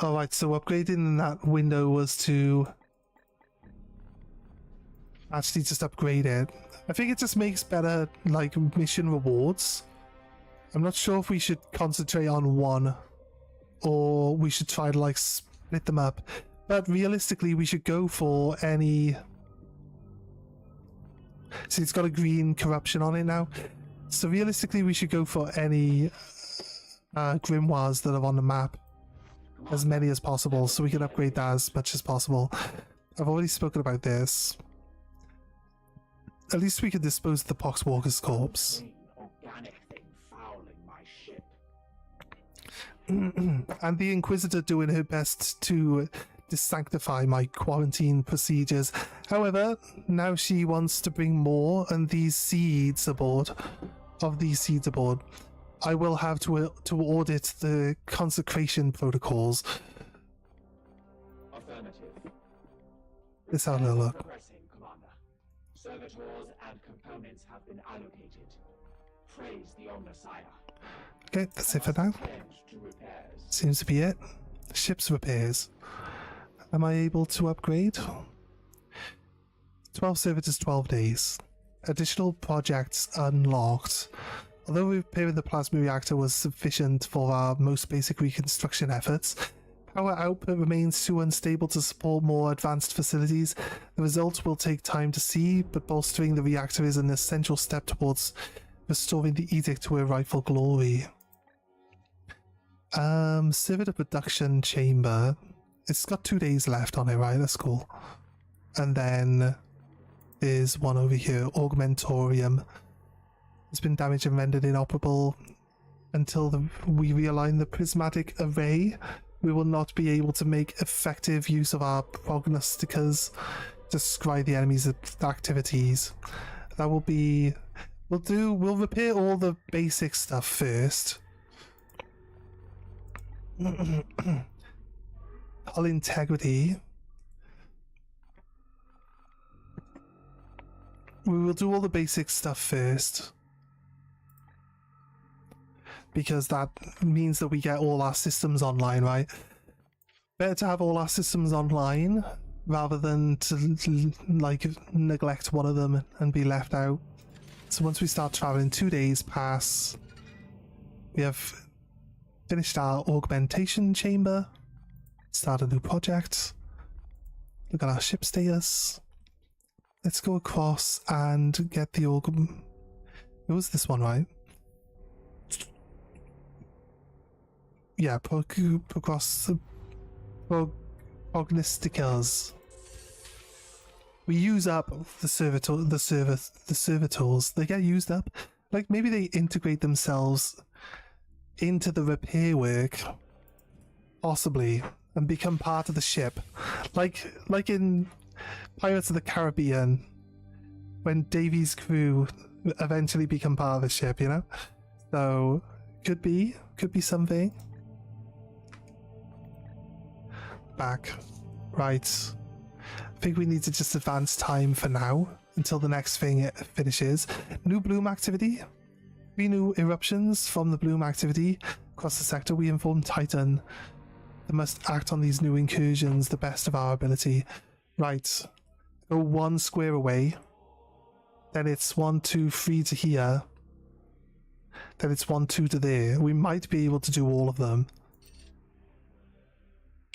Alright, so upgrading that window was to actually just upgrade it. I think it just makes better, like, mission rewards. I'm not sure if we should concentrate on one or we should try to, like, split them up. But realistically, we should go for any... See, it's got a green corruption on it now. So realistically, we should go for any grimoires that are on the map. As many as possible, so we can upgrade that as much as possible. I've already spoken about this. At least we can dispose of the Poxwalker's corpse. Organic thing fouling my ship. And the Inquisitor doing her best to desanctify my quarantine procedures. However, now she wants to bring more and these seeds aboard. I will have to audit the consecration protocols. Affirmative. Let's have a look. Progressing, Commander. Servitors and components have been allocated. Praise the Omnissiah. Okay, that's it for now. Tend to repairs. Seems to be it. Ship's repairs. Am I able to upgrade? 12 servitors, 12 days. Additional projects unlocked. Although repairing the plasma reactor was sufficient for our most basic reconstruction efforts, power output remains too unstable to support more advanced facilities. The results will take time to see, but bolstering the reactor is an essential step towards restoring the edict to her rightful glory. Servitor production chamber. It's got 2 days left on it, right? That's cool. And then there's one over here, Augmentorium. It's been damaged and rendered inoperable. Until we realign the prismatic array, we will not be able to make effective use of our prognosticators to scry the enemy's activities. That will be... We'll repair all the basic stuff first. Hull integrity. We will do all the basic stuff first, because that means that we get all our systems online, right? Better to have all our systems online rather than to like neglect one of them and be left out. So once we start traveling, 2 days pass. We have finished our augmentation chamber. Start a new project. Look at our ship status. Let's go across and get the It was this one, right? Yeah, prognosticators. We use up the servitors. They get used up. Like maybe they integrate themselves into the repair work, possibly, and become part of the ship, like in Pirates of the Caribbean, when Davy's crew eventually become part of the ship, you know. So could be something. Back, right. I think we need to just advance time for now until the next thing finishes. New bloom activity. 3 new eruptions from the bloom activity across the sector. We inform Titan that must act on these new incursions the best of our ability. Right. go 1 square away. Then it's 1, 2, 3 to here. Then it's 1, 2 to there. We might be able to do all of them.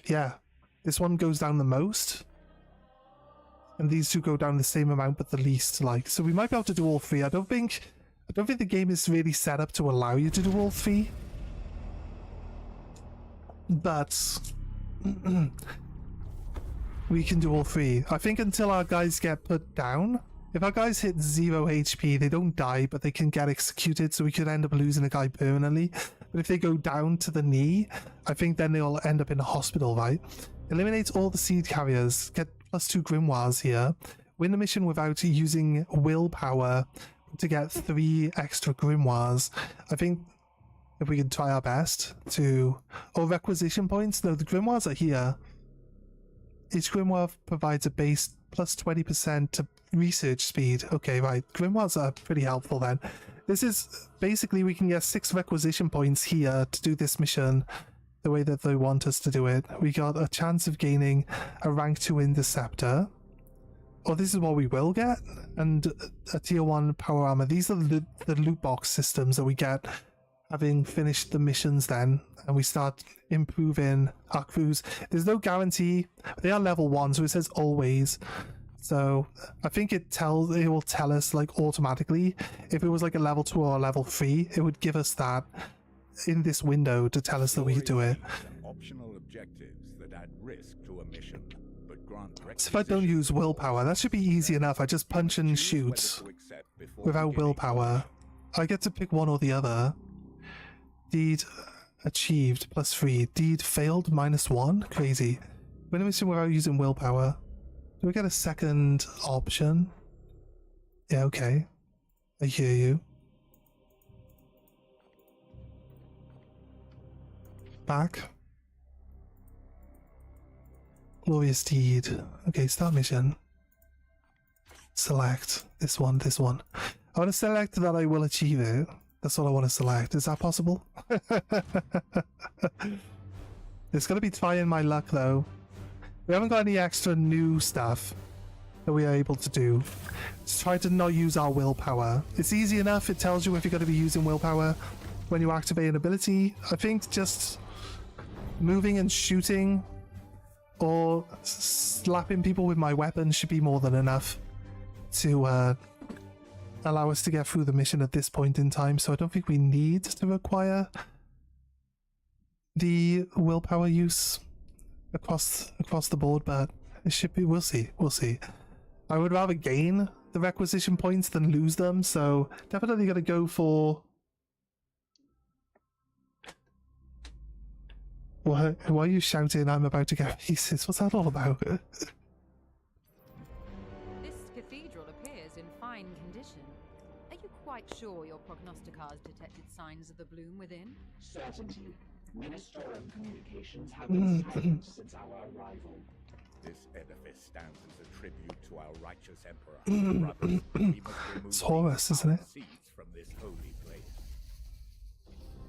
Yeah. This one goes down the most. And these two go down the same amount but the least, like. So we might be able to do all 3. I don't think the game is really set up to allow you to do all 3. But we can do all 3. I think until our guys get put down. If our guys hit 0 HP, they don't die, but they can get executed, so we could end up losing a guy permanently. But if they go down to the knee, I think then they'll end up in a hospital, right? Eliminate all the seed carriers. Get +2 grimoires here. Win the mission without using willpower to get 3 extra grimoires. I think if we can try our best to... Oh, requisition points? No, the grimoires are here. Each grimoire provides a base plus 20% to research speed. Okay, right. Grimoires are pretty helpful then. This is basically we can get 6 requisition points here to do this mission the way that they want us to do it. We got a chance of gaining a rank 2 interceptor. Oh, this is what we will get. And a tier 1 power armor. These are the loot box systems that we get having finished the missions then. And we start improving our crews. There's no guarantee. They are level 1, so it says always. So I think it will tell us like automatically. If it was like a level 2 or a level 3, it would give us that in this window to tell us that we could do it. Optional objectives that add risk to a mission, but grant so if I don't use willpower, that should be easy enough. I just punch and shoot without willpower. I get to pick one or the other. Deed achieved +3. Deed failed -1. Crazy. Win a mission without using willpower. Do we get a second option? Yeah, okay. I hear you. Back. Glorious deed. Okay, start mission. Select this one, this one. I want to select that I will achieve it. That's all I want to select. Is that possible? It's going to be trying my luck though. We haven't got any extra new stuff that we are able to do. Just try to not use our willpower. It's easy enough. It tells you if you're going to be using willpower when you activate an ability. I think just moving and shooting or slapping people with my weapon should be more than enough to allow us to get through the mission at this point in time. So I don't think we need to require the willpower use across the board, but it should be. We'll see. I would rather gain the requisition points than lose them, so definitely gonna go for... Why are you shouting I'm about to get pieces? What's that all about? This cathedral appears in fine condition. Are you quite sure your prognosticars detected signs of the bloom within? Certainty. Ministerial communications have been silent since our arrival. This edifice stands as a tribute to our righteous emperor. Brothers, we must remove It's Horus, isn't it? seeds from this holy place.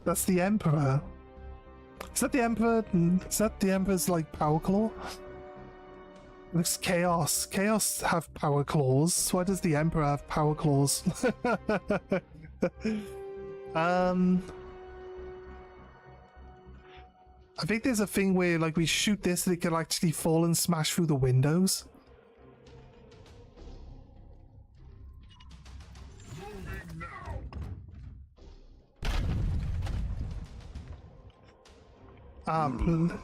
That's the Emperor. Is that the Emperor? Is that the Emperor's like power claw? It looks Chaos. Chaos have power claws. Why does the Emperor have power claws? I think there's a thing where like we shoot this and it can actually fall and smash through the windows.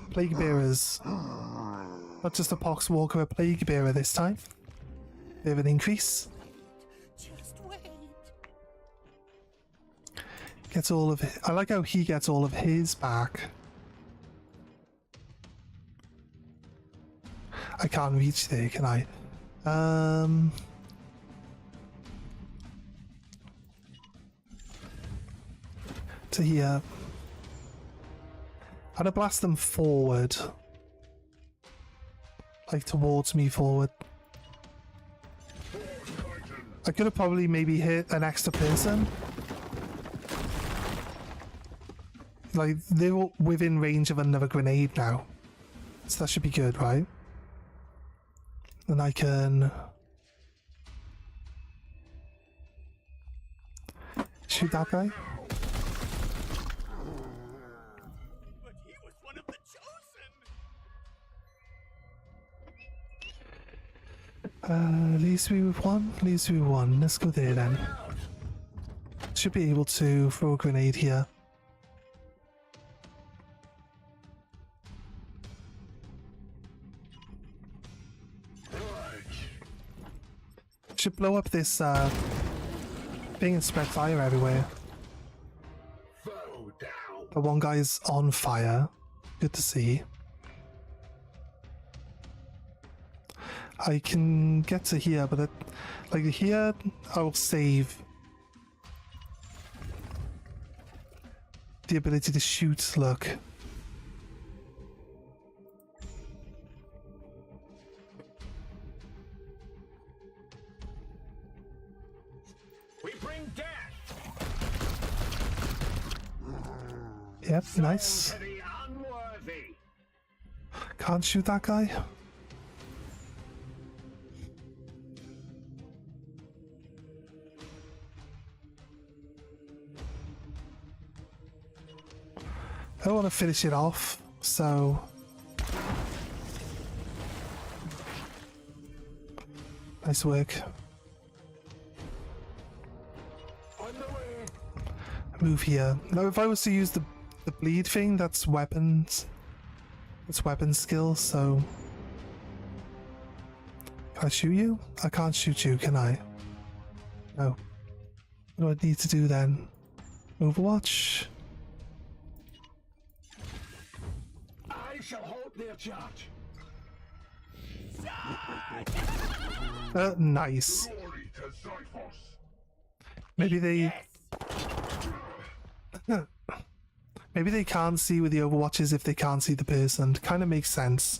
Plague bearers. Not just a poxwalker, a plague bearer this time. Bit of an increase. Just wait. Gets all of it. I like how he gets all of his back. I can't reach there, can I? To here. I'm gonna blast them forward. Like towards me forward. I could have probably maybe hit an extra person. Like, they're within range of another grenade now. So that should be good, right? And I can Shoot that guy. But he was one of the chosen. Leaves me with one. Leaves me with one. Let's go there then. Should be able to throw a grenade here. Should blow up this thing and spread fire everywhere. Foe down. The one guy's on fire. Good to see. I can get to here, but like here, I will save the ability to shoot. Look. We bring death. Yep, nice. To the unworthy. Can't shoot that guy. I want to finish it off, so nice work. Move here. Now, if I was to use the bleed thing, that's weapons. It's weapon skill, so can I shoot you? I can't shoot you, can I? No. What do I need to do then? Overwatch? I shall hold their charge. Nice. Glory to Zyphos. Maybe they... Maybe they can't see with the overwatches if they can't see the person. Kind of makes sense.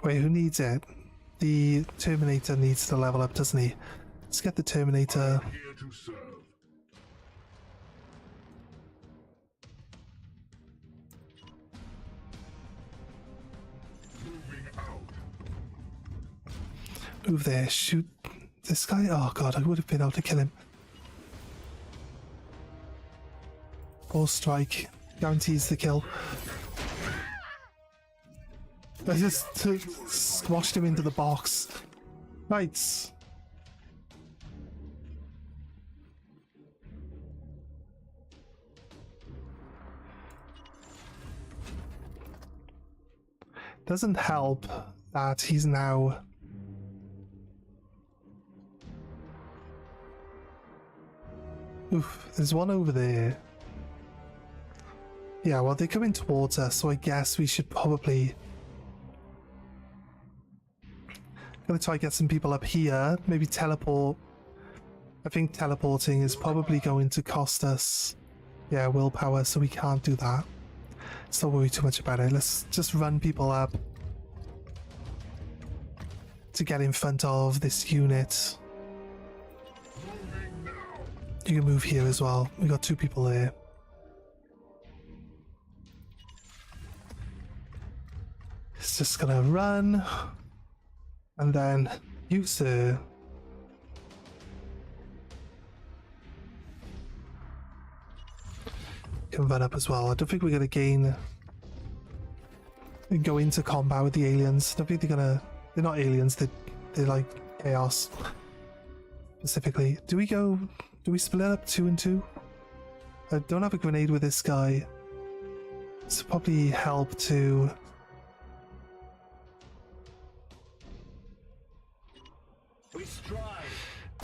Wait, who needs it? The Terminator needs to level up, doesn't he? Let's get the Terminator. Here to serve. Moving out. Move there, shoot this guy. Oh god, I would have been able to kill him. Ball strike guarantees the kill. I just squashed him into the box. Right. Doesn't help that he's now oof, there's one over there. Yeah, well, they're coming towards us, so I guess we should probably... Gonna try to get some people up here, maybe teleport. I think teleporting is probably going to cost us, yeah, willpower, so we can't do that. Let's not worry too much about it. Let's just run people up to get in front of this unit. You can move here as well. We got two people there. It's just gonna run, and then you, sir. Can run up as well. I don't think we're gonna go into combat with the aliens. I don't think they're not aliens. They're like chaos. Specifically, do we split up 2 and 2? I don't have a grenade with this guy. This will probably help to... We strive.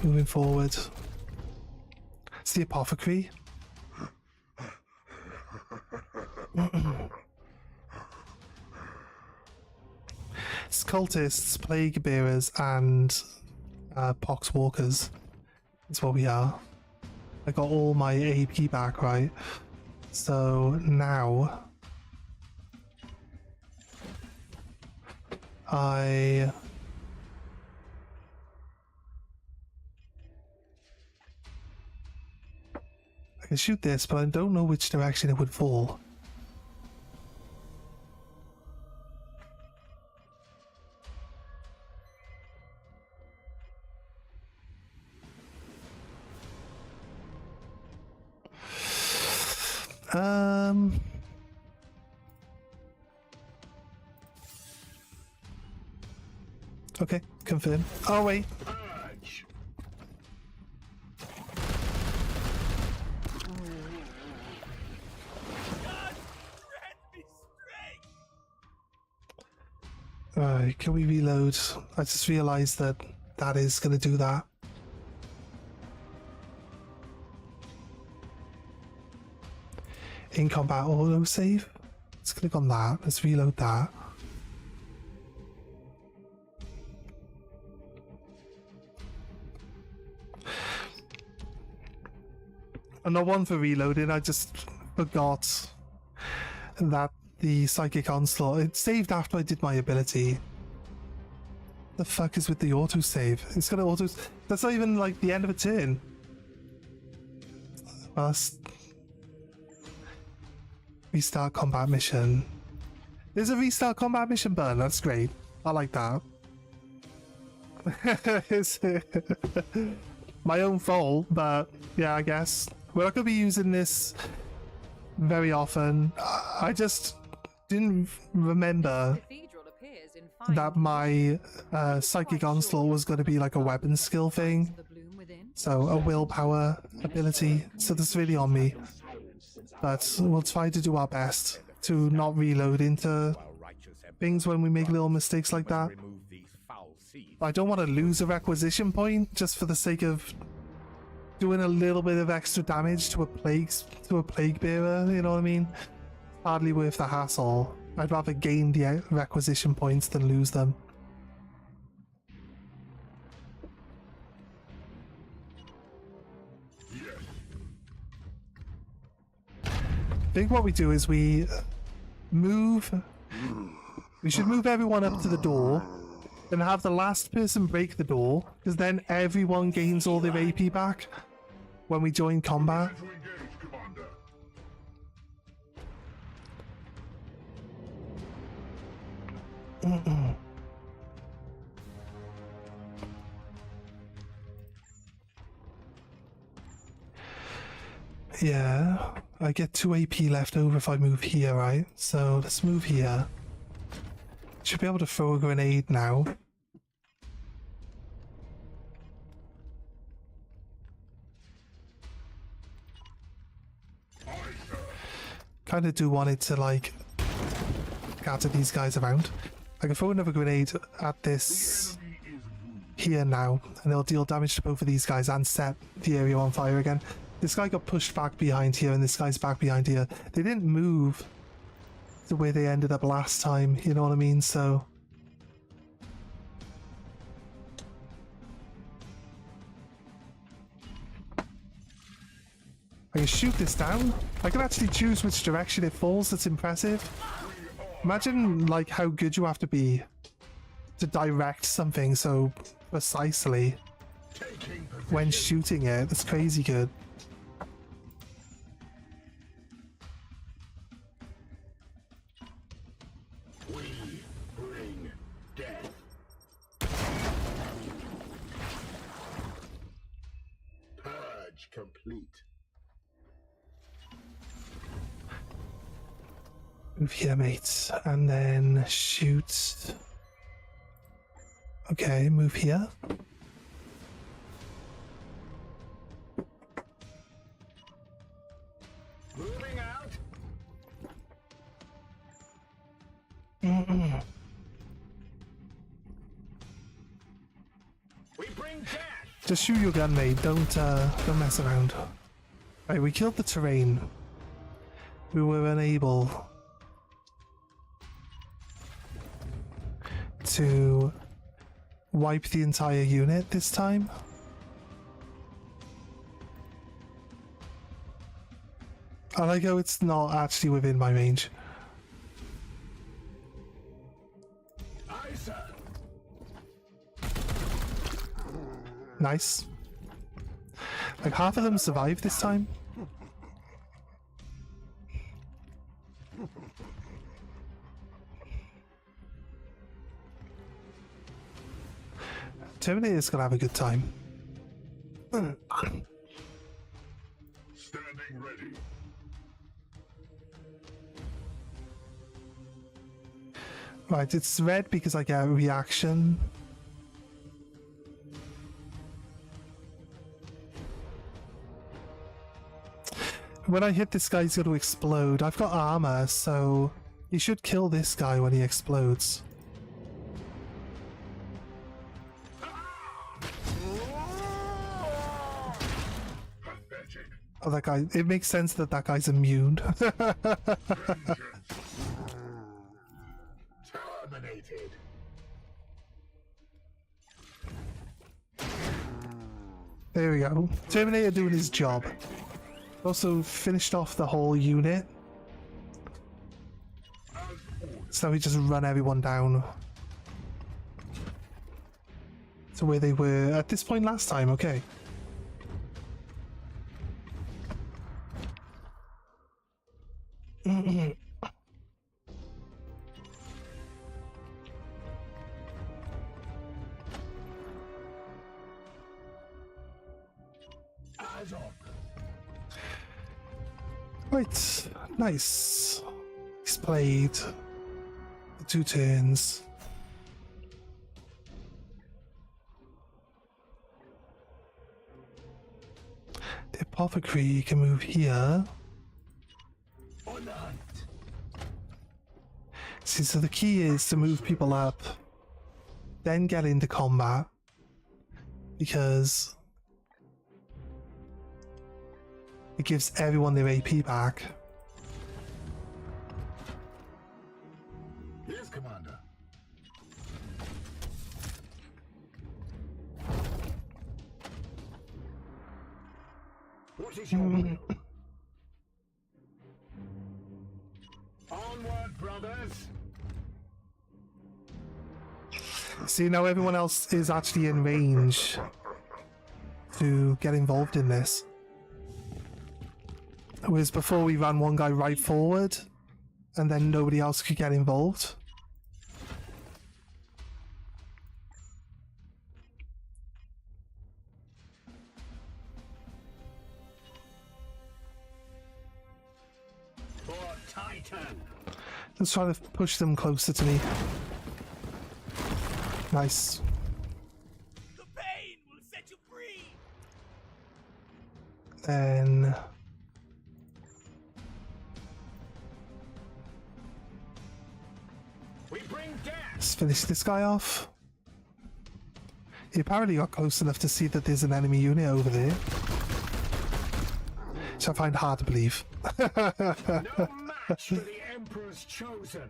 Moving forward. It's the apothecary. It's cultists, plague bearers, and pox walkers. That's what we are. I got all my AP back, right? So now I can shoot this, but I don't know which direction it would fall. Okay, confirm. Oh wait. Purge. God, grant me strength! Can we reload? I just realized that that is gonna do that. In combat autosave. Let's click on that. Let's reload that. And not one for reloading, I just forgot that the psychic onslaught, it saved after I did my ability. The fuck is with the autosave? It's gonna auto. That's not even like the end of a turn. Well, that's... Restart combat mission. There's a restart combat mission button, that's great. I like that. It's my own fault, but yeah, I guess. We're not going to be using this very often. I just didn't remember that my psychic onslaught was going to be like a weapon skill thing. So a willpower ability. So that's really on me. But we'll try to do our best to not reload into things when we make little mistakes like that. I don't want to lose a requisition point just for the sake of doing a little bit of extra damage to a plague bearer, you know what I mean? Hardly worth the hassle. I'd rather gain the requisition points than lose them. I think what we do is we should move everyone up to the door, then have the last person break the door, because then everyone gains all their AP back when we join combat. Yeah, I get 2 AP left over if I move here, right? So let's move here. Should be able to throw a grenade now. Kind of do want it to like scatter these guys around. I can throw another grenade at this here now, and it'll deal damage to both of these guys and set the area on fire again. This guy got pushed back behind here, and this guy's back behind here. They didn't move the way they ended up last time, you know what I mean? So I can shoot this down. I can actually choose which direction it falls. That's impressive. Imagine like how good you have to be to direct something so precisely when shooting it. That's crazy good. We bring death. Purge complete. Move here, mates, and then shoot. Okay, move here. Moving out. We bring death. Just shoot your gun, mate. Don't mess around. Right, we killed the terrain. We were unable to wipe the entire unit this time. I like how it's not actually within my range. Aye, sir. Nice. Like half of them survived this time. Terminator's gonna have a good time. Standing ready. Right, it's red because I get a reaction. When I hit this guy, he's going to explode. I've got armor, so he should kill this guy when he explodes. Oh, that guy. It makes sense that that guy's immune. Terminated. There we go. Terminator doing his job. Also finished off the whole unit. So we just run everyone down to where they were at this point last time. Okay. Right, nice. He's played the 2 turns. The apothecary can move here. See, so the key is to move people up, then get into combat, because it gives everyone their AP back. Yes, Commander. What is your will? Onward, brothers! See, now everyone else is actually in range to get involved in this. Whereas before we ran one guy right forward and then nobody else could get involved. For Titan! Let's try to push them closer to me. Nice. The pain will set you free. Then We bring death! let's finish this guy off. He apparently got close enough to see that there's an enemy unit over there, which I find hard to believe. No match for the Emperor's chosen!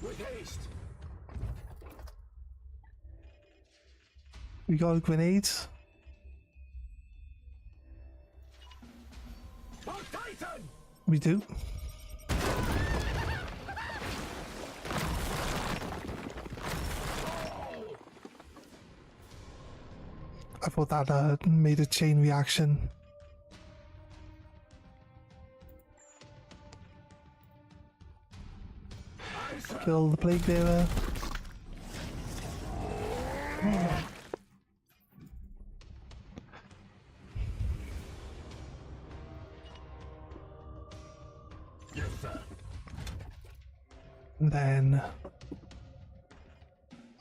With haste! We got a grenade. For Titan! We do. I thought that made a chain reaction. Kill the plague bearer. Yes, sir. And then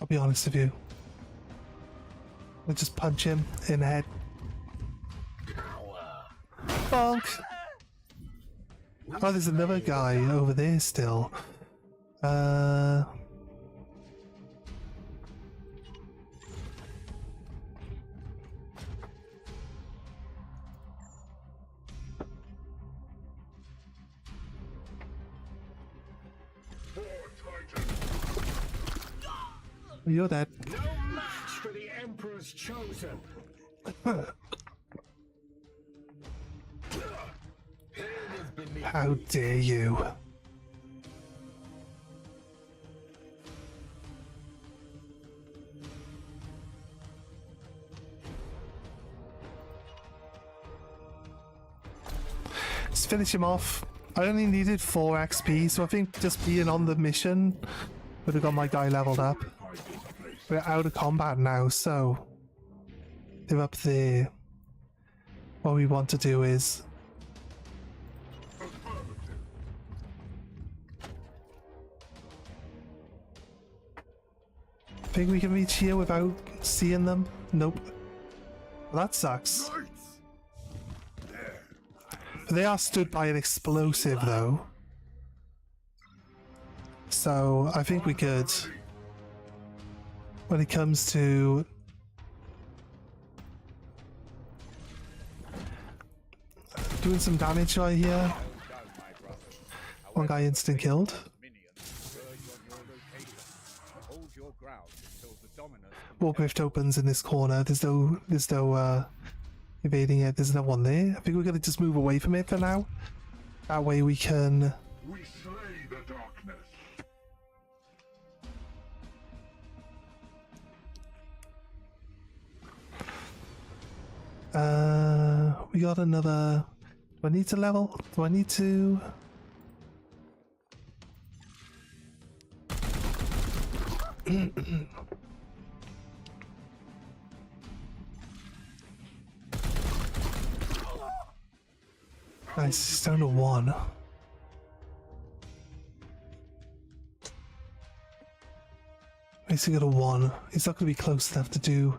I'll be honest with you. I'll just punch him in the head. Bonk! Oh, there's another guy over there still. You're dead. No match for the Emperor's chosen! How dare you? Let's finish him off. I only needed 4 XP, so I think just being on the mission would have got my guy leveled up. We're out of combat now, so They're up there. What we want to do is... Think we can reach here without seeing them? Nope. Well, that sucks. They are stood by an explosive though. So I think we could... When it comes to... Doing some damage right here. One guy instant killed. Warp rift opens in this corner. There's no evading it. There's no one there. I think we're gonna just move away from it for now. That way we can... We slay the darkness. We got another... Do I need to level? Do I need to... Nice, he's down to 1. At least he got a 1. He's not going to be close enough to do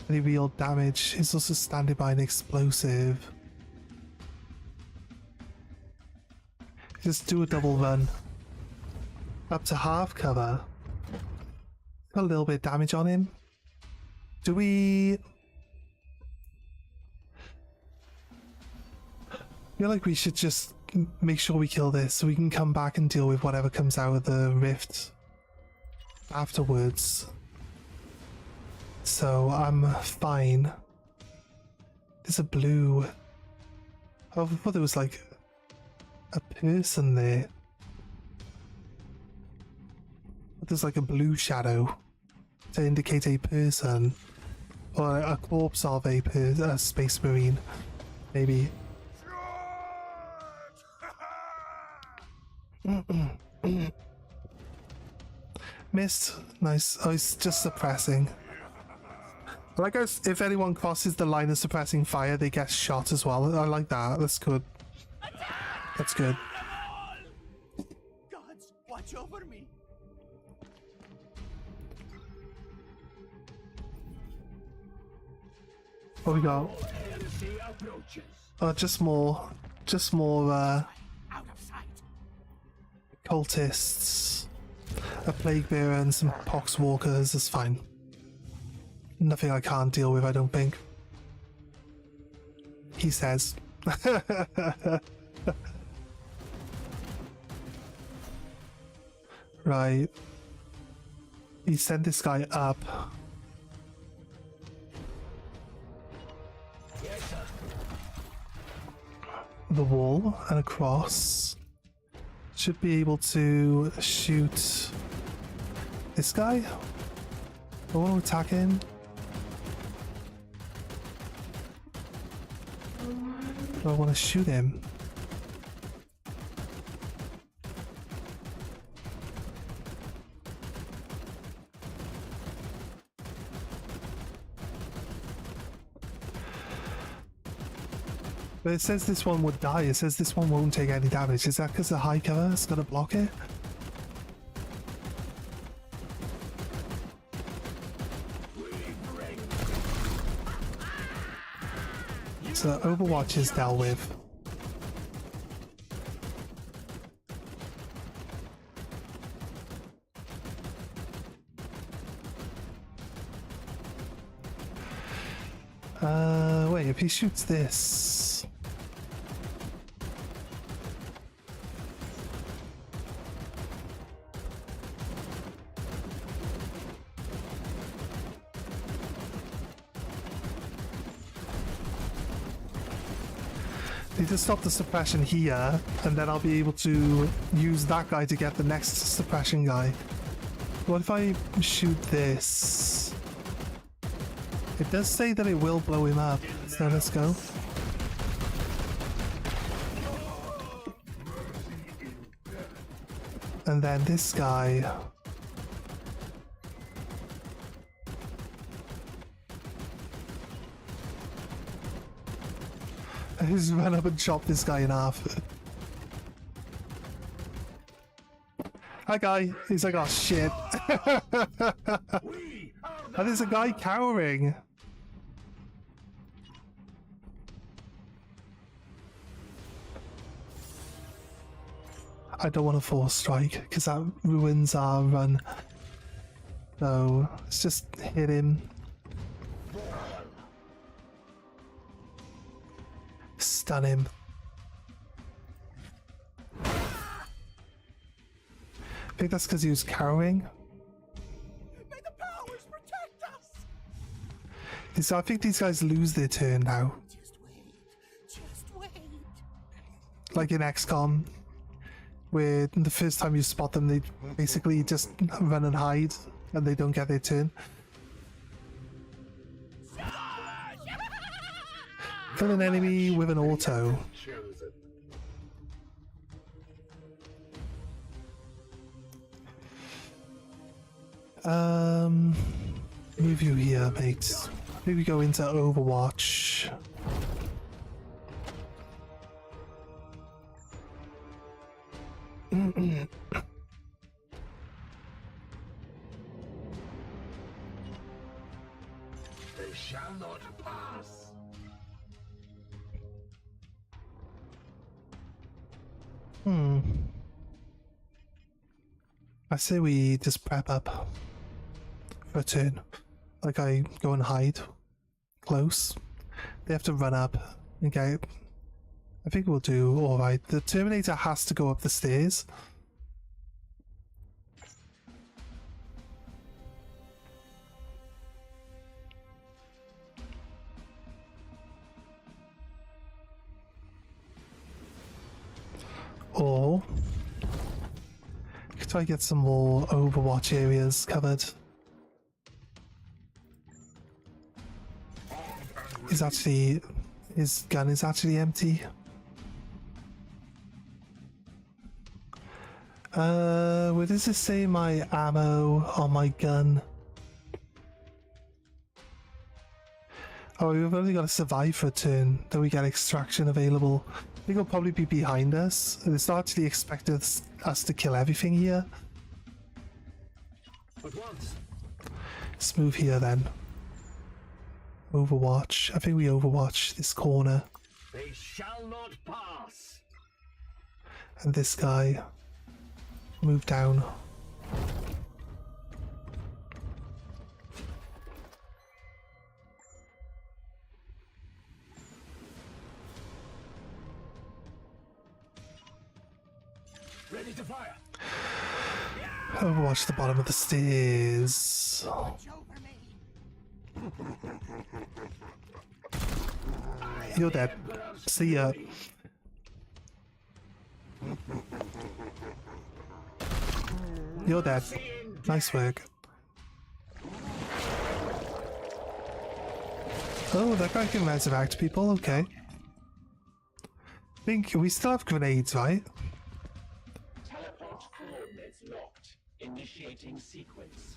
any real damage. He's also standing by an explosive. Just do a double run. Up to half cover. Got a little bit of damage on him. Do we... I feel like we should just make sure we kill this so we can come back and deal with whatever comes out of the rift afterwards. So I'm fine. There's a blue... Oh, I thought there was like a person there. There's like a blue shadow to indicate a person or a corpse of a space marine, maybe. Missed. Nice. Oh, it's just suppressing. I like if anyone crosses the line of suppressing fire, they get shot as well. I like that. That's good. That's good. Gods, watch over me. What we got? Oh, just more cultists, a plague bearer and some poxwalkers is fine. Nothing I can't deal with, I don't think. He says. Right. He sent this guy up. The wall and across. Should be able to shoot this guy. I want to attack him. Do I want to shoot him? But it says this one would die. It says this one won't take any damage. Is that because the high cover is going to block it? So Overwatch is dealt with. Wait, if he shoots this... Need to stop the suppression here, and then I'll be able to use that guy to get the next suppression guy. What if I shoot this? It does say that it will blow him up, so let's go. And then this guy... I just run up and chop this guy in half. Hi guy. He's like, oh shit. And there's a guy cowering. I don't want to force strike because that ruins our run. So let's just hit him. Stun him. I think that's because he was cowering. May the powers protect us! So I think these guys lose their turn now. Just wait. Just wait. Like in XCOM, where the first time you spot them, they basically just run and hide, and they don't get their turn. Kill an enemy with an auto. Chosen. Move you here, mate. Maybe go into Overwatch. They shall not pass. I say we just prep up for a turn. Like I go and hide close. They have to run up and get. I think we'll do alright. The Terminator has to go up the stairs. Or try to get some more Overwatch areas covered. His gun is actually empty. Where does it say my ammo on my gun? Oh, we've only got to survive for a turn, then we get extraction available. I think it'll probably be behind us. It's not actually expected us to kill everything here. But once. Let's move here then. Overwatch. I think we overwatch this corner. They shall not pass. And this guy. Move down. Ready to fire. Overwatch the bottom of the stairs. Watch over me. You're dead. See ya. You're dead. Nice work. Oh, that guy can resurrect people, okay. I think we still have grenades, right? Teleport coordinates locked. Initiating sequence.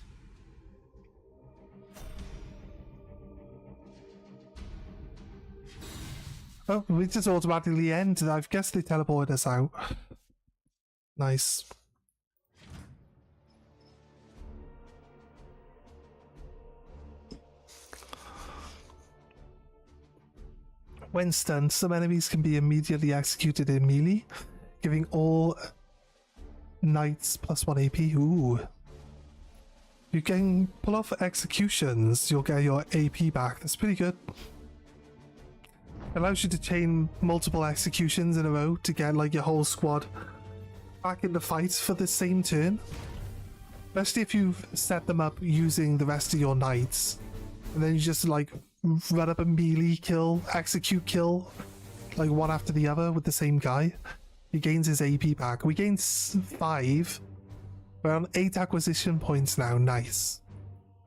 Oh, we just automatically end. I guess they teleported us out. Nice. When stunned, some enemies can be immediately executed in melee, giving all knights +1 AP. Ooh. You can pull off executions, you'll get your AP back. That's pretty good. Allows you to chain multiple executions in a row to get like your whole squad back in the fight for the same turn. Especially if you've set them up using the rest of your knights. And then you just like run up a melee kill, execute kill, like one after the other with the same guy. He gains his AP back. We gained 5. We're on 8 acquisition points now. Nice.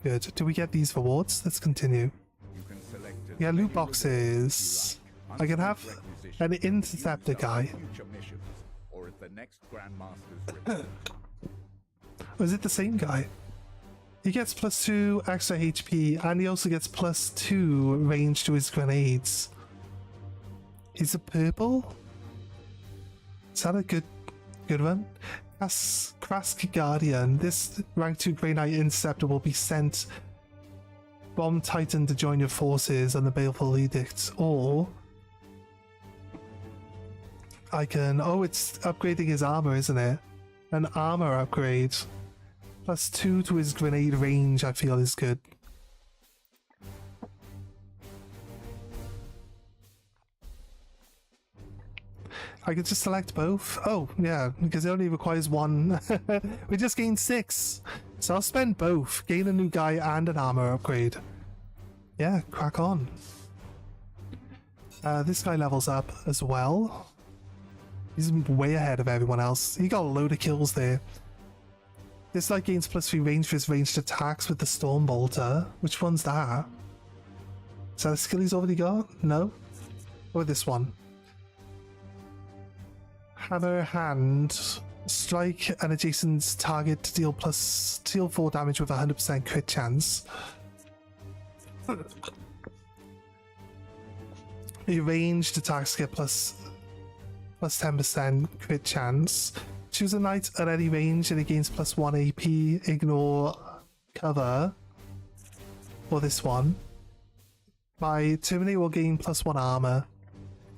Good. Do we get these rewards? Let's continue. You can select Yeah, loot boxes. I can have an interceptor guy. future missions, or at the next Grandmaster's report. Was it the same guy? He gets +2 extra HP, and he also gets +2 range to his grenades. Is it purple? Is that a good one? As Krask Guardian, this rank 2 Grey Knight Interceptor will be sent from Titan to join your forces on the Baleful Edict, or I can... Oh, it's upgrading his armor, isn't it? An armor upgrade. +2 to his grenade range, I feel is good. I could just select both. Oh, yeah, because it only requires one. We just gained 6. So I'll spend both. Gain a new guy and an armor upgrade. Yeah, crack on. This guy levels up as well. He's way ahead of everyone else. He got a load of kills there. This guy gains +3 range for his ranged attacks with the Storm Bolter. Which one's that? Is that a skill he's already got? No? Or this one? Hammer Hand. Strike an adjacent target to deal 4 damage with 100% crit chance. Your ranged attacks get plus 10% crit chance. Choose a knight at any range and it gains +1 AP. Ignore cover. Or this one. My Terminator will gain +1 armor.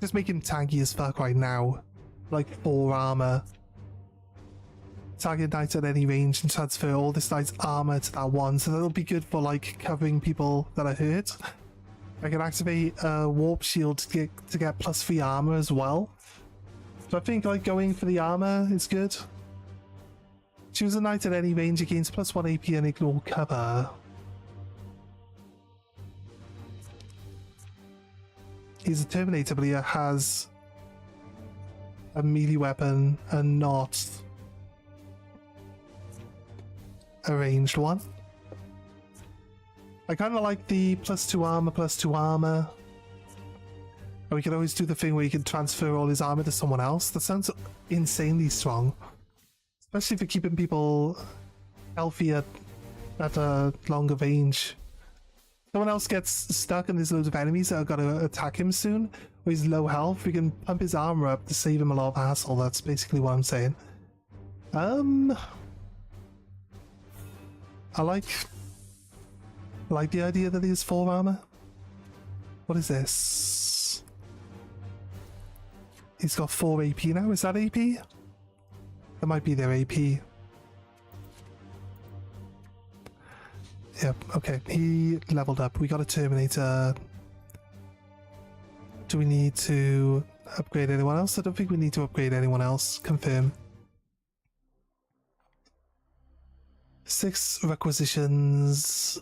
Just make him tanky as fuck right now. Like 4 armor. Target knight at any range and transfer all this knight's armor to that one, so that'll be good for like covering people that are hurt. I can activate a warp shield to get +3 armor as well. So I think like going for the armor is good. Choose a knight at any range, it gains +1 AP and ignore cover. He's a Terminator, but he has a melee weapon and not a ranged one. I kind of like the +2 armor, +2 armor. And we can always do the thing where you can transfer all his armor to someone else. That sounds insanely strong. Especially for keeping people healthy at a longer range. Someone else gets stuck and there's loads of enemies that are going to attack him soon, or he's low health, we can pump his armor up to save him a lot of hassle. That's basically what I'm saying. I like the idea that he has 4 armor. What is this? He's got 4 AP now. Is that AP? That might be their AP. Yep, okay. He leveled up. We got a Terminator. Do we need to upgrade anyone else? I don't think we need to upgrade anyone else. Confirm. 6 requisitions.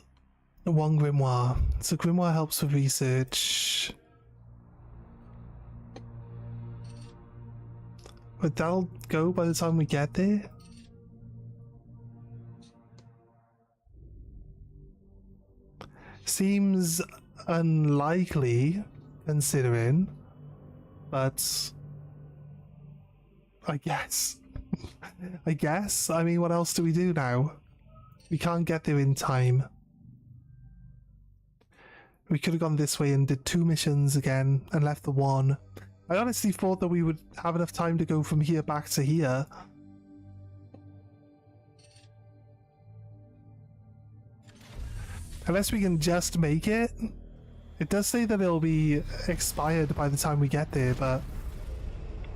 1 grimoire. So grimoire helps with research. But that'll go by the time we get there. Seems unlikely, considering, but I guess. I mean, what else do we do now? We can't get there in time. We could have gone this way and did 2 missions again and left the 1. I honestly thought that we would have enough time to go from here back to here. Unless we can just make it. It does say that it'll be expired by the time we get there, but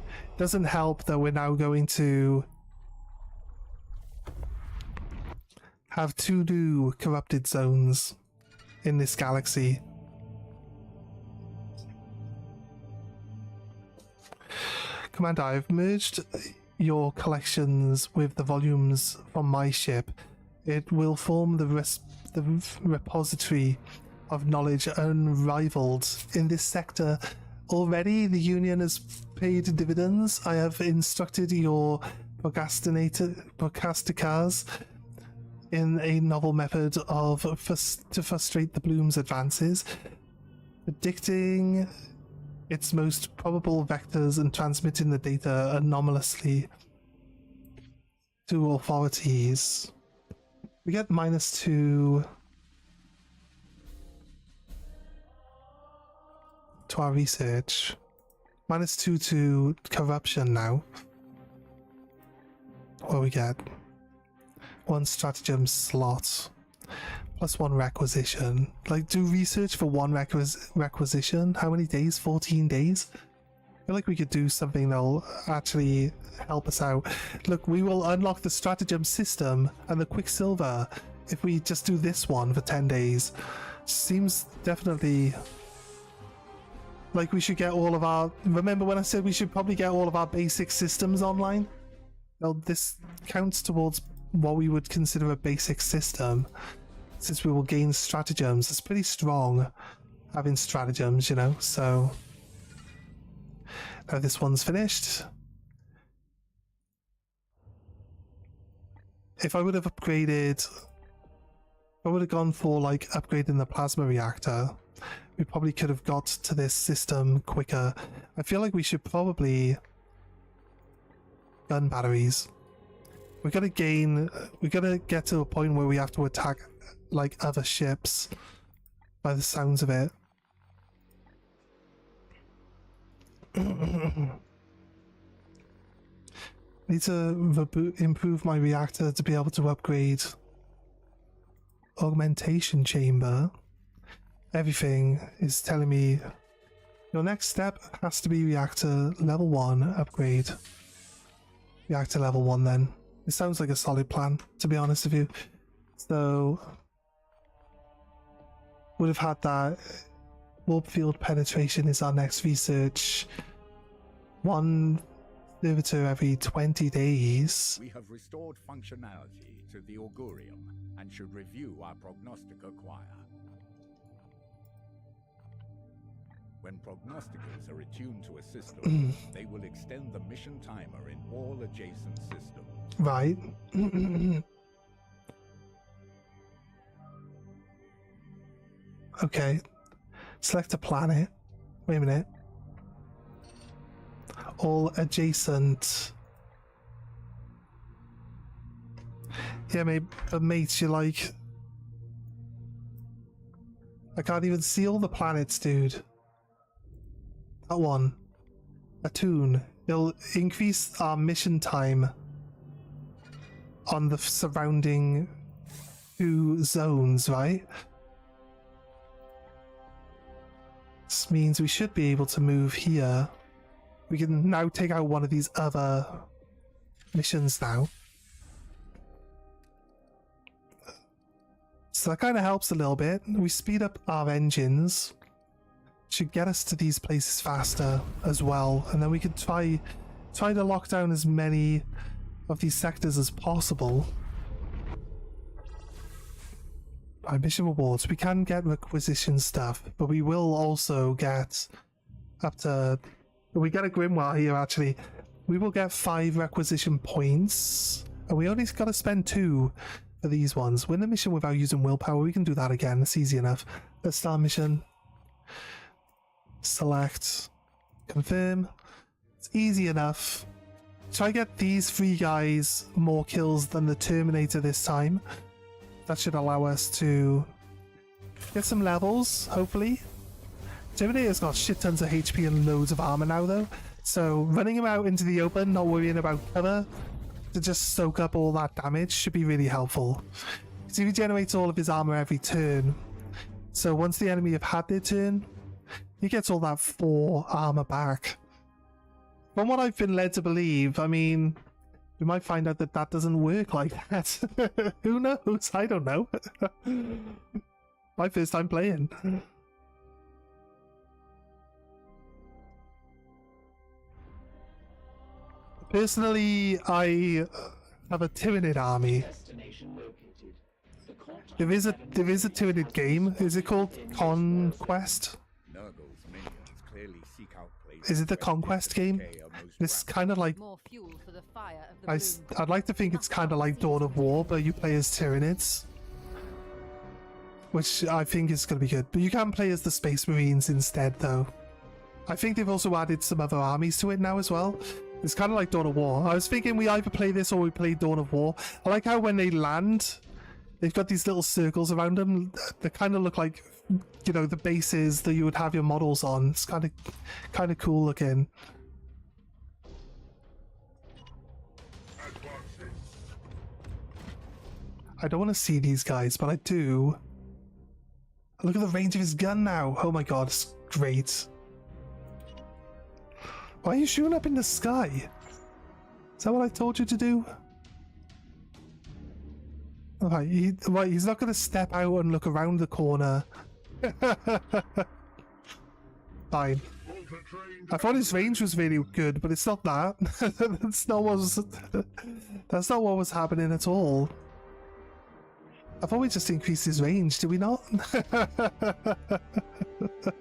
it doesn't help that we're now going to have 2 new corrupted zones in this galaxy. Commander, I've merged your collections with the volumes from my ship. It will form the repository of knowledge unrivaled in this sector. Already, the Union has paid dividends. I have instructed your procrastinators in a novel method to frustrate the Bloom's advances, predicting its most probable vectors and transmitting the data anomalously to authorities. We get -2 to our research. -2 to corruption now. What we get? 1 stratagem slot. +1 requisition. Like, do research for 1 requisition? How many days? 14 days? I feel like we could do something that'll actually help us out. Look, we will unlock the stratagem system and the quicksilver if we just do this one for 10 days. Seems definitely like we should get all of our... Remember when I said we should probably get all of our basic systems online? Well, this counts towards what we would consider a basic system, since we will gain stratagems. It's pretty strong having stratagems, you know, so... Now this one's finished. If I would have upgraded... I would have gone for, like, upgrading the plasma reactor, we probably could have got to this system quicker. I feel like we should probably... Gun batteries. We gotta get to a point where we have to attack, like, other ships, by the sounds of it. Need to improve my reactor to be able to upgrade augmentation chamber. Everything is telling me your next step has to be reactor level 1 upgrade. Reactor level 1 then. It sounds like a solid plan, to be honest with you. So would have had that. Warp field penetration is our next research. 1 servitor every 20 days. We have restored functionality to the Augurium and should review our prognostica choir. When prognosticators are attuned to a system, they will extend the mission timer in all adjacent systems. Right. Okay. Select a planet. Wait a minute. All adjacent. Yeah, mates, you're like... I can't even see all the planets, dude. That one. Attune. It'll increase our mission time on the surrounding 2 zones, right? This means we should be able to move here. We can now take out one of these other missions now. So that kind of helps a little bit. We speed up our engines. Should get us to these places faster as well. And then we could try to lock down as many of these sectors as possible. By mission rewards, we can get requisition stuff, but we will also get up to... We get a grimoire here, actually. We will get 5 requisition points, and we only got to spend 2 for these ones. Win the mission without using willpower. We can do that again. It's easy enough. Let's start mission. Select. Confirm. It's easy enough. Try to get these 3 guys more kills than the Terminator this time. That should allow us to get some levels, hopefully. Terminator's got shit tons of HP and loads of armor now, though. So running him out into the open, not worrying about cover, to just soak up all that damage should be really helpful. Because he regenerates all of his armor every turn. So once the enemy have had their turn, he gets all that 4 armor back. From what I've been led to believe, I mean... We might find out that that doesn't work like that. Who knows? I don't know. My first time playing. Personally, I have a Tyranid army. There is a Tyranid game. Is it called Conquest? Is it the Conquest game? It's kind of like... I'd like to think it's kind of like Dawn of War, but you play as Tyranids. Which I think is going to be good. But you can play as the Space Marines instead, though. I think they've also added some other armies to it now as well. It's kind of like Dawn of War. I was thinking we either play this or we play Dawn of War. I like how when they land, They've got these little circles around them that kind of look like, you know, the bases that you would have your models on. It's kind of cool looking. I don't want to see these guys, but I do. Look at the range of his gun now. Oh my god, it's great. Why are you shooting up in the sky? Is that what I told you to do? Right, he's not going to step out and look around the corner. Fine. I thought his range was really good, but it's not that. That's not what was happening at all. I thought we just increased his range, did we not?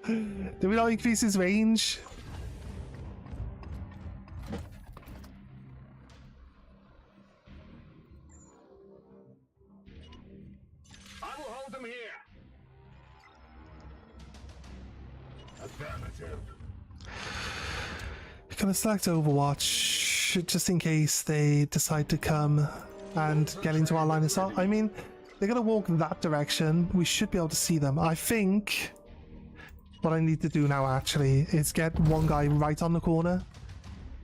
Did we not increase his range? I will hold them here. Affirmative. Gonna select Overwatch just in case they decide to come and get into our line of sight. I mean, they're gonna walk in that direction. We should be able to see them. I think what I need to do now actually is get one guy right on the corner,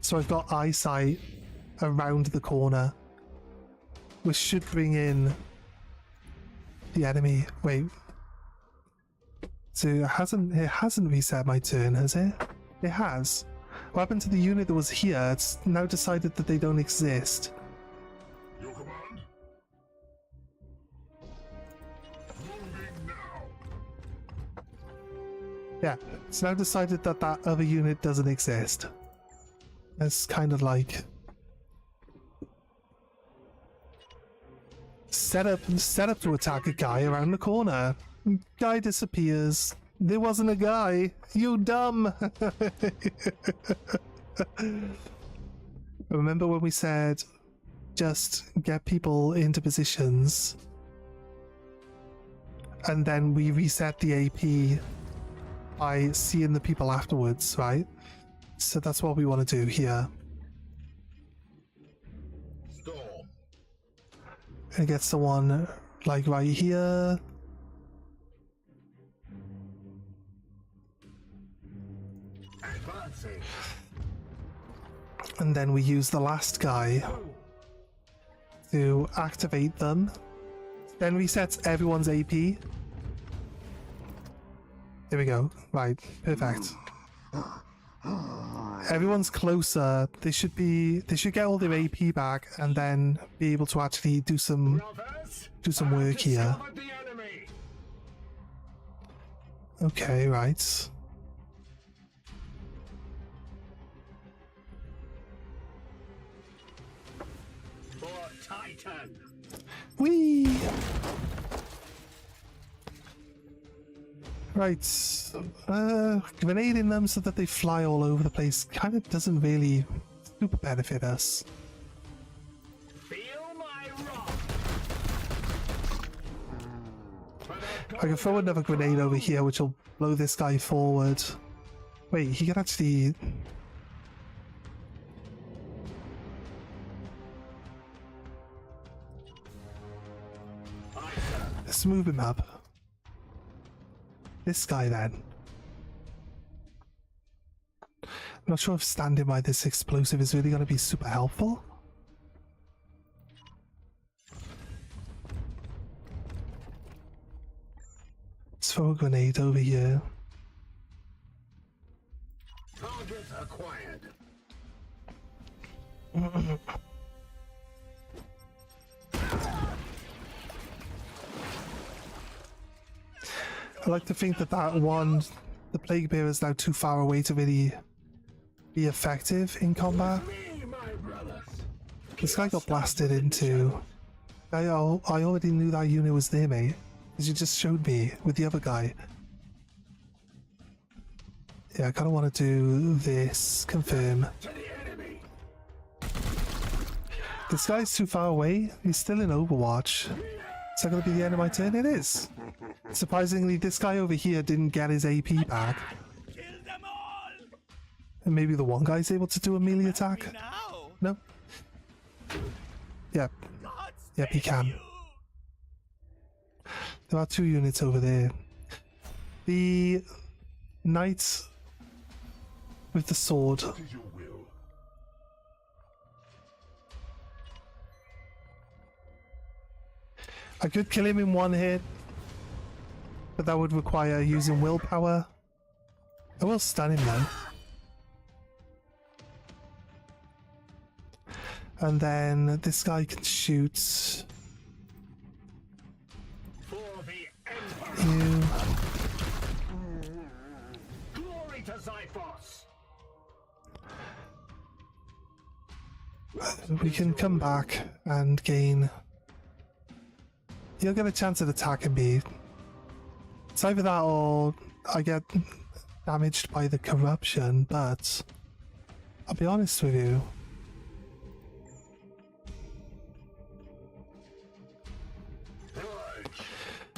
so I've got eyesight around the corner, which should bring in the enemy. Wait, so it hasn't reset my turn, has it? It has. What happened to the unit that was here? It's now decided that they don't exist. Your command? Moving now. Yeah, it's now decided that that other unit doesn't exist. It's kind of like set up to attack a guy around the corner. Guy disappears. There wasn't a guy. You dumb. Remember when we said just get people into positions and then we reset the AP by seeing the people afterwards, right? So that's what we want to do here. Storm. And get someone like right here. Advancing. And then we use the last guy to activate them. Then resets everyone's AP. There we go. Right, perfect. Everyone's closer. They should get all their AP back and then be able to actually do some work here. Okay, right. Titan. Whee! Right. Grenading them so that they fly all over the place kind of doesn't really super benefit us. Feel my I can throw another grenade over here which will blow this guy forward. Wait, he can actually... Let's move him up. This guy then. I'm not sure if standing by this explosive is really going to be super helpful. Let's throw a grenade over here. Target acquired. I like to think that the Plague Bearer is now too far away to really be effective in combat. This guy got blasted into. I already knew that unit was there, mate. Because you just showed me with the other guy. Yeah, I kind of want to do this. Confirm. This guy's too far away. He's still in Overwatch. Is that going to be the end of my turn? It is. Surprisingly, this guy over here didn't get his AP back. And maybe the one guy's able to do a melee attack? No? Yep. Yep, he can. There are 2 units over there. The knight with the sword. What is your will? I could kill him in 1 hit, but that would require using willpower. I will stun him though. And then this guy can shoot For the Empire! you. Glory to Zyphos! We can come back and gain. You'll get a chance at attacking me. It's either that or I get damaged by the corruption, but I'll be honest with you.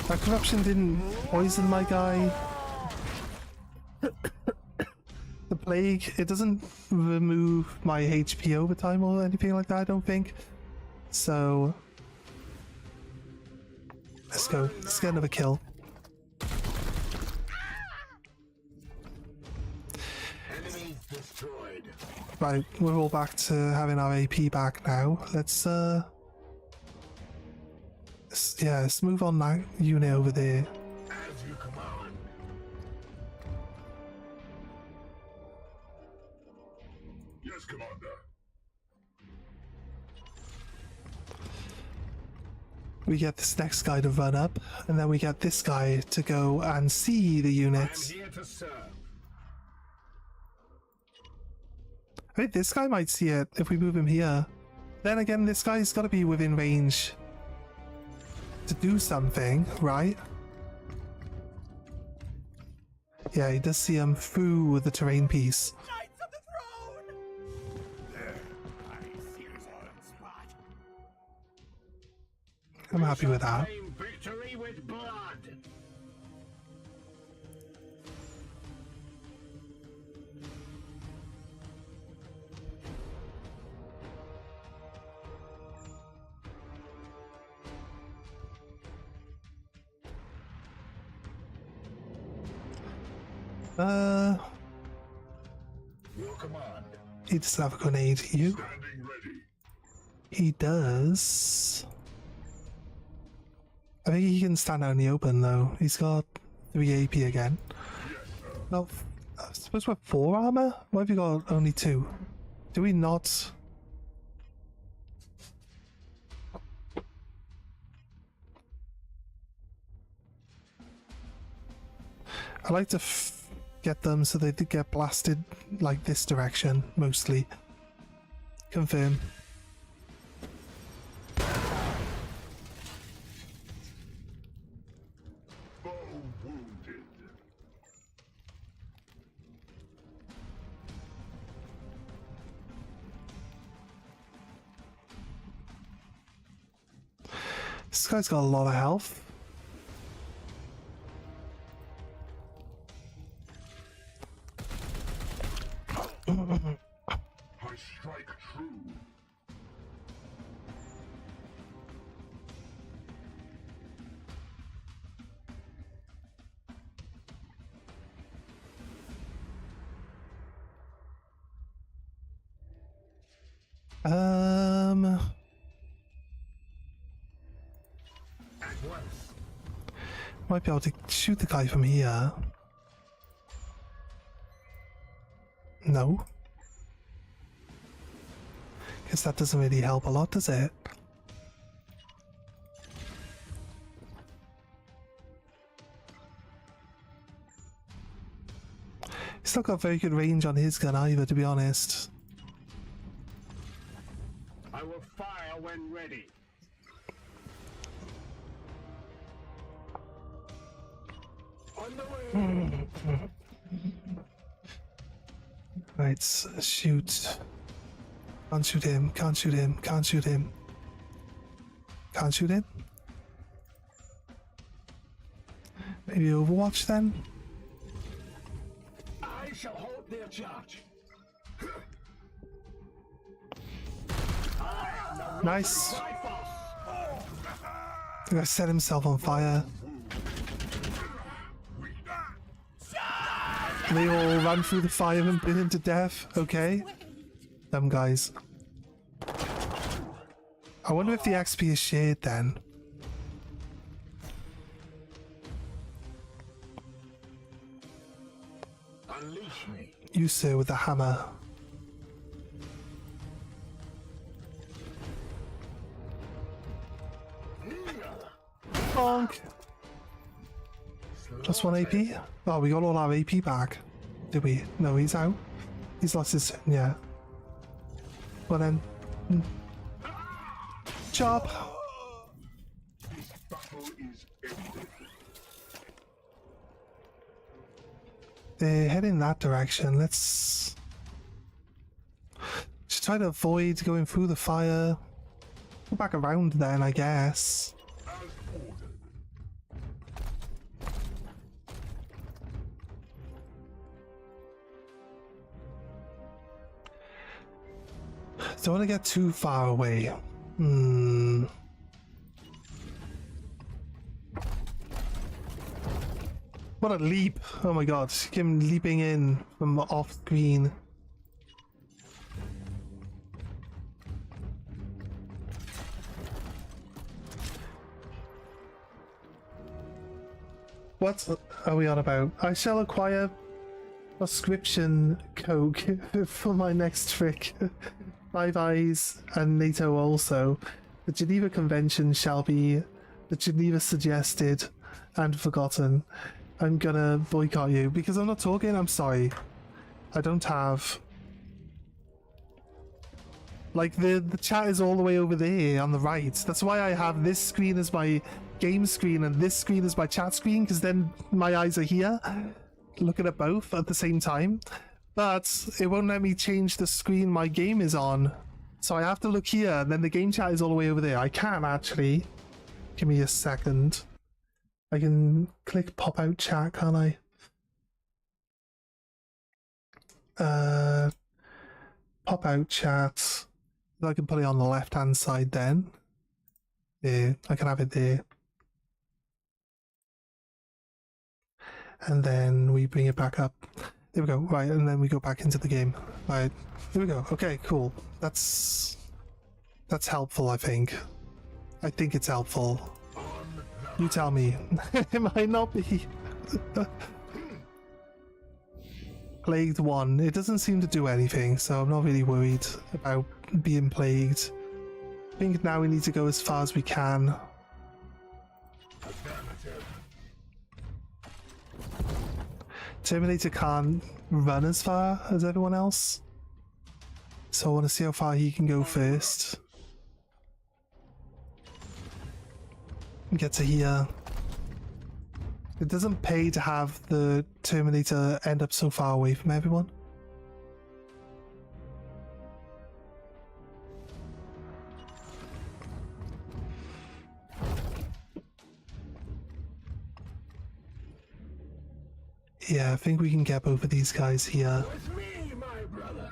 That corruption didn't poison my guy. The plague, it doesn't remove my HP over time or anything like that, I don't think. So let's go. Let's get another kill. Enemy destroyed. Right, we're all back to having our AP back now. Let's let's move on that unit over there. As you command. Yes, Commander. We get this next guy to run up, and then we get this guy to go and see the I am units. here to serve. I think this guy might see it if we move him here. Then again, this guy's got to be within range to do something, right? Yeah, he does see him through the terrain piece. Knights of the Throne! There. I see one spot. I'm happy with that. Claim victory with blood. Your command. He doesn't have a grenade. You? Standing ready. He does. I think he can stand out in the open though. He's got 3 AP again. No, I suppose we're 4 armor? Why have you got only 2? Do we not? I like to get them so they get blasted like this direction, mostly. Confirm. Foe wounded. This guy's got a lot of health. I strike true. At once. Might be able to shoot the guy from here. No. Guess that doesn't really help a lot, does it? He's not got very good range on his gun either, to be honest. I will fire when ready. On the way. Right, shoot. Can't shoot him, can't shoot him, can't shoot him. Can't shoot him? Maybe Overwatch then? I shall hold their charge. Nice. The guy set himself on fire. They all ran through the fire and burned to death. Okay. Them guys. I wonder if the XP is shared then. Unleash me. You, sir, with the hammer. Bonk! Plus 1 AP? Oh, we got all our AP back. Did we? No, he's out. He's lost his... yeah. Well then... Chop! This battle is ended. They're heading that direction. Let's... just try to avoid going through the fire. Go back around then, I guess. As ordered. Don't want to get too far away. What a leap! Oh my god, him leaping in from off screen. What are we on about? I shall acquire prescription coke for my next trick. Five Eyes and NATO also. The Geneva Convention shall be the Geneva suggested and forgotten. I'm gonna boycott you because I'm not talking. I'm sorry. I don't have... like the chat is all the way over there on the right. That's why I have this screen as my game screen and this screen as my chat screen, because then my eyes are here looking at both at the same time. But it won't let me change the screen my game is on. So I have to look here, and then the game chat is all the way over there. I can actually. Give me a second. I can click pop out chat, can't I? Pop out chat. I can put it on the left hand side then. There, I can have it there. And then we bring it back up. There we go. Right, and then we go back into the game. Right, here we go. Okay, cool. That's helpful, I think. I think it's helpful. You tell me. It might not be. Plagued 1. It doesn't seem to do anything, so I'm not really worried about being plagued. I think now we need to go as far as we can. Terminator can't run as far as everyone else, so I want to see how far he can go first. Get to here. It doesn't pay to have the Terminator end up so far away from everyone. Yeah, I think we can get both of these guys here. With me, my brothers.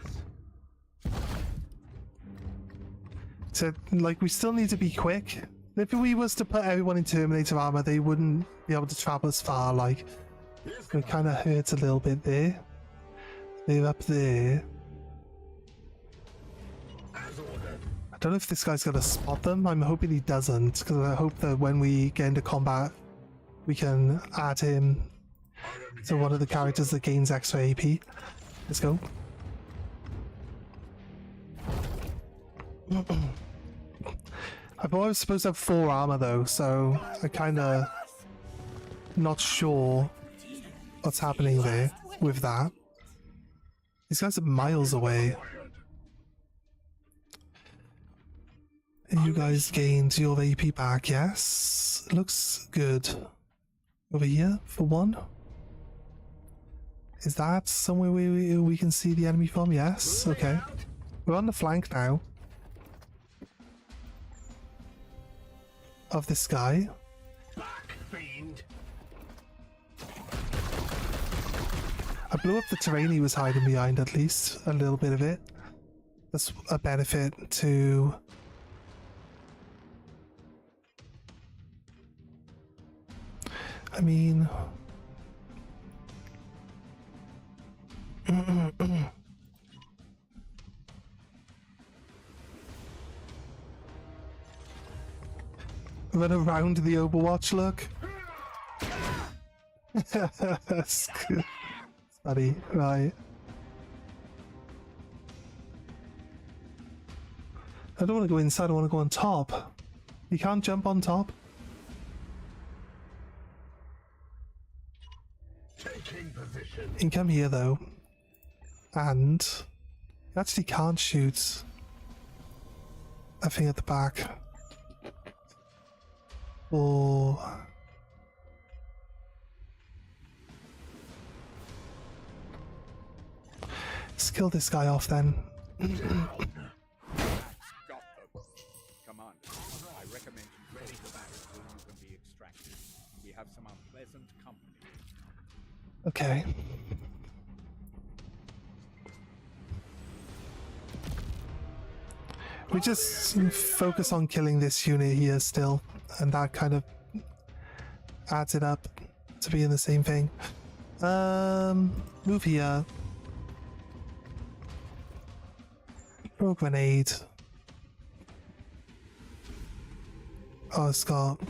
So, like, we still need to be quick. If we was to put everyone in Terminator armor, they wouldn't be able to travel as far. Like, it kind of hurts a little bit there. They're up there. As ordered. I don't know if this guy's gonna spot them. I'm hoping he doesn't, because I hope that when we get into combat, we can add him to one of the characters that gains extra AP. Let's go. I thought I was supposed to have 4 armor though, so I kinda not sure what's happening there with that. These guys are miles away. And you guys gained your AP back, yes? Looks good. Over here for 1. Is that somewhere we can see the enemy from? Yes, okay. We're on the flank now of this guy. Back, fiend. I blew up the terrain he was hiding behind, at least a little bit of it. That's a benefit to... I mean... Run around the Overwatch look. That's good. Funny, right. I don't want to go inside, I want to go on top. You can't jump on top. Taking position. You can come here though. And you actually can't shoot a thing at the back. Or let's kill this guy off then. Got them. Commander, I recommend you ready the barrel so you can be extracted. We have some unpleasant company. Okay. We just focus on killing this unit here still, and that kind of adds it up to being the same thing. Move here. Throw a grenade. Oh, Scott.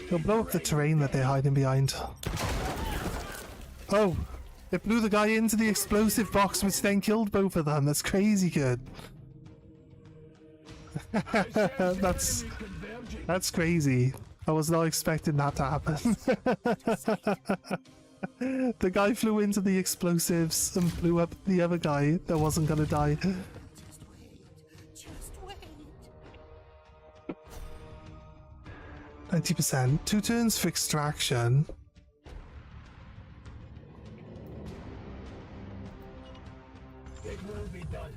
It'll blow up the terrain that they're hiding behind. Oh! It blew the guy into the explosive box, which then killed both of them. That's crazy good. That's crazy. I was not expecting that to happen. The guy flew into the explosives and blew up the other guy that wasn't gonna die. Just wait. 90%. 2 turns for extraction. It will be done.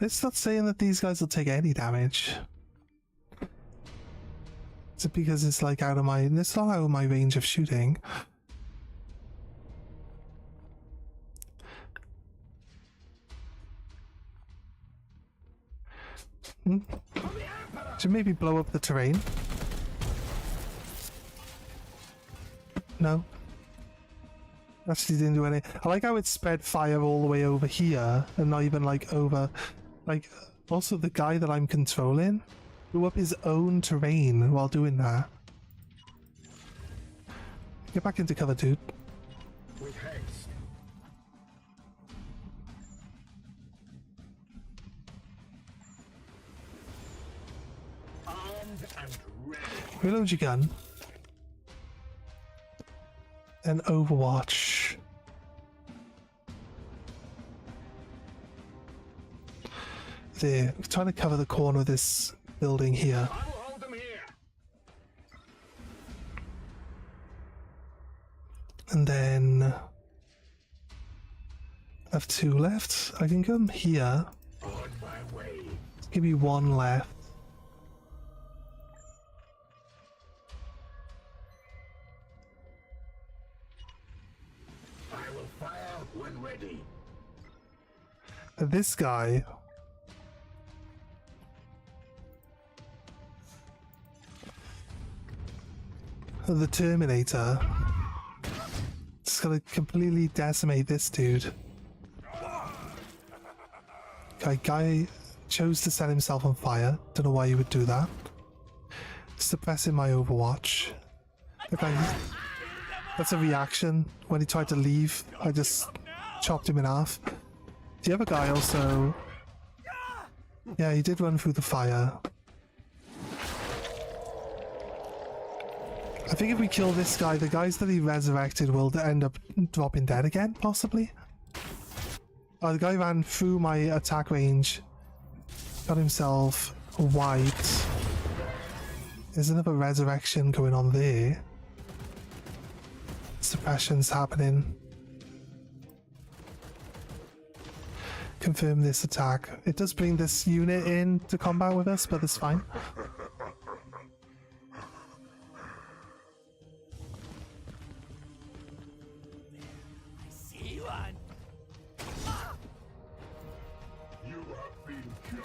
It's not saying that these guys will take any damage. Is it because it's like out of my... It's not out of my range of shooting. Should maybe blow up the terrain. No. Actually didn't do any. I like how it spread fire all the way over here and not even like over. Like, also the guy that I'm controlling blew up his own terrain while doing that. Get back into cover, dude. With haste. Armed and ready. Reload your gun. And Overwatch. There, we're trying to cover the corner of this building here. I will hold them here. And then I have 2 left. I can come here. On my way. Give me 1 left. I will fire when ready. This guy. The Terminator. Just gonna completely decimate this dude. Okay, guy chose to set himself on fire. Don't know why he would do that. Suppressing my Overwatch. Okay, that's a reaction. When he tried to leave, I just chopped him in half. The other guy also... Yeah, he did run through the fire. I think if we kill this guy, the guys that he resurrected will end up dropping dead again, possibly. Oh, the guy ran through my attack range. Got himself wiped. There's another resurrection going on there. Suppression's happening. Confirm this attack. It does bring this unit in to combat with us, but it's fine. See one. You have been judged.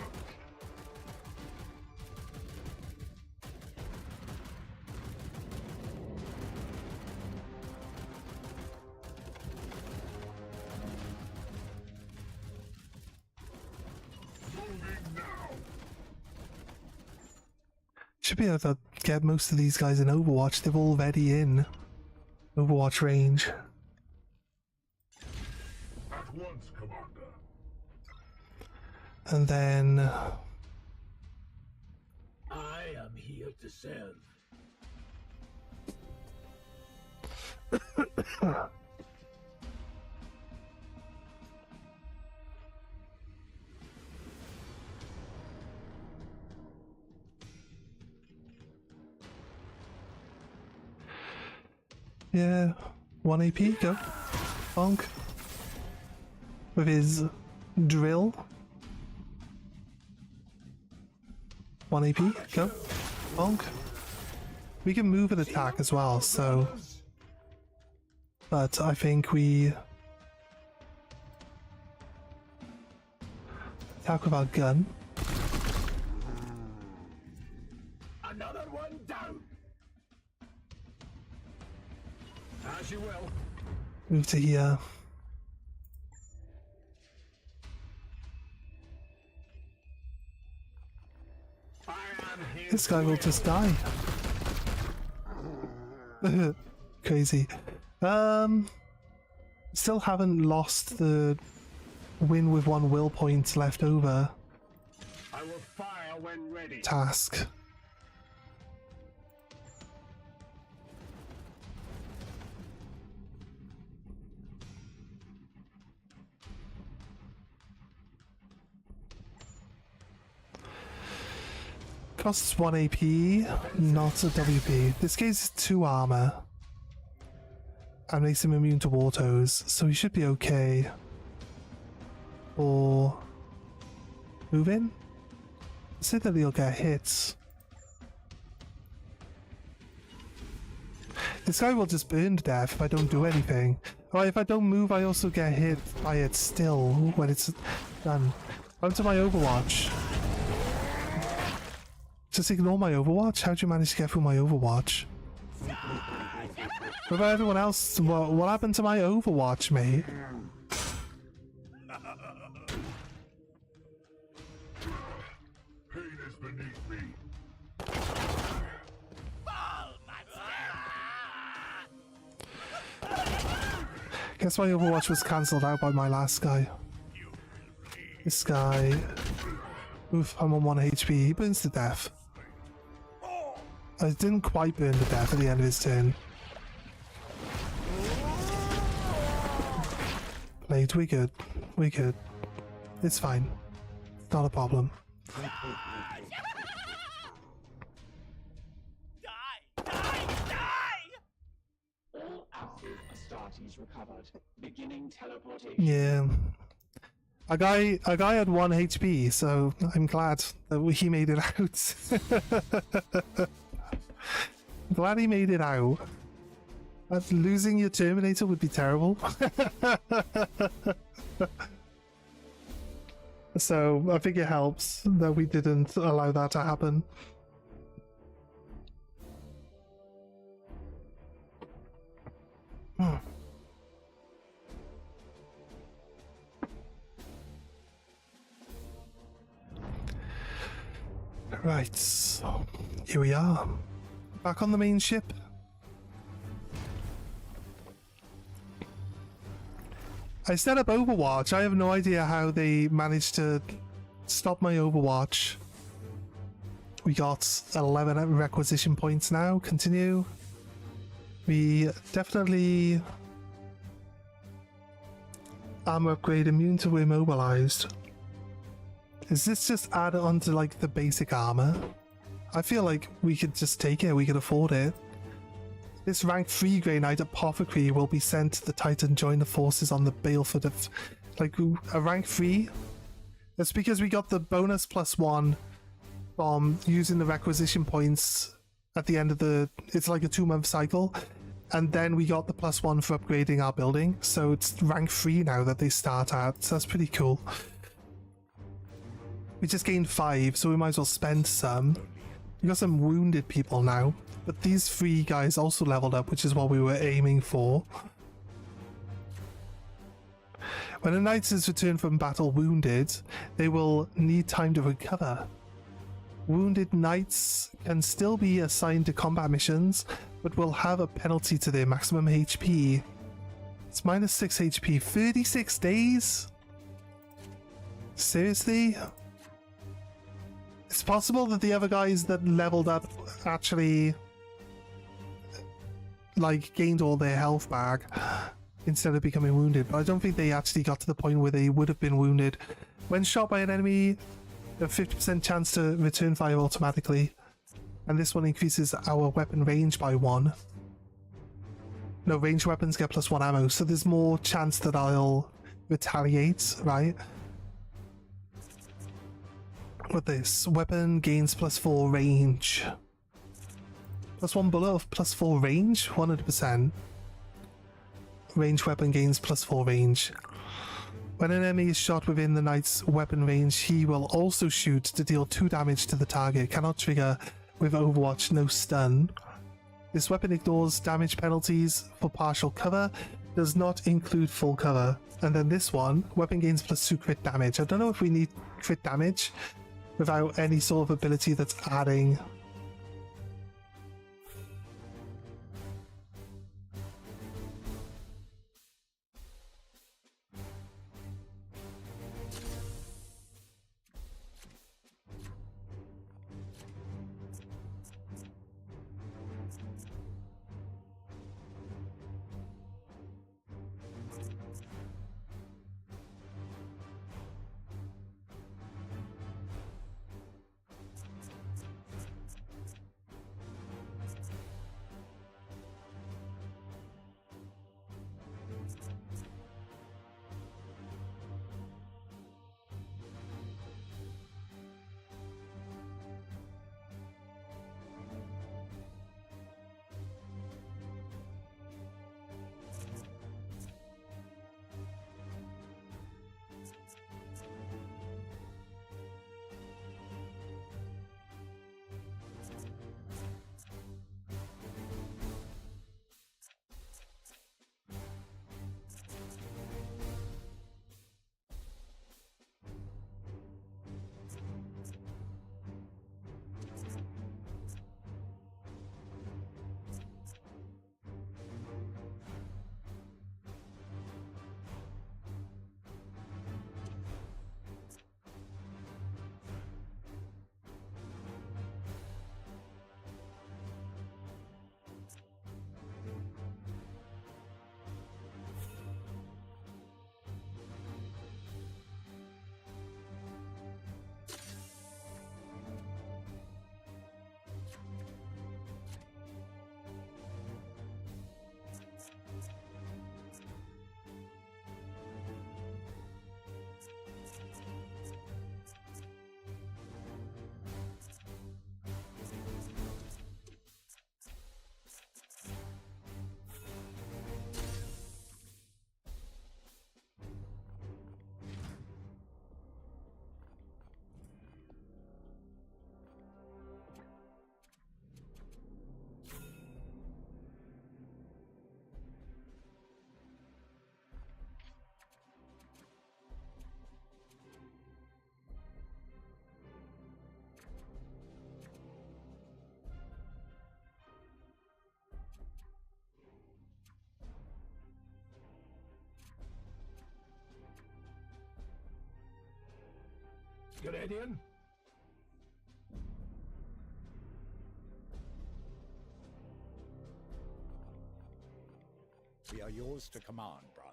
Should be able to get most of these guys in Overwatch. They're already in Overwatch range. At once, Commander. And then... I am here to serve. Yeah, 1 AP, go. Bonk. With his drill. 1 AP, go. Bonk. We can move and attack as well, so... But I think we... attack with our gun. Another one down. As you will. Move to here. I am here. This guy will just die. Crazy. Still haven't lost the win with 1 will point left over I will fire when ready. task. Costs 1 AP, not a WP. This guy's 2 armor. And makes him immune to autos, so he should be okay. Or... move in? Say that he'll get hits. This guy will just burn to death if I don't do anything. Alright, if I don't move, I also get hit by it still when it's done. Onto my Overwatch. Just ignore my Overwatch? How'd you manage to get through my Overwatch? What about everyone else? What happened to my Overwatch, mate? Pain is beneath me. Guess my Overwatch was cancelled out by my last guy. This guy... Oof, I'm on 1 HP. He burns to death. I didn't quite burn to death at the end of his turn. Played, we good. We good. It's fine. It's not a problem. All active Astartes recovered. Beginning teleportation. Yeah. A guy had 1 HP, so I'm glad that he made it out. Glad he made it out. Losing your Terminator would be terrible. So I think it helps that we didn't allow that to happen. Right, so here we are. Back on the main ship. I set up Overwatch. I have no idea how they managed to stop my Overwatch. We got 11 requisition points now. Continue. We definitely armor upgrade immune to immobilized. Is this just added onto like the basic armor? I feel like we could just take it, we could afford it. This rank 3 Grey Knight Apothecary will be sent to the Titan join the forces on the Baleford of... like, a rank 3? That's because we got the bonus +1 from using the requisition points at the end of the... it's like a 2-month cycle. And then we got the +1 for upgrading our building. So it's rank 3 now that they start at, so that's pretty cool. We just gained 5, so we might as well spend some. We got some wounded people now, but these 3 guys also leveled up, which is what we were aiming for. When a knight is returned from battle wounded, they will need time to recover. Wounded knights can still be assigned to combat missions, but will have a penalty to their maximum HP. It's minus 6 HP, 36 days? Seriously? It's possible that the other guys that leveled up actually like gained all their health back instead of becoming wounded, but I don't think they actually got to the point where they would have been wounded. When shot by an enemy, a 50% chance to return fire automatically, and this one increases our weapon range by 1. No, ranged weapons get +1 ammo, so there's more chance that I'll retaliate, right? With this, weapon gains +4 range. +1 bullet of +4 range? 100%. Ranged weapon gains +4 range. When an enemy is shot within the knight's weapon range, he will also shoot to deal 2 damage to the target. Cannot trigger with Overwatch, no stun. This weapon ignores damage penalties for partial cover, does not include full cover. And then this one, weapon gains +2 crit damage. I don't know if we need crit damage without any sort of ability that's adding. Canadian? We are yours to command, brother.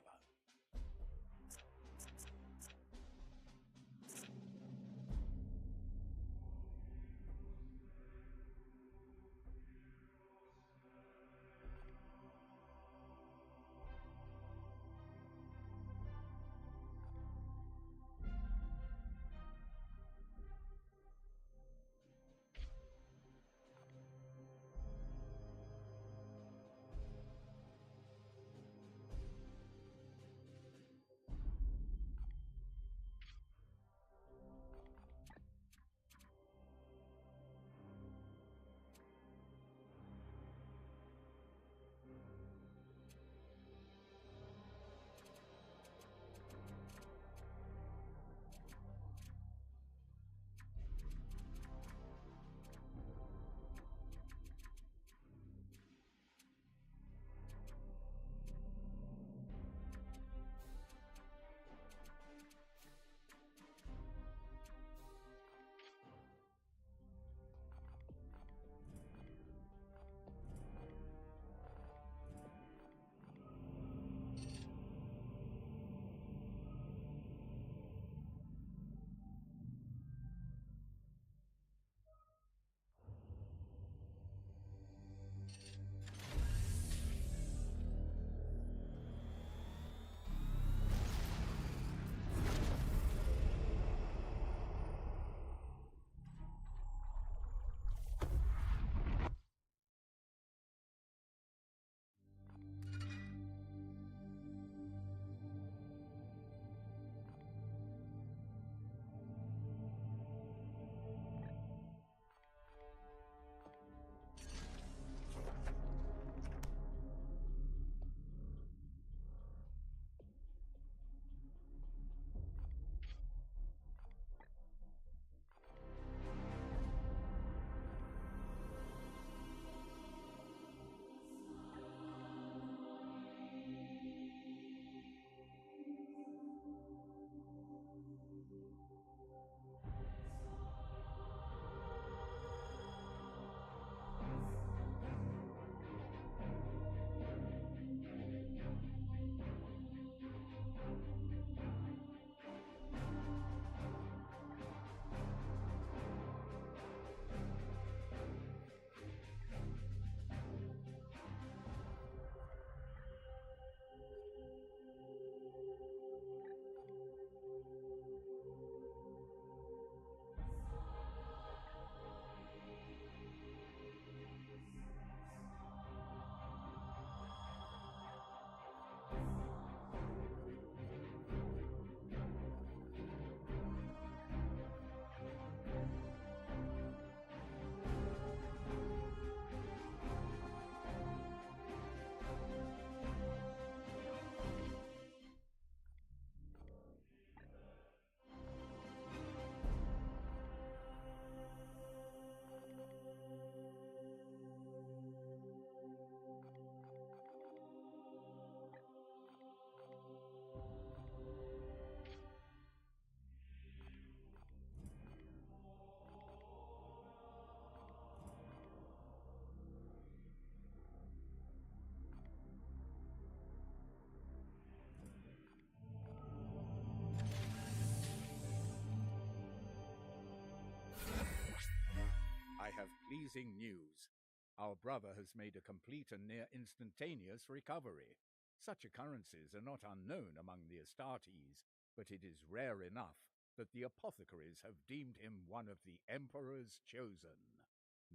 I have pleasing news. Our brother has made a complete and near instantaneous recovery. Such occurrences are not unknown among the Astartes, but it is rare enough that the apothecaries have deemed him one of the Emperor's chosen,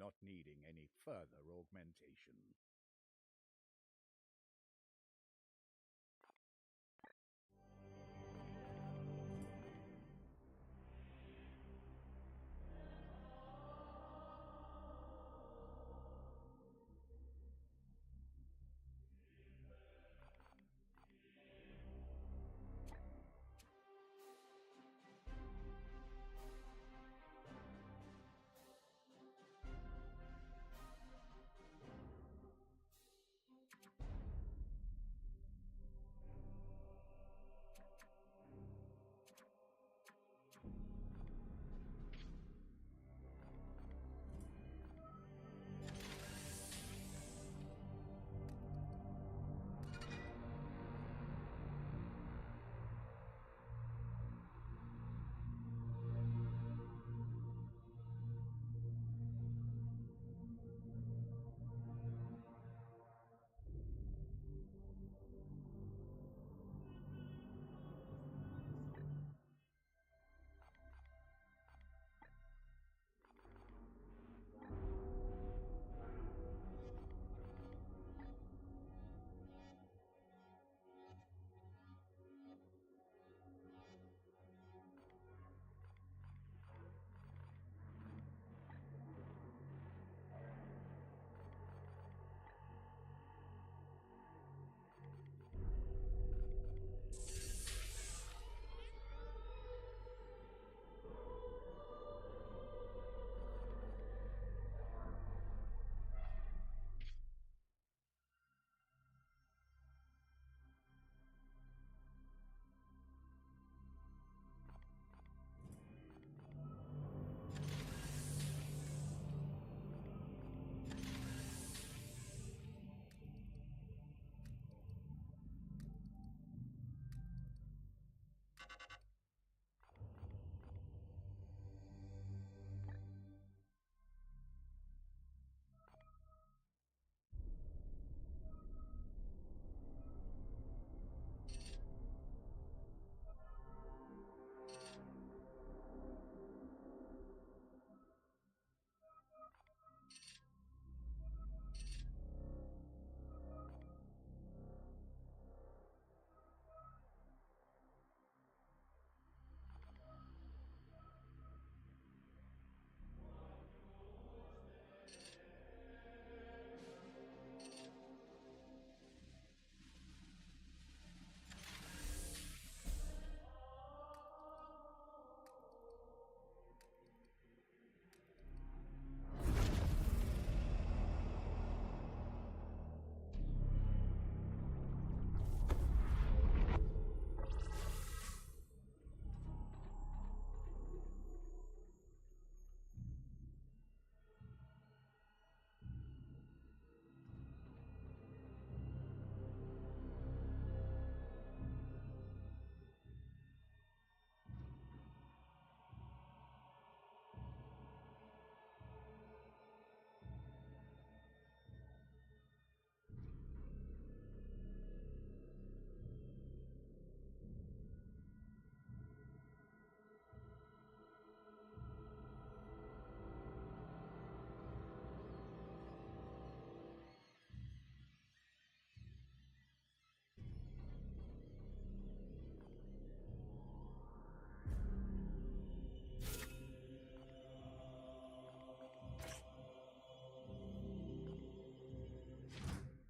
not needing any further augmentation.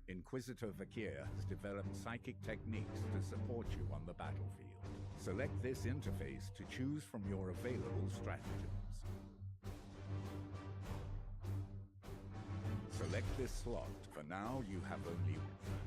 Inquisitor Vakir has developed psychic techniques to support you on the battlefield. Select this interface to choose from your available stratagems. Select this slot. For now, you have only one.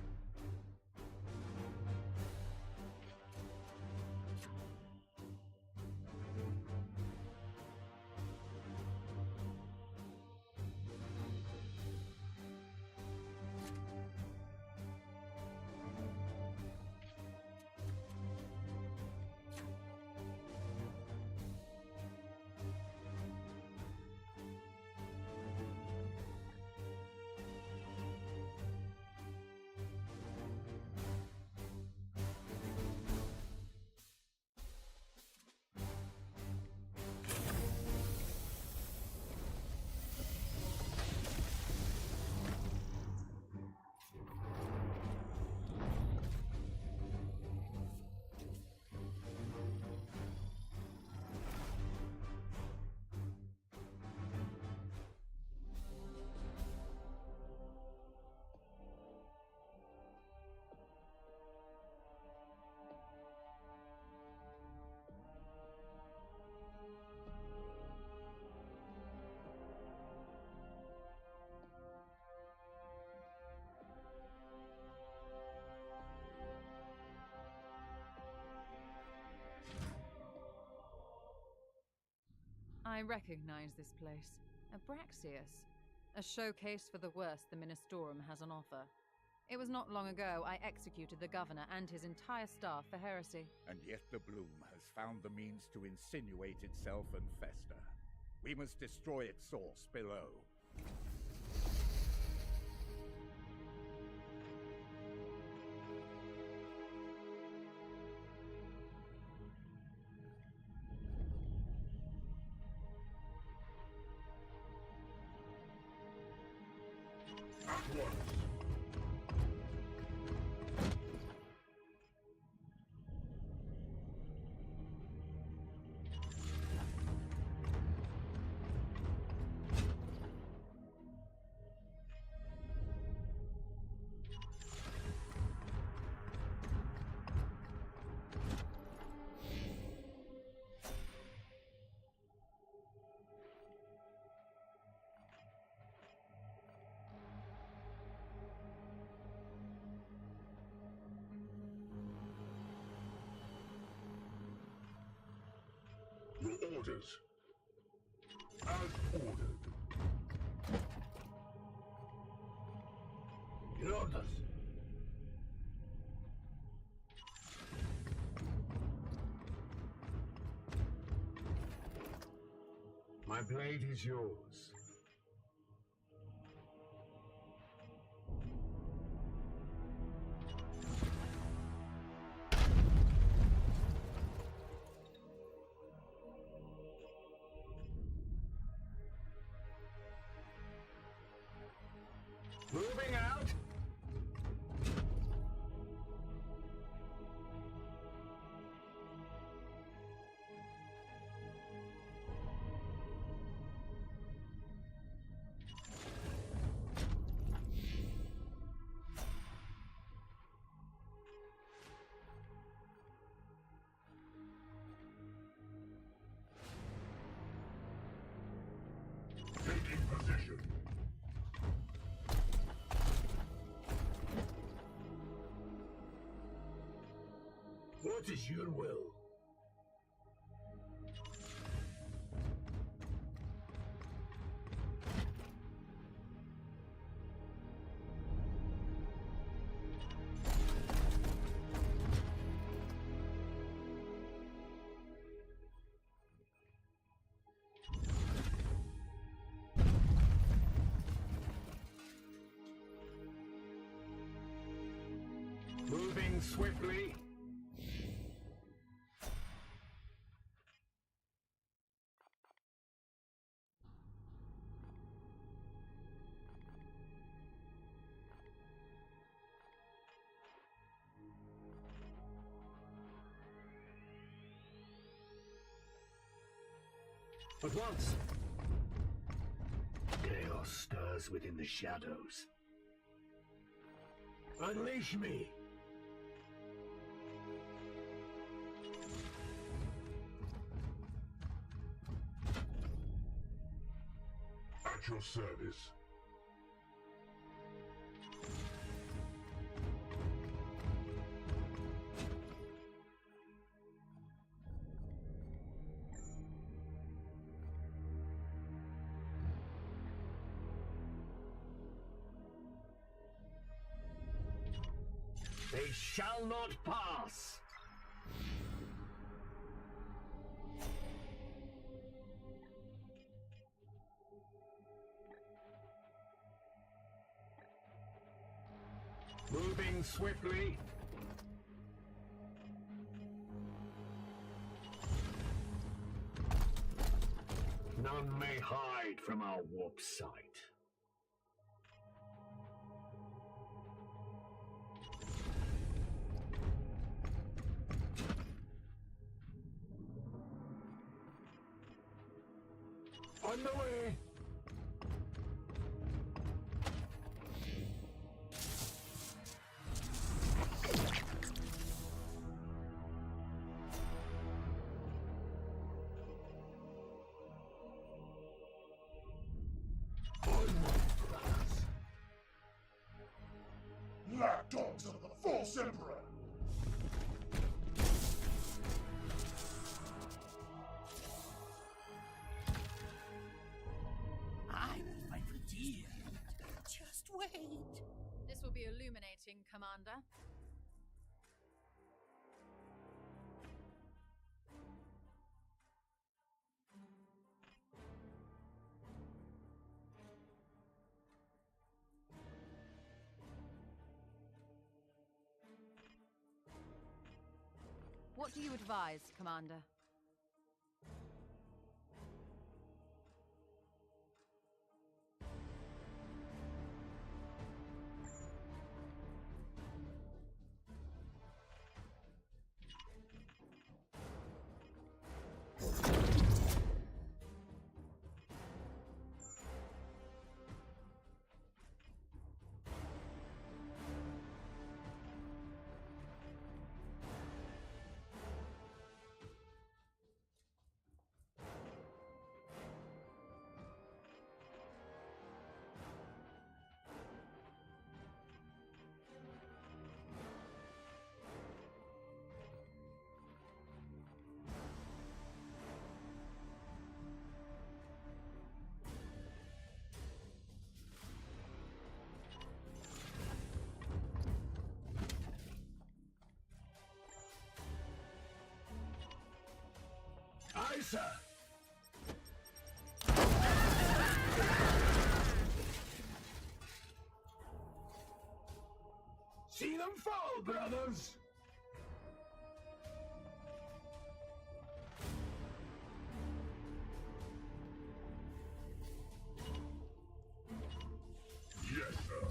I recognize this place. Abraxius. A showcase for the worst the Ministorum has on offer. It was not long ago I executed the governor and his entire staff for heresy. And yet the bloom has found the means to insinuate itself and fester. We must destroy its source below. At once. Your orders. As ordered. Your orders. My blade is yours. Moving out. Taking position. What is your will? Moving swiftly. At once. Chaos stirs within the shadows. Unleash me! At your service. They shall not pass! Moving swiftly. None may hide from our warp sight. On the way! Lapdogs of the false emperor! wait. This will be illuminating, Commander. What do you advise, Commander? Aye, sir. See them fall, brothers! Yes, sir.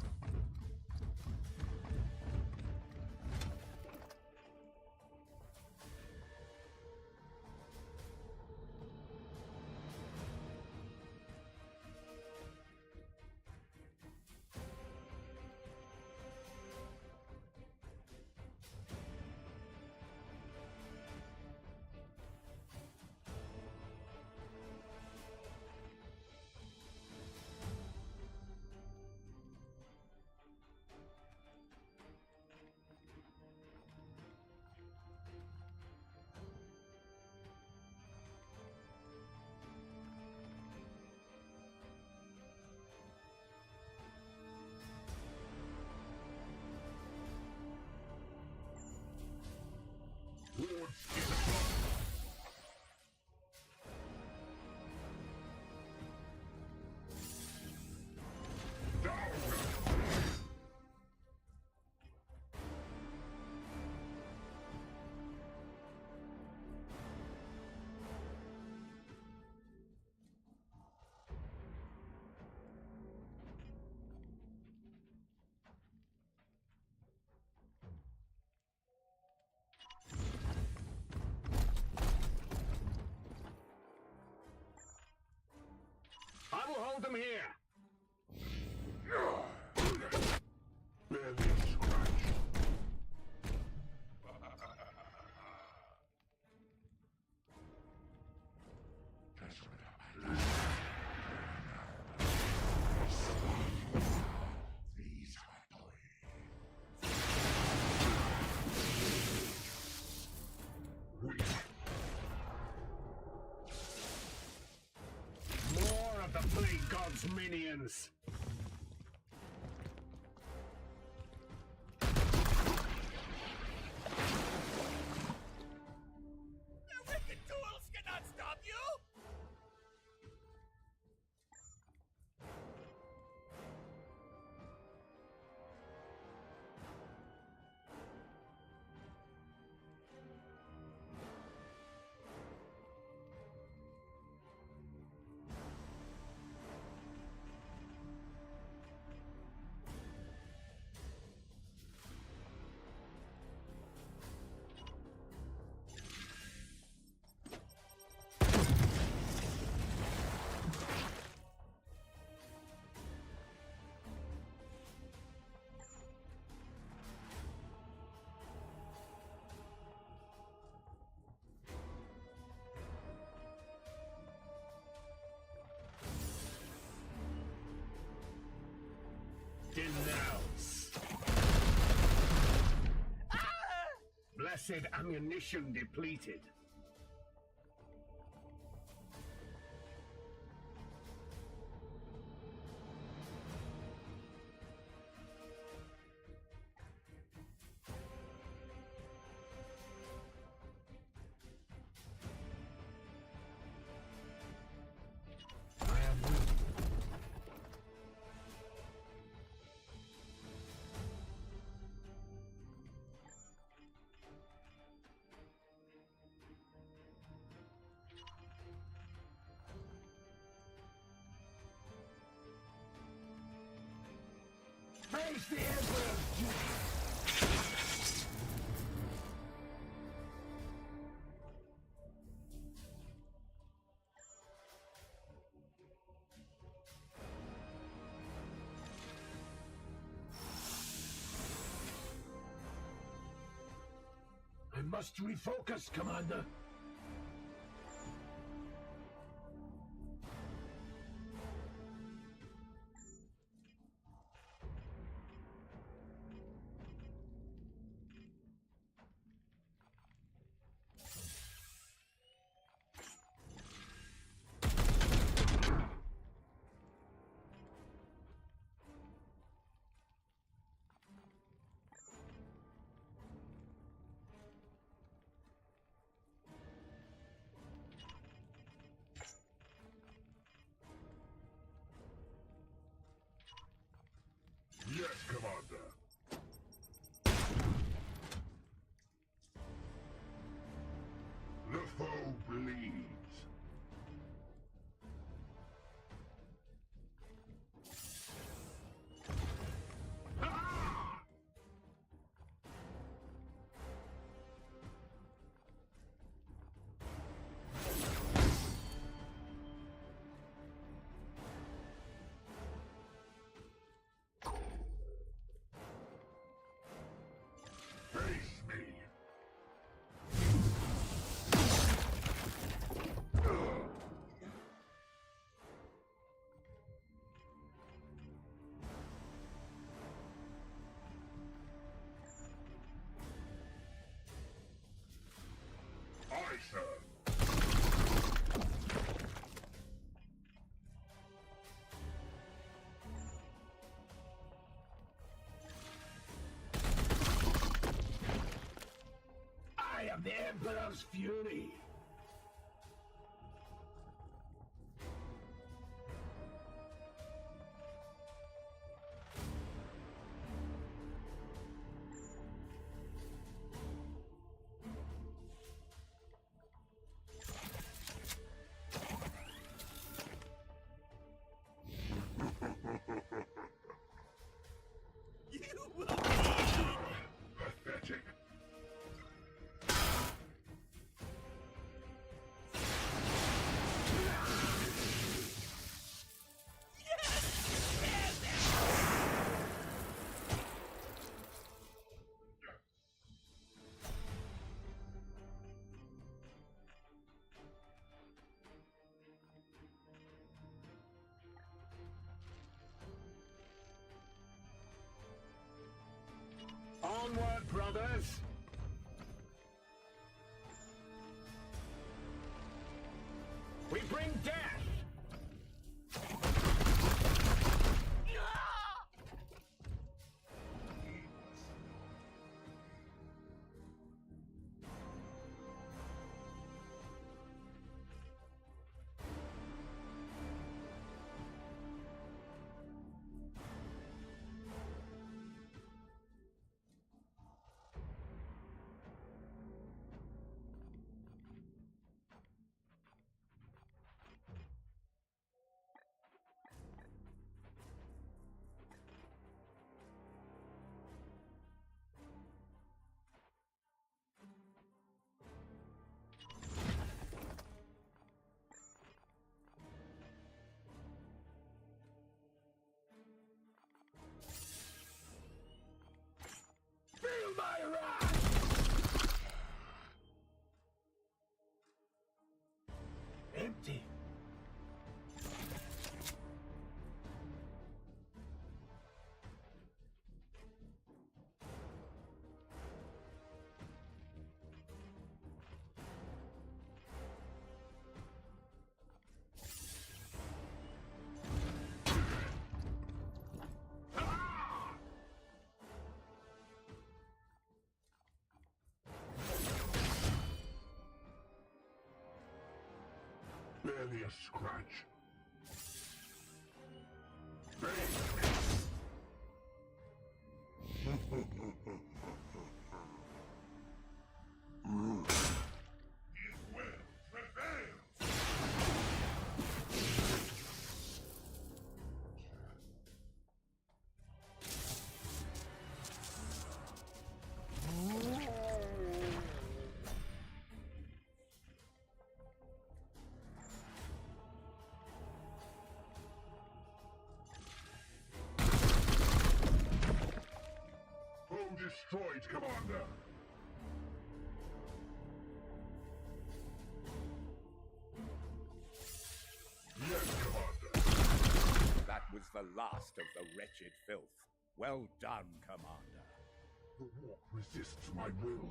I will hold them here. Barely scratch. These are more of the Plague God's minions! Your wicked tools cannot stop you! Denounce. Blessed ammunition depleted. Praise the Emperor's juice! I must refocus, Commander. Yes, Commander. The foe bleeds. Ah! Face me. Aye, sir. I am the Emperor's fury. You will be. Pathetic. Onward, brothers! We bring death! Feel my wrath! Empty. Barely a scratch. His will prevails. destroyed, Commander! Yes, Commander. That was the last of the wretched filth. Well done, Commander. The walk resists my will.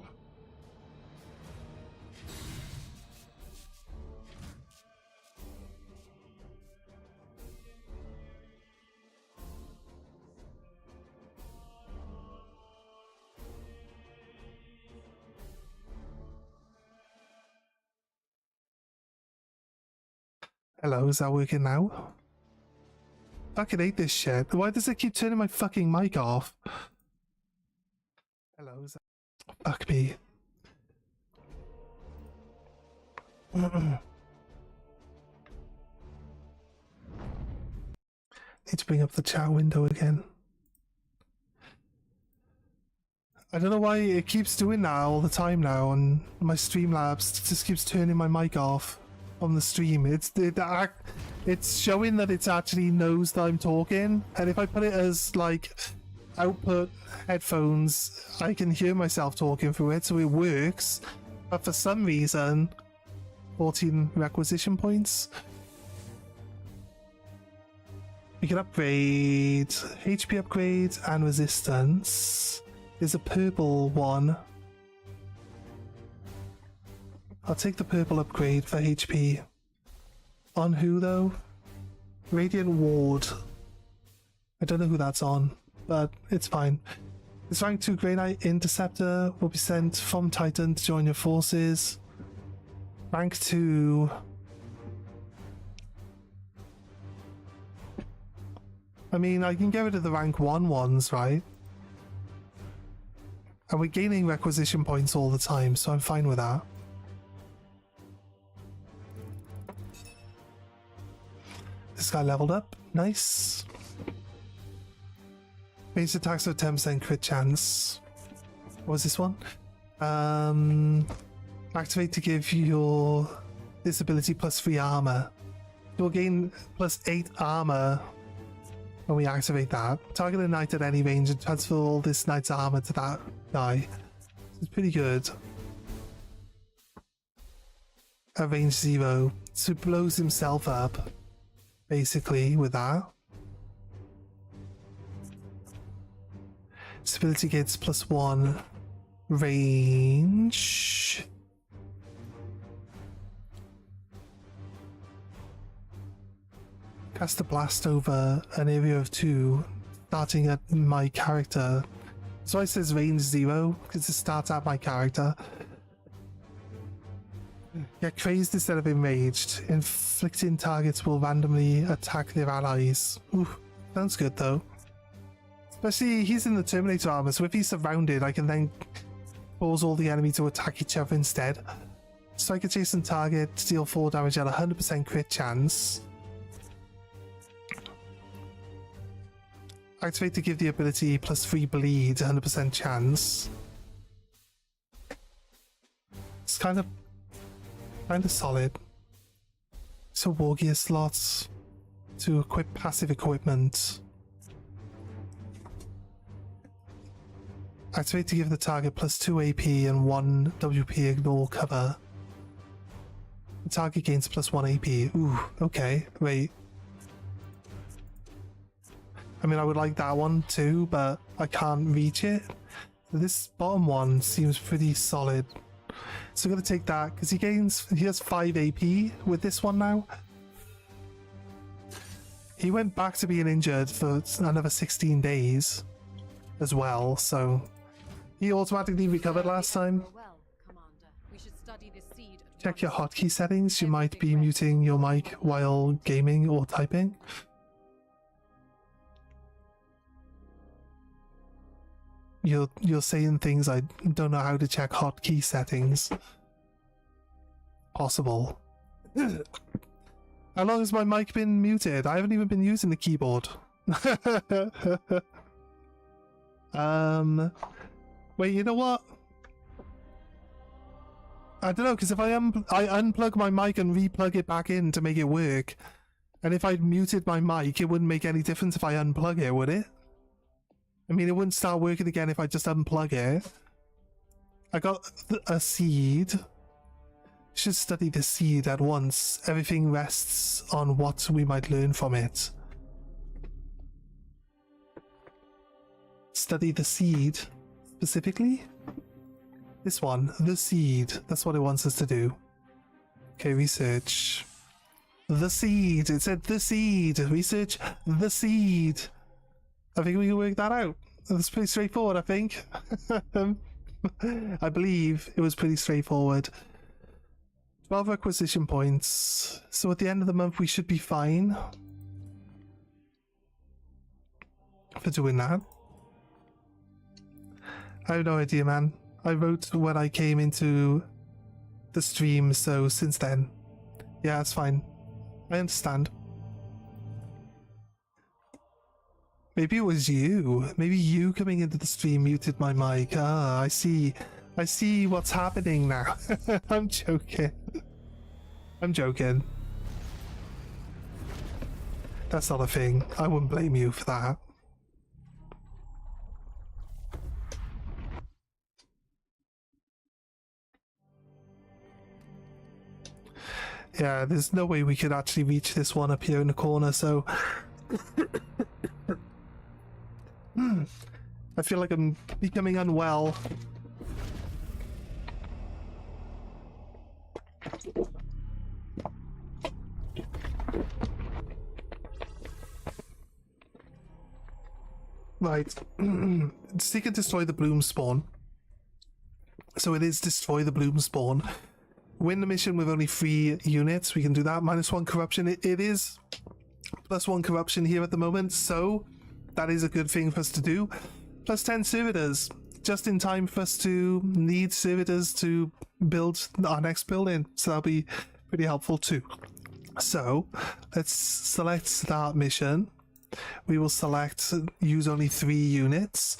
Hello, is that working now? Fucking hate this shit. Why does it keep turning my fucking mic off? Hello, is that... Fuck me. Need to bring up the chat window again. I don't know why it keeps doing that all the time now on my Streamlabs. It just keeps turning my mic off on the stream. It's showing that it actually knows that I'm talking, and if I put it as like output headphones, I can hear myself talking through it, so it works. But for some reason, 14 requisition points. We can upgrade HP upgrade and resistance. There's a purple one. I'll take the purple upgrade for HP. On who though? Radiant Ward. I don't know who that's on, but it's fine. This rank 2 Grey Knight Interceptor will be sent from Titan to join your forces. Rank 2. I mean, I can get rid of the rank 1 ones, right? And we're gaining requisition points all the time, so I'm fine with that. This guy leveled up. Nice. Ranged attacks with 10% crit chance. What was this one? Activate to give your this ability plus 3 armor. You'll gain plus 8 armor when we activate that. Target a knight at any range and transfer all this knight's armor to that guy. It's pretty good. At range 0. So it blows himself up, basically, with that. This ability gets plus 1 range. Cast a blast over an area of 2, starting at my character. So it says range 0, because it starts at my character. Get crazed instead of enraged. Inflicting targets will randomly attack their allies. Ooh, sounds good though. Especially he's in the Terminator armor, so if he's surrounded, I can then cause all the enemy to attack each other instead. Strike adjacent target, deal 4 damage at 100% crit chance. Activate to give the ability plus 3 bleed, 100% chance. It's kind of solid. So Wargear slots to equip passive equipment. Activate to give the target plus 2 AP and 1 WP ignore cover. The target gains plus 1 AP. Ooh, okay, wait. I mean, I would like that one too, but I can't reach it. This bottom one seems pretty solid. So I'm going to take that, because he has 5 AP with this one now. He went back to being injured for another 16 days as well, so he automatically recovered last time. Check your hotkey settings, you might be muting your mic while gaming or typing. You're saying things I don't know how to check hotkey settings. Possible. How long has my mic been muted? I haven't even been using the keyboard. Wait, you know what? I don't know, because if I unplug my mic and replug it back in to make it work, and if I muted my mic, it wouldn't make any difference if I unplug it, would it? I mean, it wouldn't start working again if I just unplug it. I got a seed. Should study the seed at once. Everything rests on what we might learn from it. Study the seed, specifically? This one, the seed. That's what it wants us to do. Okay, research. The seed. It said the seed. Research the seed. I think we can work that out. That's pretty straightforward, I think. I believe it was pretty straightforward. 12 acquisition points. So at the end of the month, we should be fine for doing that. I have no idea, man. I wrote when I came into the stream, so since then. Yeah, it's fine. I understand. Maybe it was you. Maybe you coming into the stream muted my mic. Ah, I see. I see what's happening now. I'm joking. I'm joking. That's not a thing. I wouldn't blame you for that. Yeah, there's no way we could actually reach this one up here in the corner, so... I feel like I'm becoming unwell. Right. Seek and destroy the bloom spawn. So it is destroy the bloom spawn. Win the mission with only 3 units. We can do that. -1 corruption. It is +1 corruption here at the moment, so that is a good thing for us to do. +10 servitors. Just in time for us to need servitors to build our next building. So that'll be pretty helpful too. So let's select start mission. We will select use only 3 units.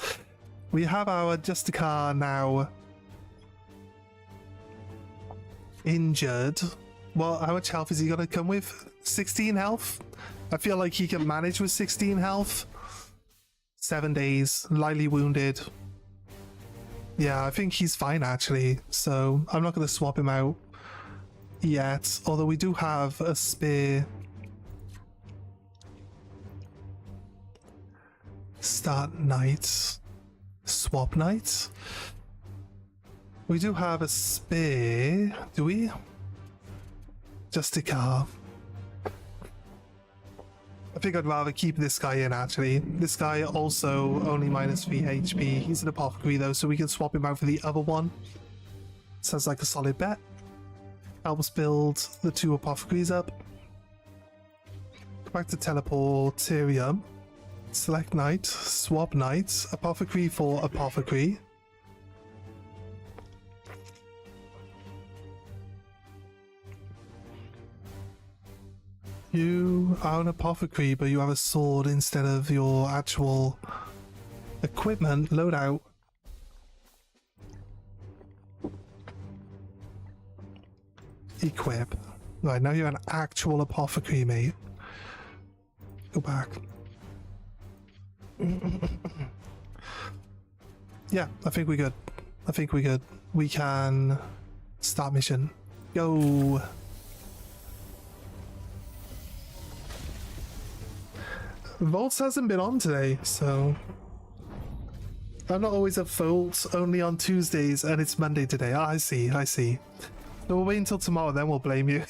We have our Justicar now injured. Well, how much health is he gonna come with? 16 health? I feel like he can manage with 16 health. 7 days, lightly wounded. Yeah, I think he's fine actually, so I'm not gonna swap him out yet, although we do have a spare. Start night, swap night. We do have a spare, do we? Just a car. I think I'd rather keep this guy in actually. This guy also only -3 HP. He's an apothecary though, so we can swap him out for the other one. Sounds like a solid bet. Helps build the 2 apothecaries up. Go back to teleportarium. Select knight, swap knight, apothecary for apothecary. You are an apothecary, but you have a sword instead of your actual equipment loadout. Equip. Right, now you're an actual apothecary, mate. Go back. Yeah, I think we're good. I think we're good. We can start mission. Go. Volts hasn't been on today, so I'm not always at Volts, only on Tuesdays, and it's Monday today. I see, I see. So we'll wait until tomorrow, then we'll blame you.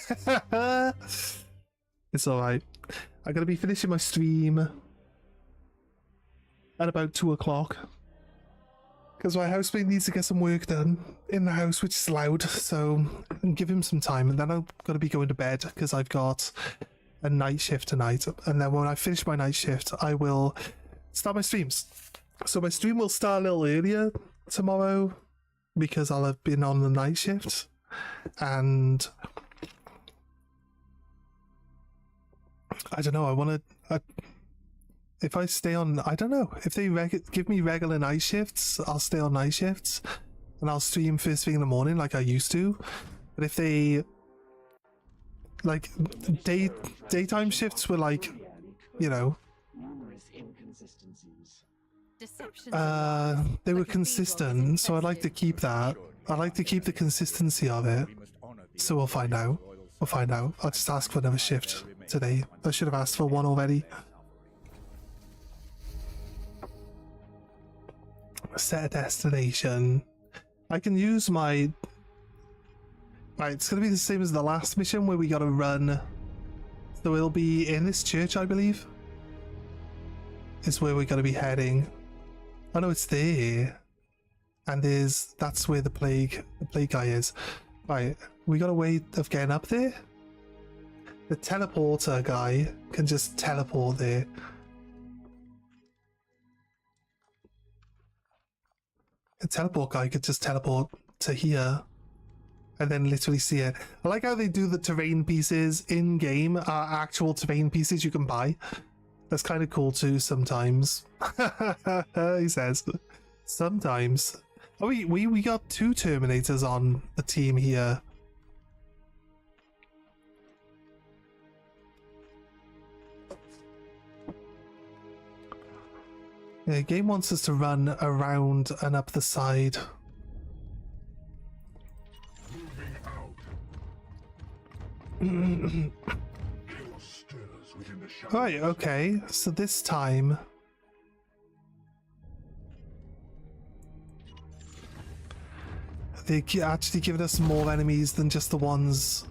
It's alright. I'm gonna be finishing my stream at about 2 o'clock. Because my housemate needs to get some work done in the house, which is loud, so give him some time, and then I'm gonna be going to bed, because I've got a night shift tonight, and then when I finish my night shift I will start my streams. So my stream will start a little earlier tomorrow because I'll have been on the night shift, and I don't know, I want to if I stay on, I don't know, if they give me regular night shifts, I'll stay on night shifts and I'll stream first thing in the morning like I used to. But if they like daytime shifts were like, you know, numerous inconsistencies. deceptions of lies, they were like a consistent, so I'd like to infested. keep that. I'd like to keep the consistency of it. So we'll find out. We'll find out. I'll just ask for another shift today. I should have asked for one already. Set a destination. I can use my... Right, it's going to be the same as the last mission where we got to run. So it'll be in this church, I believe. Is where we're going to be heading. Oh no, it's there. And that's where the plague guy is. Right, we got a way of getting up there? The teleporter guy can just teleport there. The teleport guy could just teleport to here and then literally see it. I like how they do the terrain pieces in game are actual terrain pieces you can buy. That's kind of cool too sometimes. He says. Sometimes. Oh, we got 2 Terminators on the team here. Yeah, the game wants us to run around and up the side. Moving out. Chaos stirs within the shadows. Right, okay. So this time... they actually giving us more enemies than just the ones.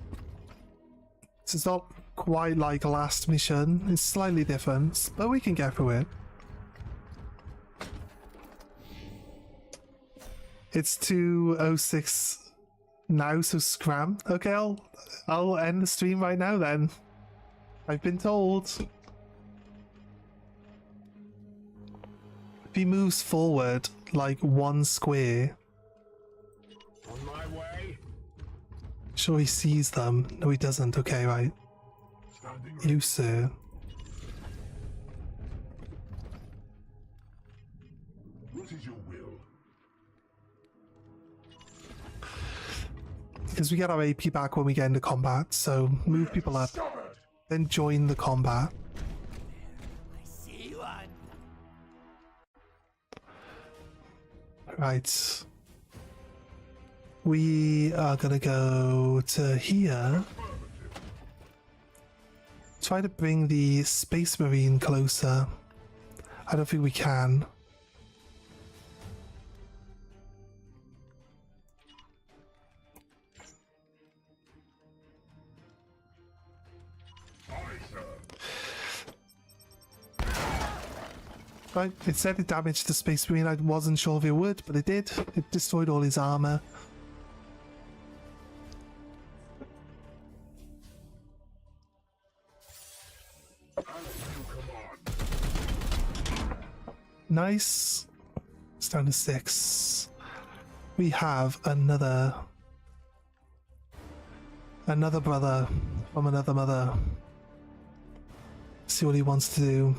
So it's not quite like last mission. It's slightly different, but we can get through it. It's 2:06 now, so scram. Okay, I'll end the stream right now then. I've been told. If he moves forward like 1 square. On my way. Sure he sees them. No, he doesn't. Okay, right. Standing ready. You, sir. What is your will? Because we get our AP back when we get into combat, so move people up, Discovered. then join the combat. I see one. Right. We are gonna go to here. Try to bring the Space Marine closer. I don't think we can. Right, it said it damaged the Space Marine. I wasn't sure if it would, but it did. It destroyed all his armor. Nice. It's down to 6. We have another brother from another mother. See what he wants to do.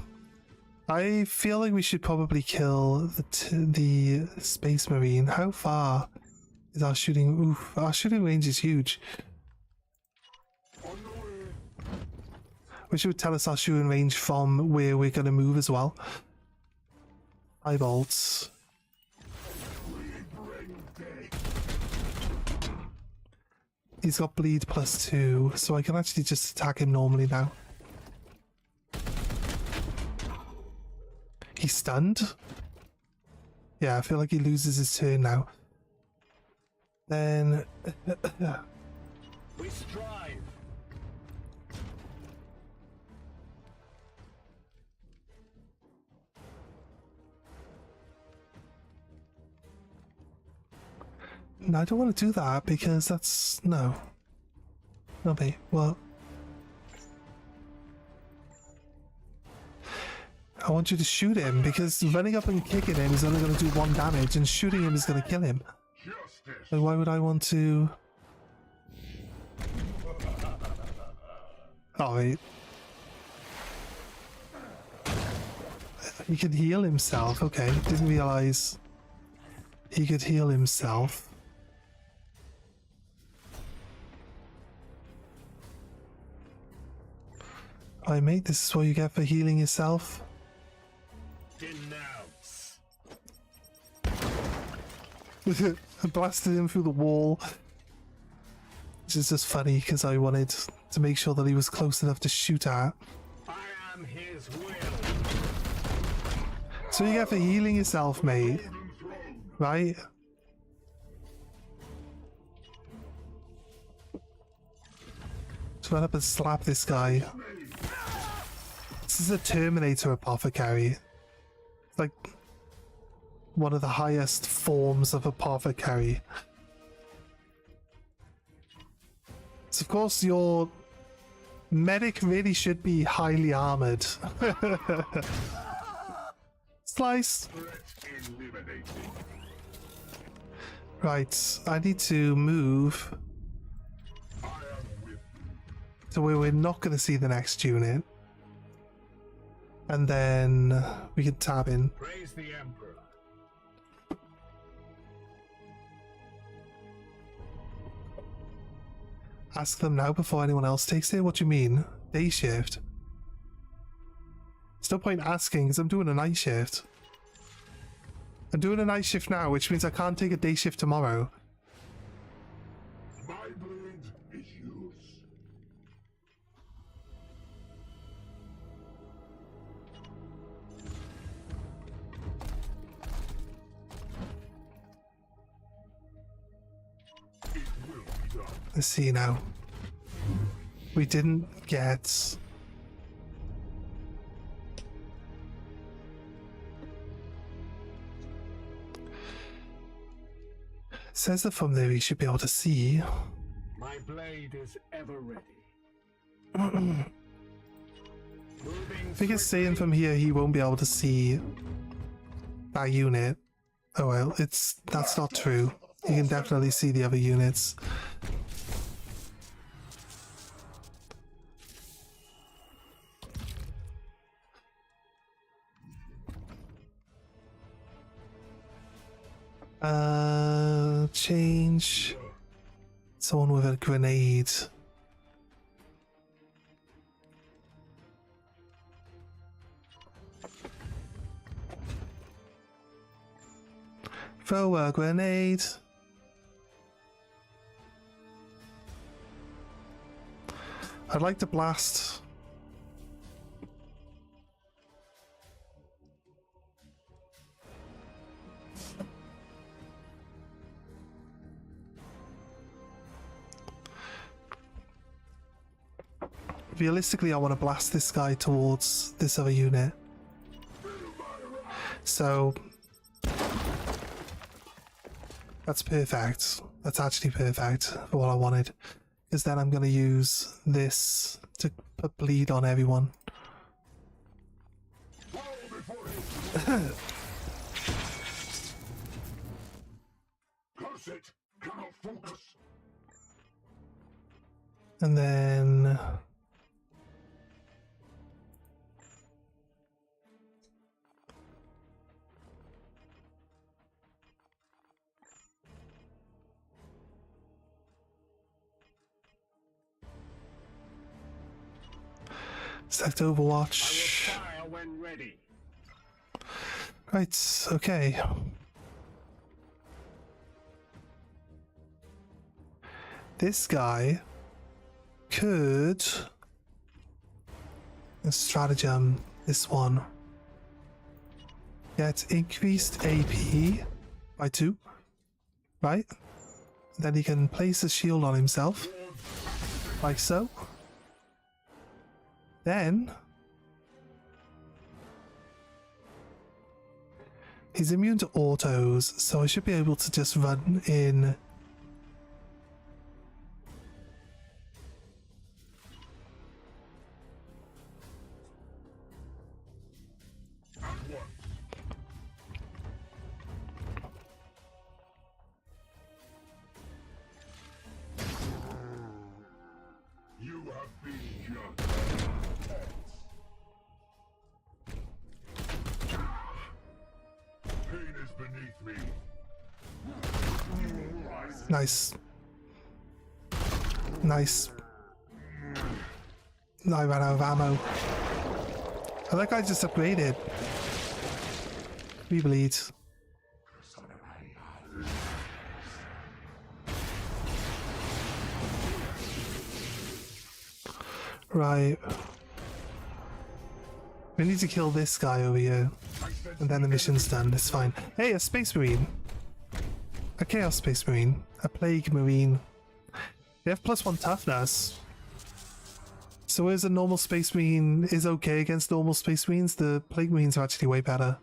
I feel like we should probably kill the Space Marine. How far is our shooting? Oof, our shooting range is huge. Which would tell us our shooting range from where we're going to move as well. Eyebolts. He's got bleed +2, so I can actually just attack him normally now. He's stunned? Yeah, I feel like he loses his turn now. Then... We strive. No, I don't want to do that because that's... No. No, mate. What? I want you to shoot him because running up and kicking him is only going to do 1 damage and shooting him is going to kill him. Justice. So why would I want to... Oh, wait. He can heal himself. Okay, didn't realize he could heal himself. Alright, mate, this is what you get for healing yourself. Denounce. I blasted him through the wall. Which is just funny because I wanted to make sure that he was close enough to shoot at. I am his will. So you get for healing yourself, mate. Right? Just run up and slap this guy. This is a Terminator apothecary. It's like one of the highest forms of apothecary. So of course your medic really should be highly armored. Slice! Right, I need to move to where we're not going to see the next unit. And then we can tab in. Praise the Emperor. Ask them now before anyone else takes it? What do you mean? Day shift? There's no point asking because I'm doing a night shift. I'm doing a night shift now, which means I can't take a day shift tomorrow. My blade is yours. It will be done. Let's see now. We didn't get... Says that from there we should be able to see. My blade is ever ready. I think it's saying from here he won't be able to see that unit. Oh well, that's not true. You can definitely see the other units. Change. Someone with a grenade. Throw a grenade. I'd like to blast. Realistically, I want to blast this guy towards this other unit. So that's perfect. That's actually perfect for what I wanted. Because then I'm going to use this to put bleed on everyone. And then... select Overwatch. I will fire when ready. Right, okay. This guy could... stratagem this one. Get increased AP by 2. Right? Then he can place a shield on himself. Like so. Then he's immune to autos, so I should be able to just run in. You have been judged. Pain is beneath me. Nice. Nice. I ran out of ammo. Oh, that guy just upgraded. We bleed. Right. We need to kill this guy over here. And then the mission's done. It's fine. Hey, a Space Marine. A Chaos Space Marine. A Plague Marine. They have +1 toughness. So whereas a normal Space Marine is okay against normal Space Marines, the Plague Marines are actually way better.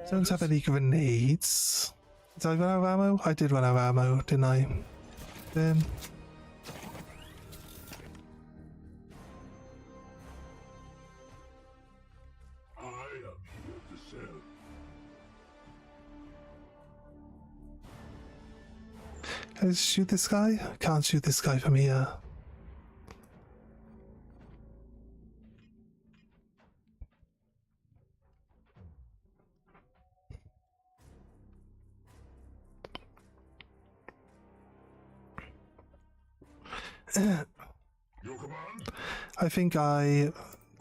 Don't have any grenades. Did I run out of ammo? I did run out of ammo, didn't I? Then I am here to serve. can I shoot this guy? I can't shoot this guy from here. Your command? I think I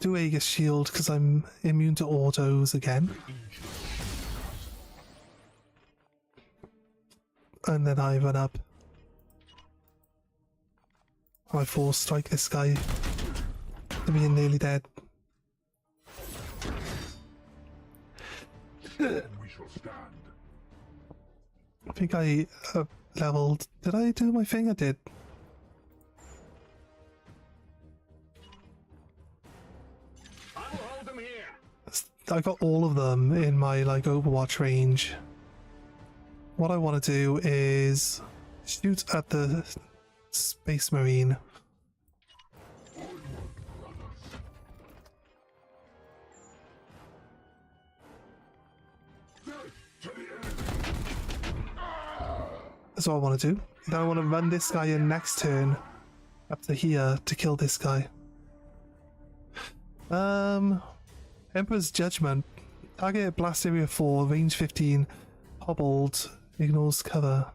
do Aegis Shield because I'm immune to autos again. And then I run up. I force strike this guy to being nearly dead. We shall stand. I think I leveled. Did I do my thing? I did. I will hold them here. I got all of them in my like Overwatch range. What I want to do is shoot at the Space Marine. That's what I want to do. Then I want to run this guy in next turn up to here to kill this guy. Emperor's Judgment. Target blast area 4, range 15, hobbled, ignores cover.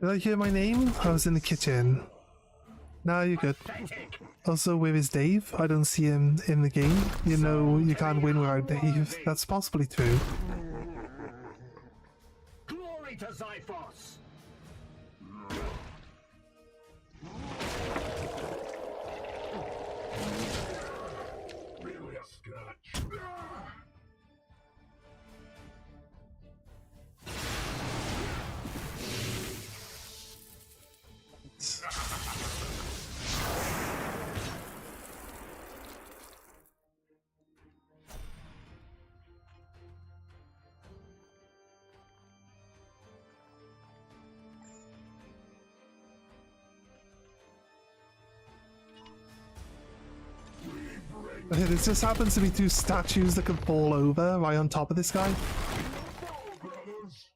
Did I hear my name? I was in the kitchen. Nah, you're good. Also, where is Dave? I don't see him in the game. You know, you can't win without Dave. That's possibly true. Glory to Zyphos! Really a scratch. Okay, there just happens to be two statues that can fall over right on top of this guy. Brothers.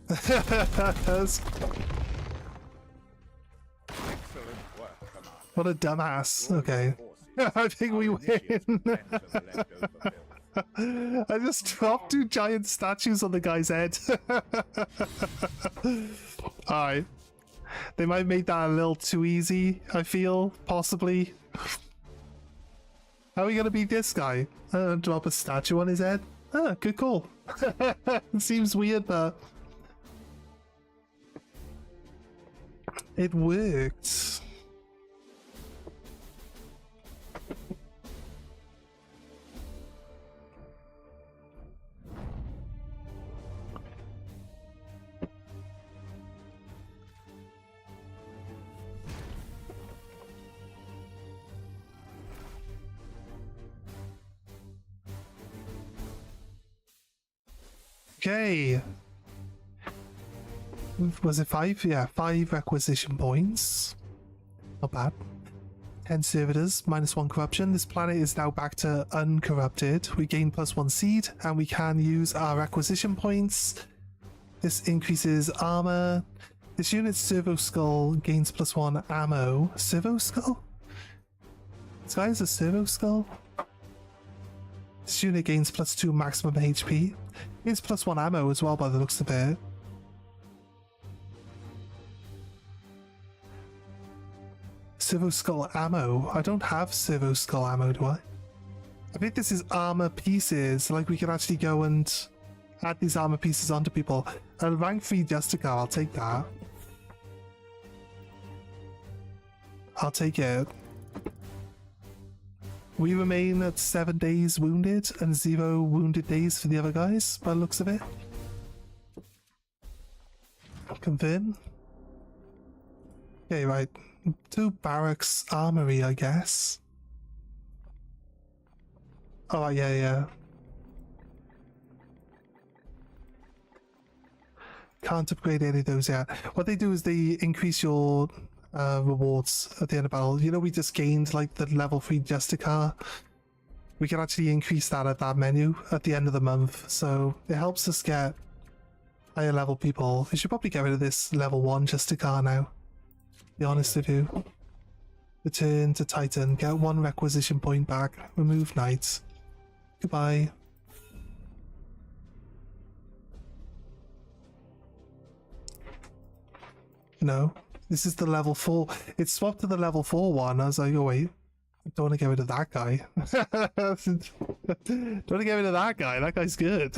Excellent work, Commander. What a dumbass. Okay. I think we win. I just dropped two giant statues on the guy's head. Alright. They might make that a little too easy, I feel, possibly. How are we gonna beat this guy? Drop a statue on his head? Ah, good call. It seems weird, but it worked. Okay. Was it 5? Yeah, 5 requisition points. Not bad. 10 servitors, -1 corruption. This planet is now back to uncorrupted. We gain +1 seed, and we can use our requisition points. This increases armor. This unit's servo skull gains +1 ammo. Servo skull? This guy has a servo skull? This unit gains +2 maximum HP. Gains +1 ammo as well by the looks of it. Servo skull ammo. I don't have servo skull ammo, do I? I think this is armor pieces. Like we can actually go and add these armor pieces onto people. A rank 3 Justicar, I'll take that. I'll take it. We remain at 7 days wounded and 0 wounded days for the other guys, by the looks of it. Confirm. Okay, right. 2 barracks armory, I guess. Oh, yeah. Can't upgrade any of those yet. What they do is they increase your rewards at the end of battle. You know, we just gained like the level 3 Justicar. We can actually increase that at that menu at the end of the month, so it helps us get higher level people. We should probably get rid of this level 1 Justicar now, to be honest with you. Return to Titan, get 1 requisition point back, remove knights. Goodbye. No, this is the level 4. It swapped to the level 4 one. I was like, oh wait, I don't want to get rid of that guy. Don't want to get rid of that guy. That guy's good.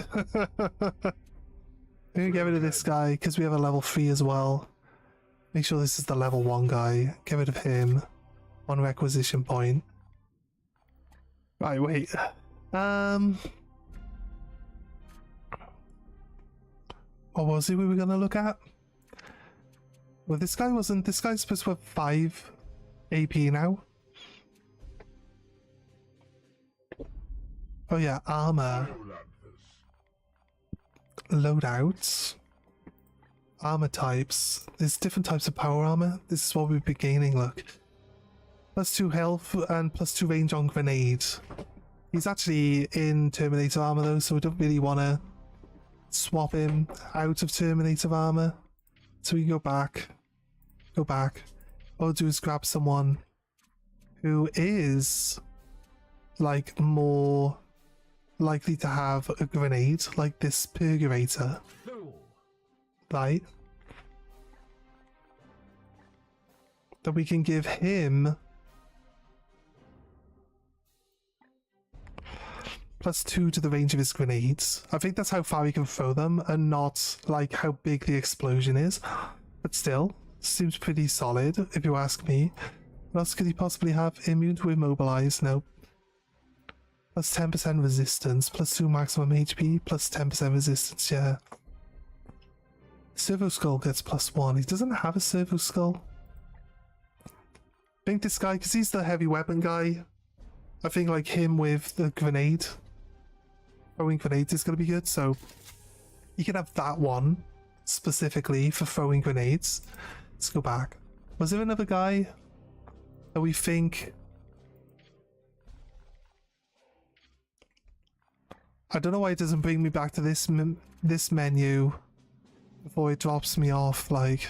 We're gonna get rid of this guy because we have a level 3 as well. Make sure this is the level 1 guy. Get rid of him. 1 requisition point. Right, wait. What was it we were gonna look at? Well, this guy wasn't. This guy's supposed to have 5 AP now. Oh yeah, armor. Loadouts. Armor types. There's different types of power armor. This is what we've been gaining, look. +2 health and +2 range on grenade. He's actually in Terminator armor though, so we don't really want to swap him out of Terminator armor. So we go back. What we'll do is grab someone who is like more likely to have a grenade, like this Purgurator. Right? That we can give him +2 to the range of his grenades. I think that's how far he can throw them and not like how big the explosion is. But still, seems pretty solid if you ask me. What else could he possibly have? Immune to immobilize? Nope. +10% resistance, +2 maximum HP, +10% resistance, yeah. Servo Skull gets +1. He doesn't have a Servo Skull. I think this guy, because he's the heavy weapon guy, I think like him with the grenade, throwing grenades is going to be good, so you can have that one specifically for throwing grenades. Let's go back. Was there another guy that we think... I don't know why it doesn't bring me back to this menu before it drops me off, like...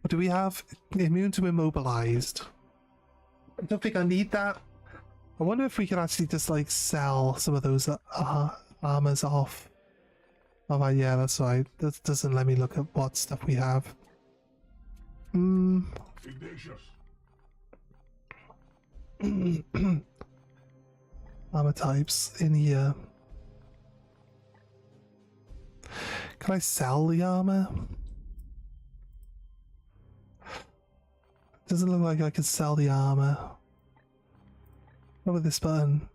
What do we have? Immune to immobilized. I don't think I need that. I wonder if we can actually just like sell some of those armors off. Oh yeah, that's right. That doesn't let me look at what stuff we have. Armor types in here. Can I sell the armor? Doesn't look like I can sell the armor. What with this button?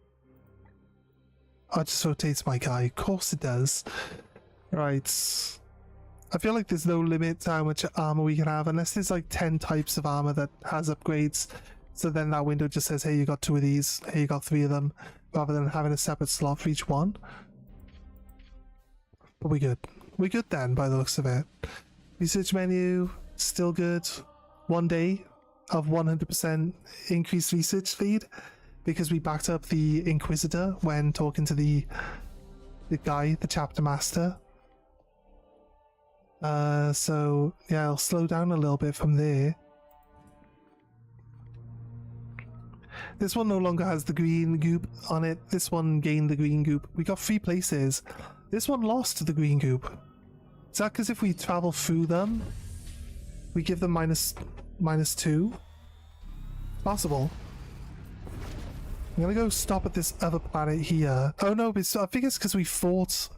Oh, it just rotates my guy. Of course it does. Right. I feel like there's no limit to how much armor we can have, unless there's like 10 types of armor that has upgrades. So then that window just says, hey, you got 2 of these, hey, you got 3 of them, rather than having a separate slot for each one. But we good. We good then, by the looks of it. Research menu, still good. 1 day of 100% increased research speed because we backed up the Inquisitor when talking to the guy, the chapter master. So yeah, I'll slow down a little bit from there. This one no longer has the green goop on it. This one gained the green goop. We got 3 places. This one lost the green goop. Is that because if we travel through them, we give them -2? Possible. I'm gonna go stop at this other planet here. Oh no, I think it's because we fought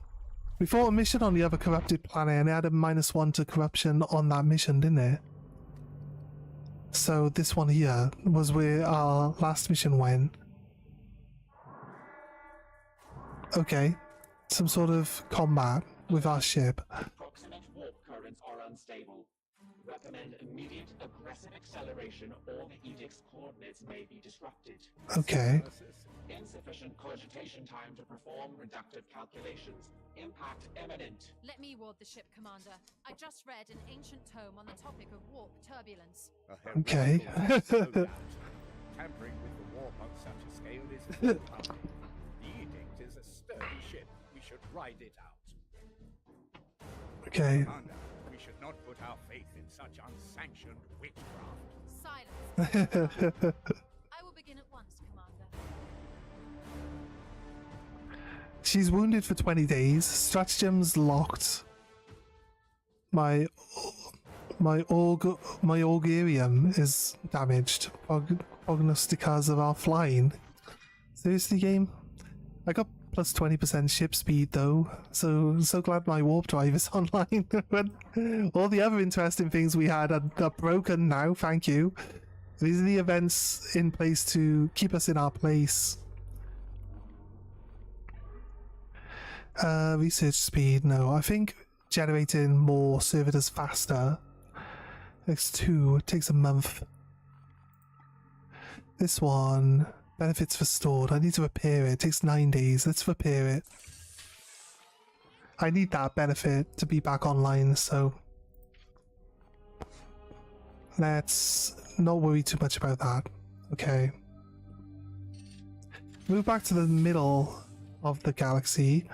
a mission on the other corrupted planet and it had a -1 to corruption on that mission, didn't it? So this one here was where our last mission went. Okay, some sort of combat with our ship. Proximate warp currents are unstable. Recommend immediate aggressive acceleration or the Edict's coordinates may be disrupted. Okay. Insufficient cogitation time to perform reductive calculations. Impact imminent. Let me ward the ship, Commander. I just read an ancient tome on the topic of warp turbulence. Okay. Tampering with the warp on such a scale is foolhardy. The Edict is a sturdy ship. We should ride it out. Okay. Commander, we should not put our faith in such unsanctioned witchcraft. Silence. I will begin at once, Commander. She's wounded for 20 days. Stratagem's locked. My Augurium is damaged. Prognosticas of our flying. Seriously, game? I got plus 20% ship speed though, so glad my warp drive is online. But all the other interesting things we had are broken now, thank you. These are the events in place to keep us in our place. Research speed, no. I think generating more servitors faster. X2 takes a month. This one, benefits for stored. I need to repair it. It takes 9 days. Let's repair it. I need that benefit to be back online, so let's not worry too much about that. Okay. Move back to the middle of the galaxy.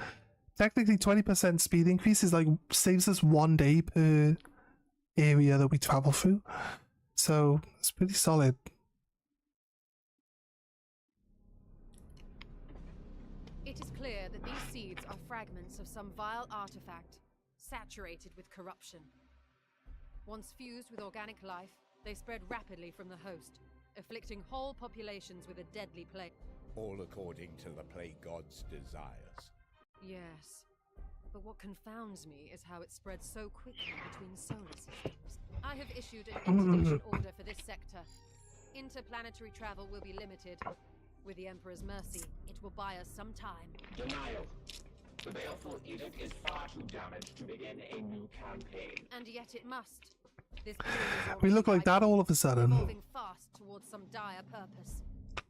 Technically 20% speed increase is like saves us 1 day per area that we travel through. So it's pretty solid. It is clear that these seeds are fragments of some vile artifact, saturated with corruption. Once fused with organic life, they spread rapidly from the host, afflicting whole populations with a deadly plague. All according to the plague god's desires. Yes, but what confounds me is how it spreads so quickly between solar systems. I have issued an interdiction order for this sector. Interplanetary travel will be limited. With the Emperor's mercy, it will buy us some time. Denial. The baleful edict is far too damaged to begin a new campaign. And yet it must. This period is We look like that all of a sudden. moving fast towards some dire purpose.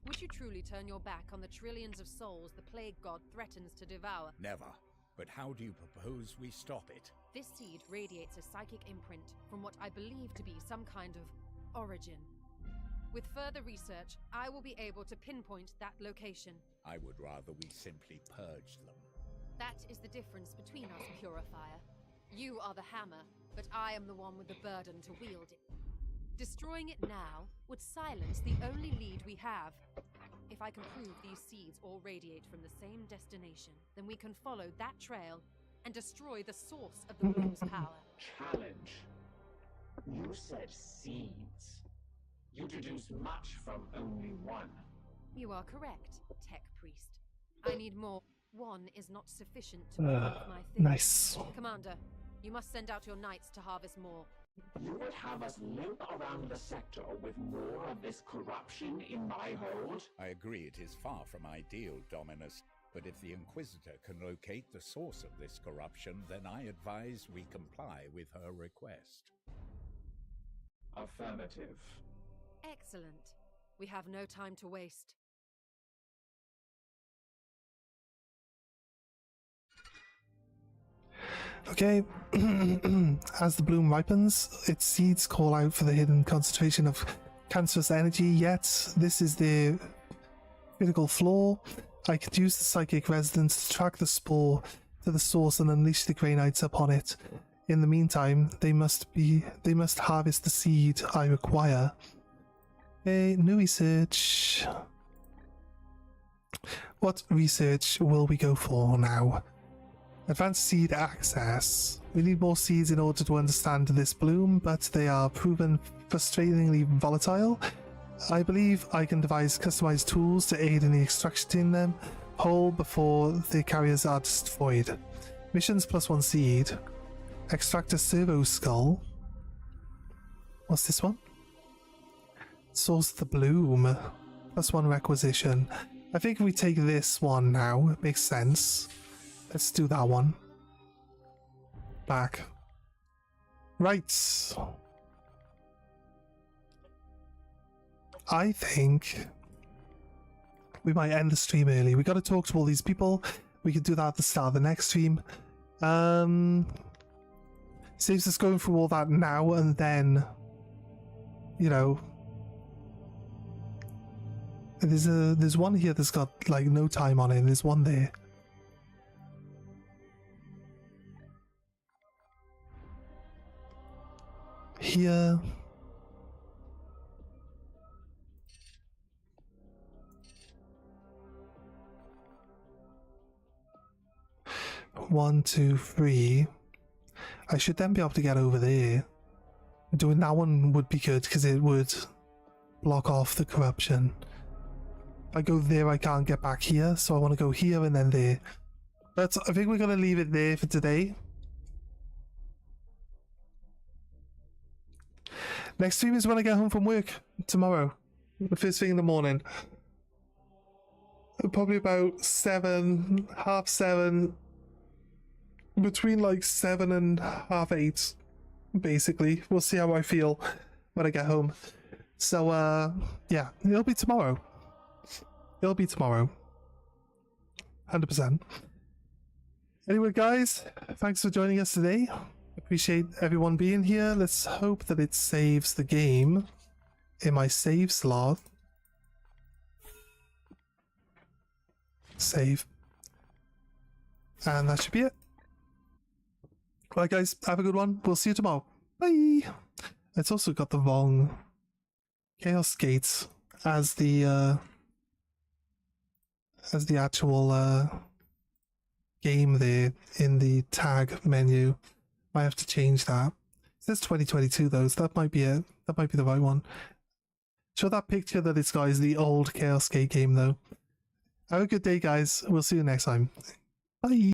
Would you truly turn your back on the trillions of souls the plague god threatens to devour? Never. But how do you propose we stop it? This seed radiates a psychic imprint from what I believe to be some kind of origin. With further research, I will be able to pinpoint that location. I would rather we simply purge them. That is the difference between us, Purifier. You are the hammer, but I am the one with the burden to wield it. Destroying it now would silence the only lead we have. If I can prove these seeds all radiate from the same destination, then we can follow that trail and destroy the source of the wind's power. Challenge. You said seeds. You deduce much from only one. You are correct, Tech Priest. I need more. One is not sufficient to prove my theory. Nice. Commander, you must send out your knights to harvest more. You would have us limp around the sector with more of this corruption in my hold? I agree it is far from ideal, Dominus. But if the Inquisitor can locate the source of this corruption, then I advise we comply with her request. Affirmative. Excellent. We have no time to waste. Okay, as the bloom ripens, its seeds call out for the hidden concentration of cancerous energy, yet this is the critical flaw. I could use the psychic resonance to track the spore to the source and unleash the Greynites upon it. In the meantime, they must harvest the seed I require. Okay, new research. What research will we go for now? Advanced seed access. We need more seeds in order to understand this bloom, but they are proven frustratingly volatile. I believe I can devise customized tools to aid in the extraction in them whole before the carriers are destroyed. Missions +1 seed. Extract a servo skull. What's this one? Source the bloom. +1 requisition. I think we take this one now. It makes sense. Let's do that one. Back. Right. I think we might end the stream early. We got to talk to all these people. We could do that at the start of the next stream. Saves us going through all that now and then, you know. There's one here that's got like no time on it, and there's one there. Here. One, two, three. I should then be able to get over there. Doing that one would be good because it would block off the corruption. If I go there, I can't get back here, so I want to go here and then there. But I think we're going to leave it there for today. Next stream is when I get home from work tomorrow, the first thing in the morning. Probably about 7, half 7, between like 7 and half 8, basically. We'll see how I feel when I get home. So, yeah, it'll be tomorrow. It'll be tomorrow. 100%. Anyway, guys, thanks for joining us today. Appreciate everyone being here. Let's hope that it saves the game in my save slot. Save. And that should be it. Right, guys, have a good one. We'll see you tomorrow. Bye. It's also got the wrong Chaos Gates as the actual game there in the tag menu. Might have to change that. It says 2022 though, so that might be it. That might be the right one. Show that picture that it's got is the old Chaos Gate game though. Have a good day, guys. We'll see you next time. Bye.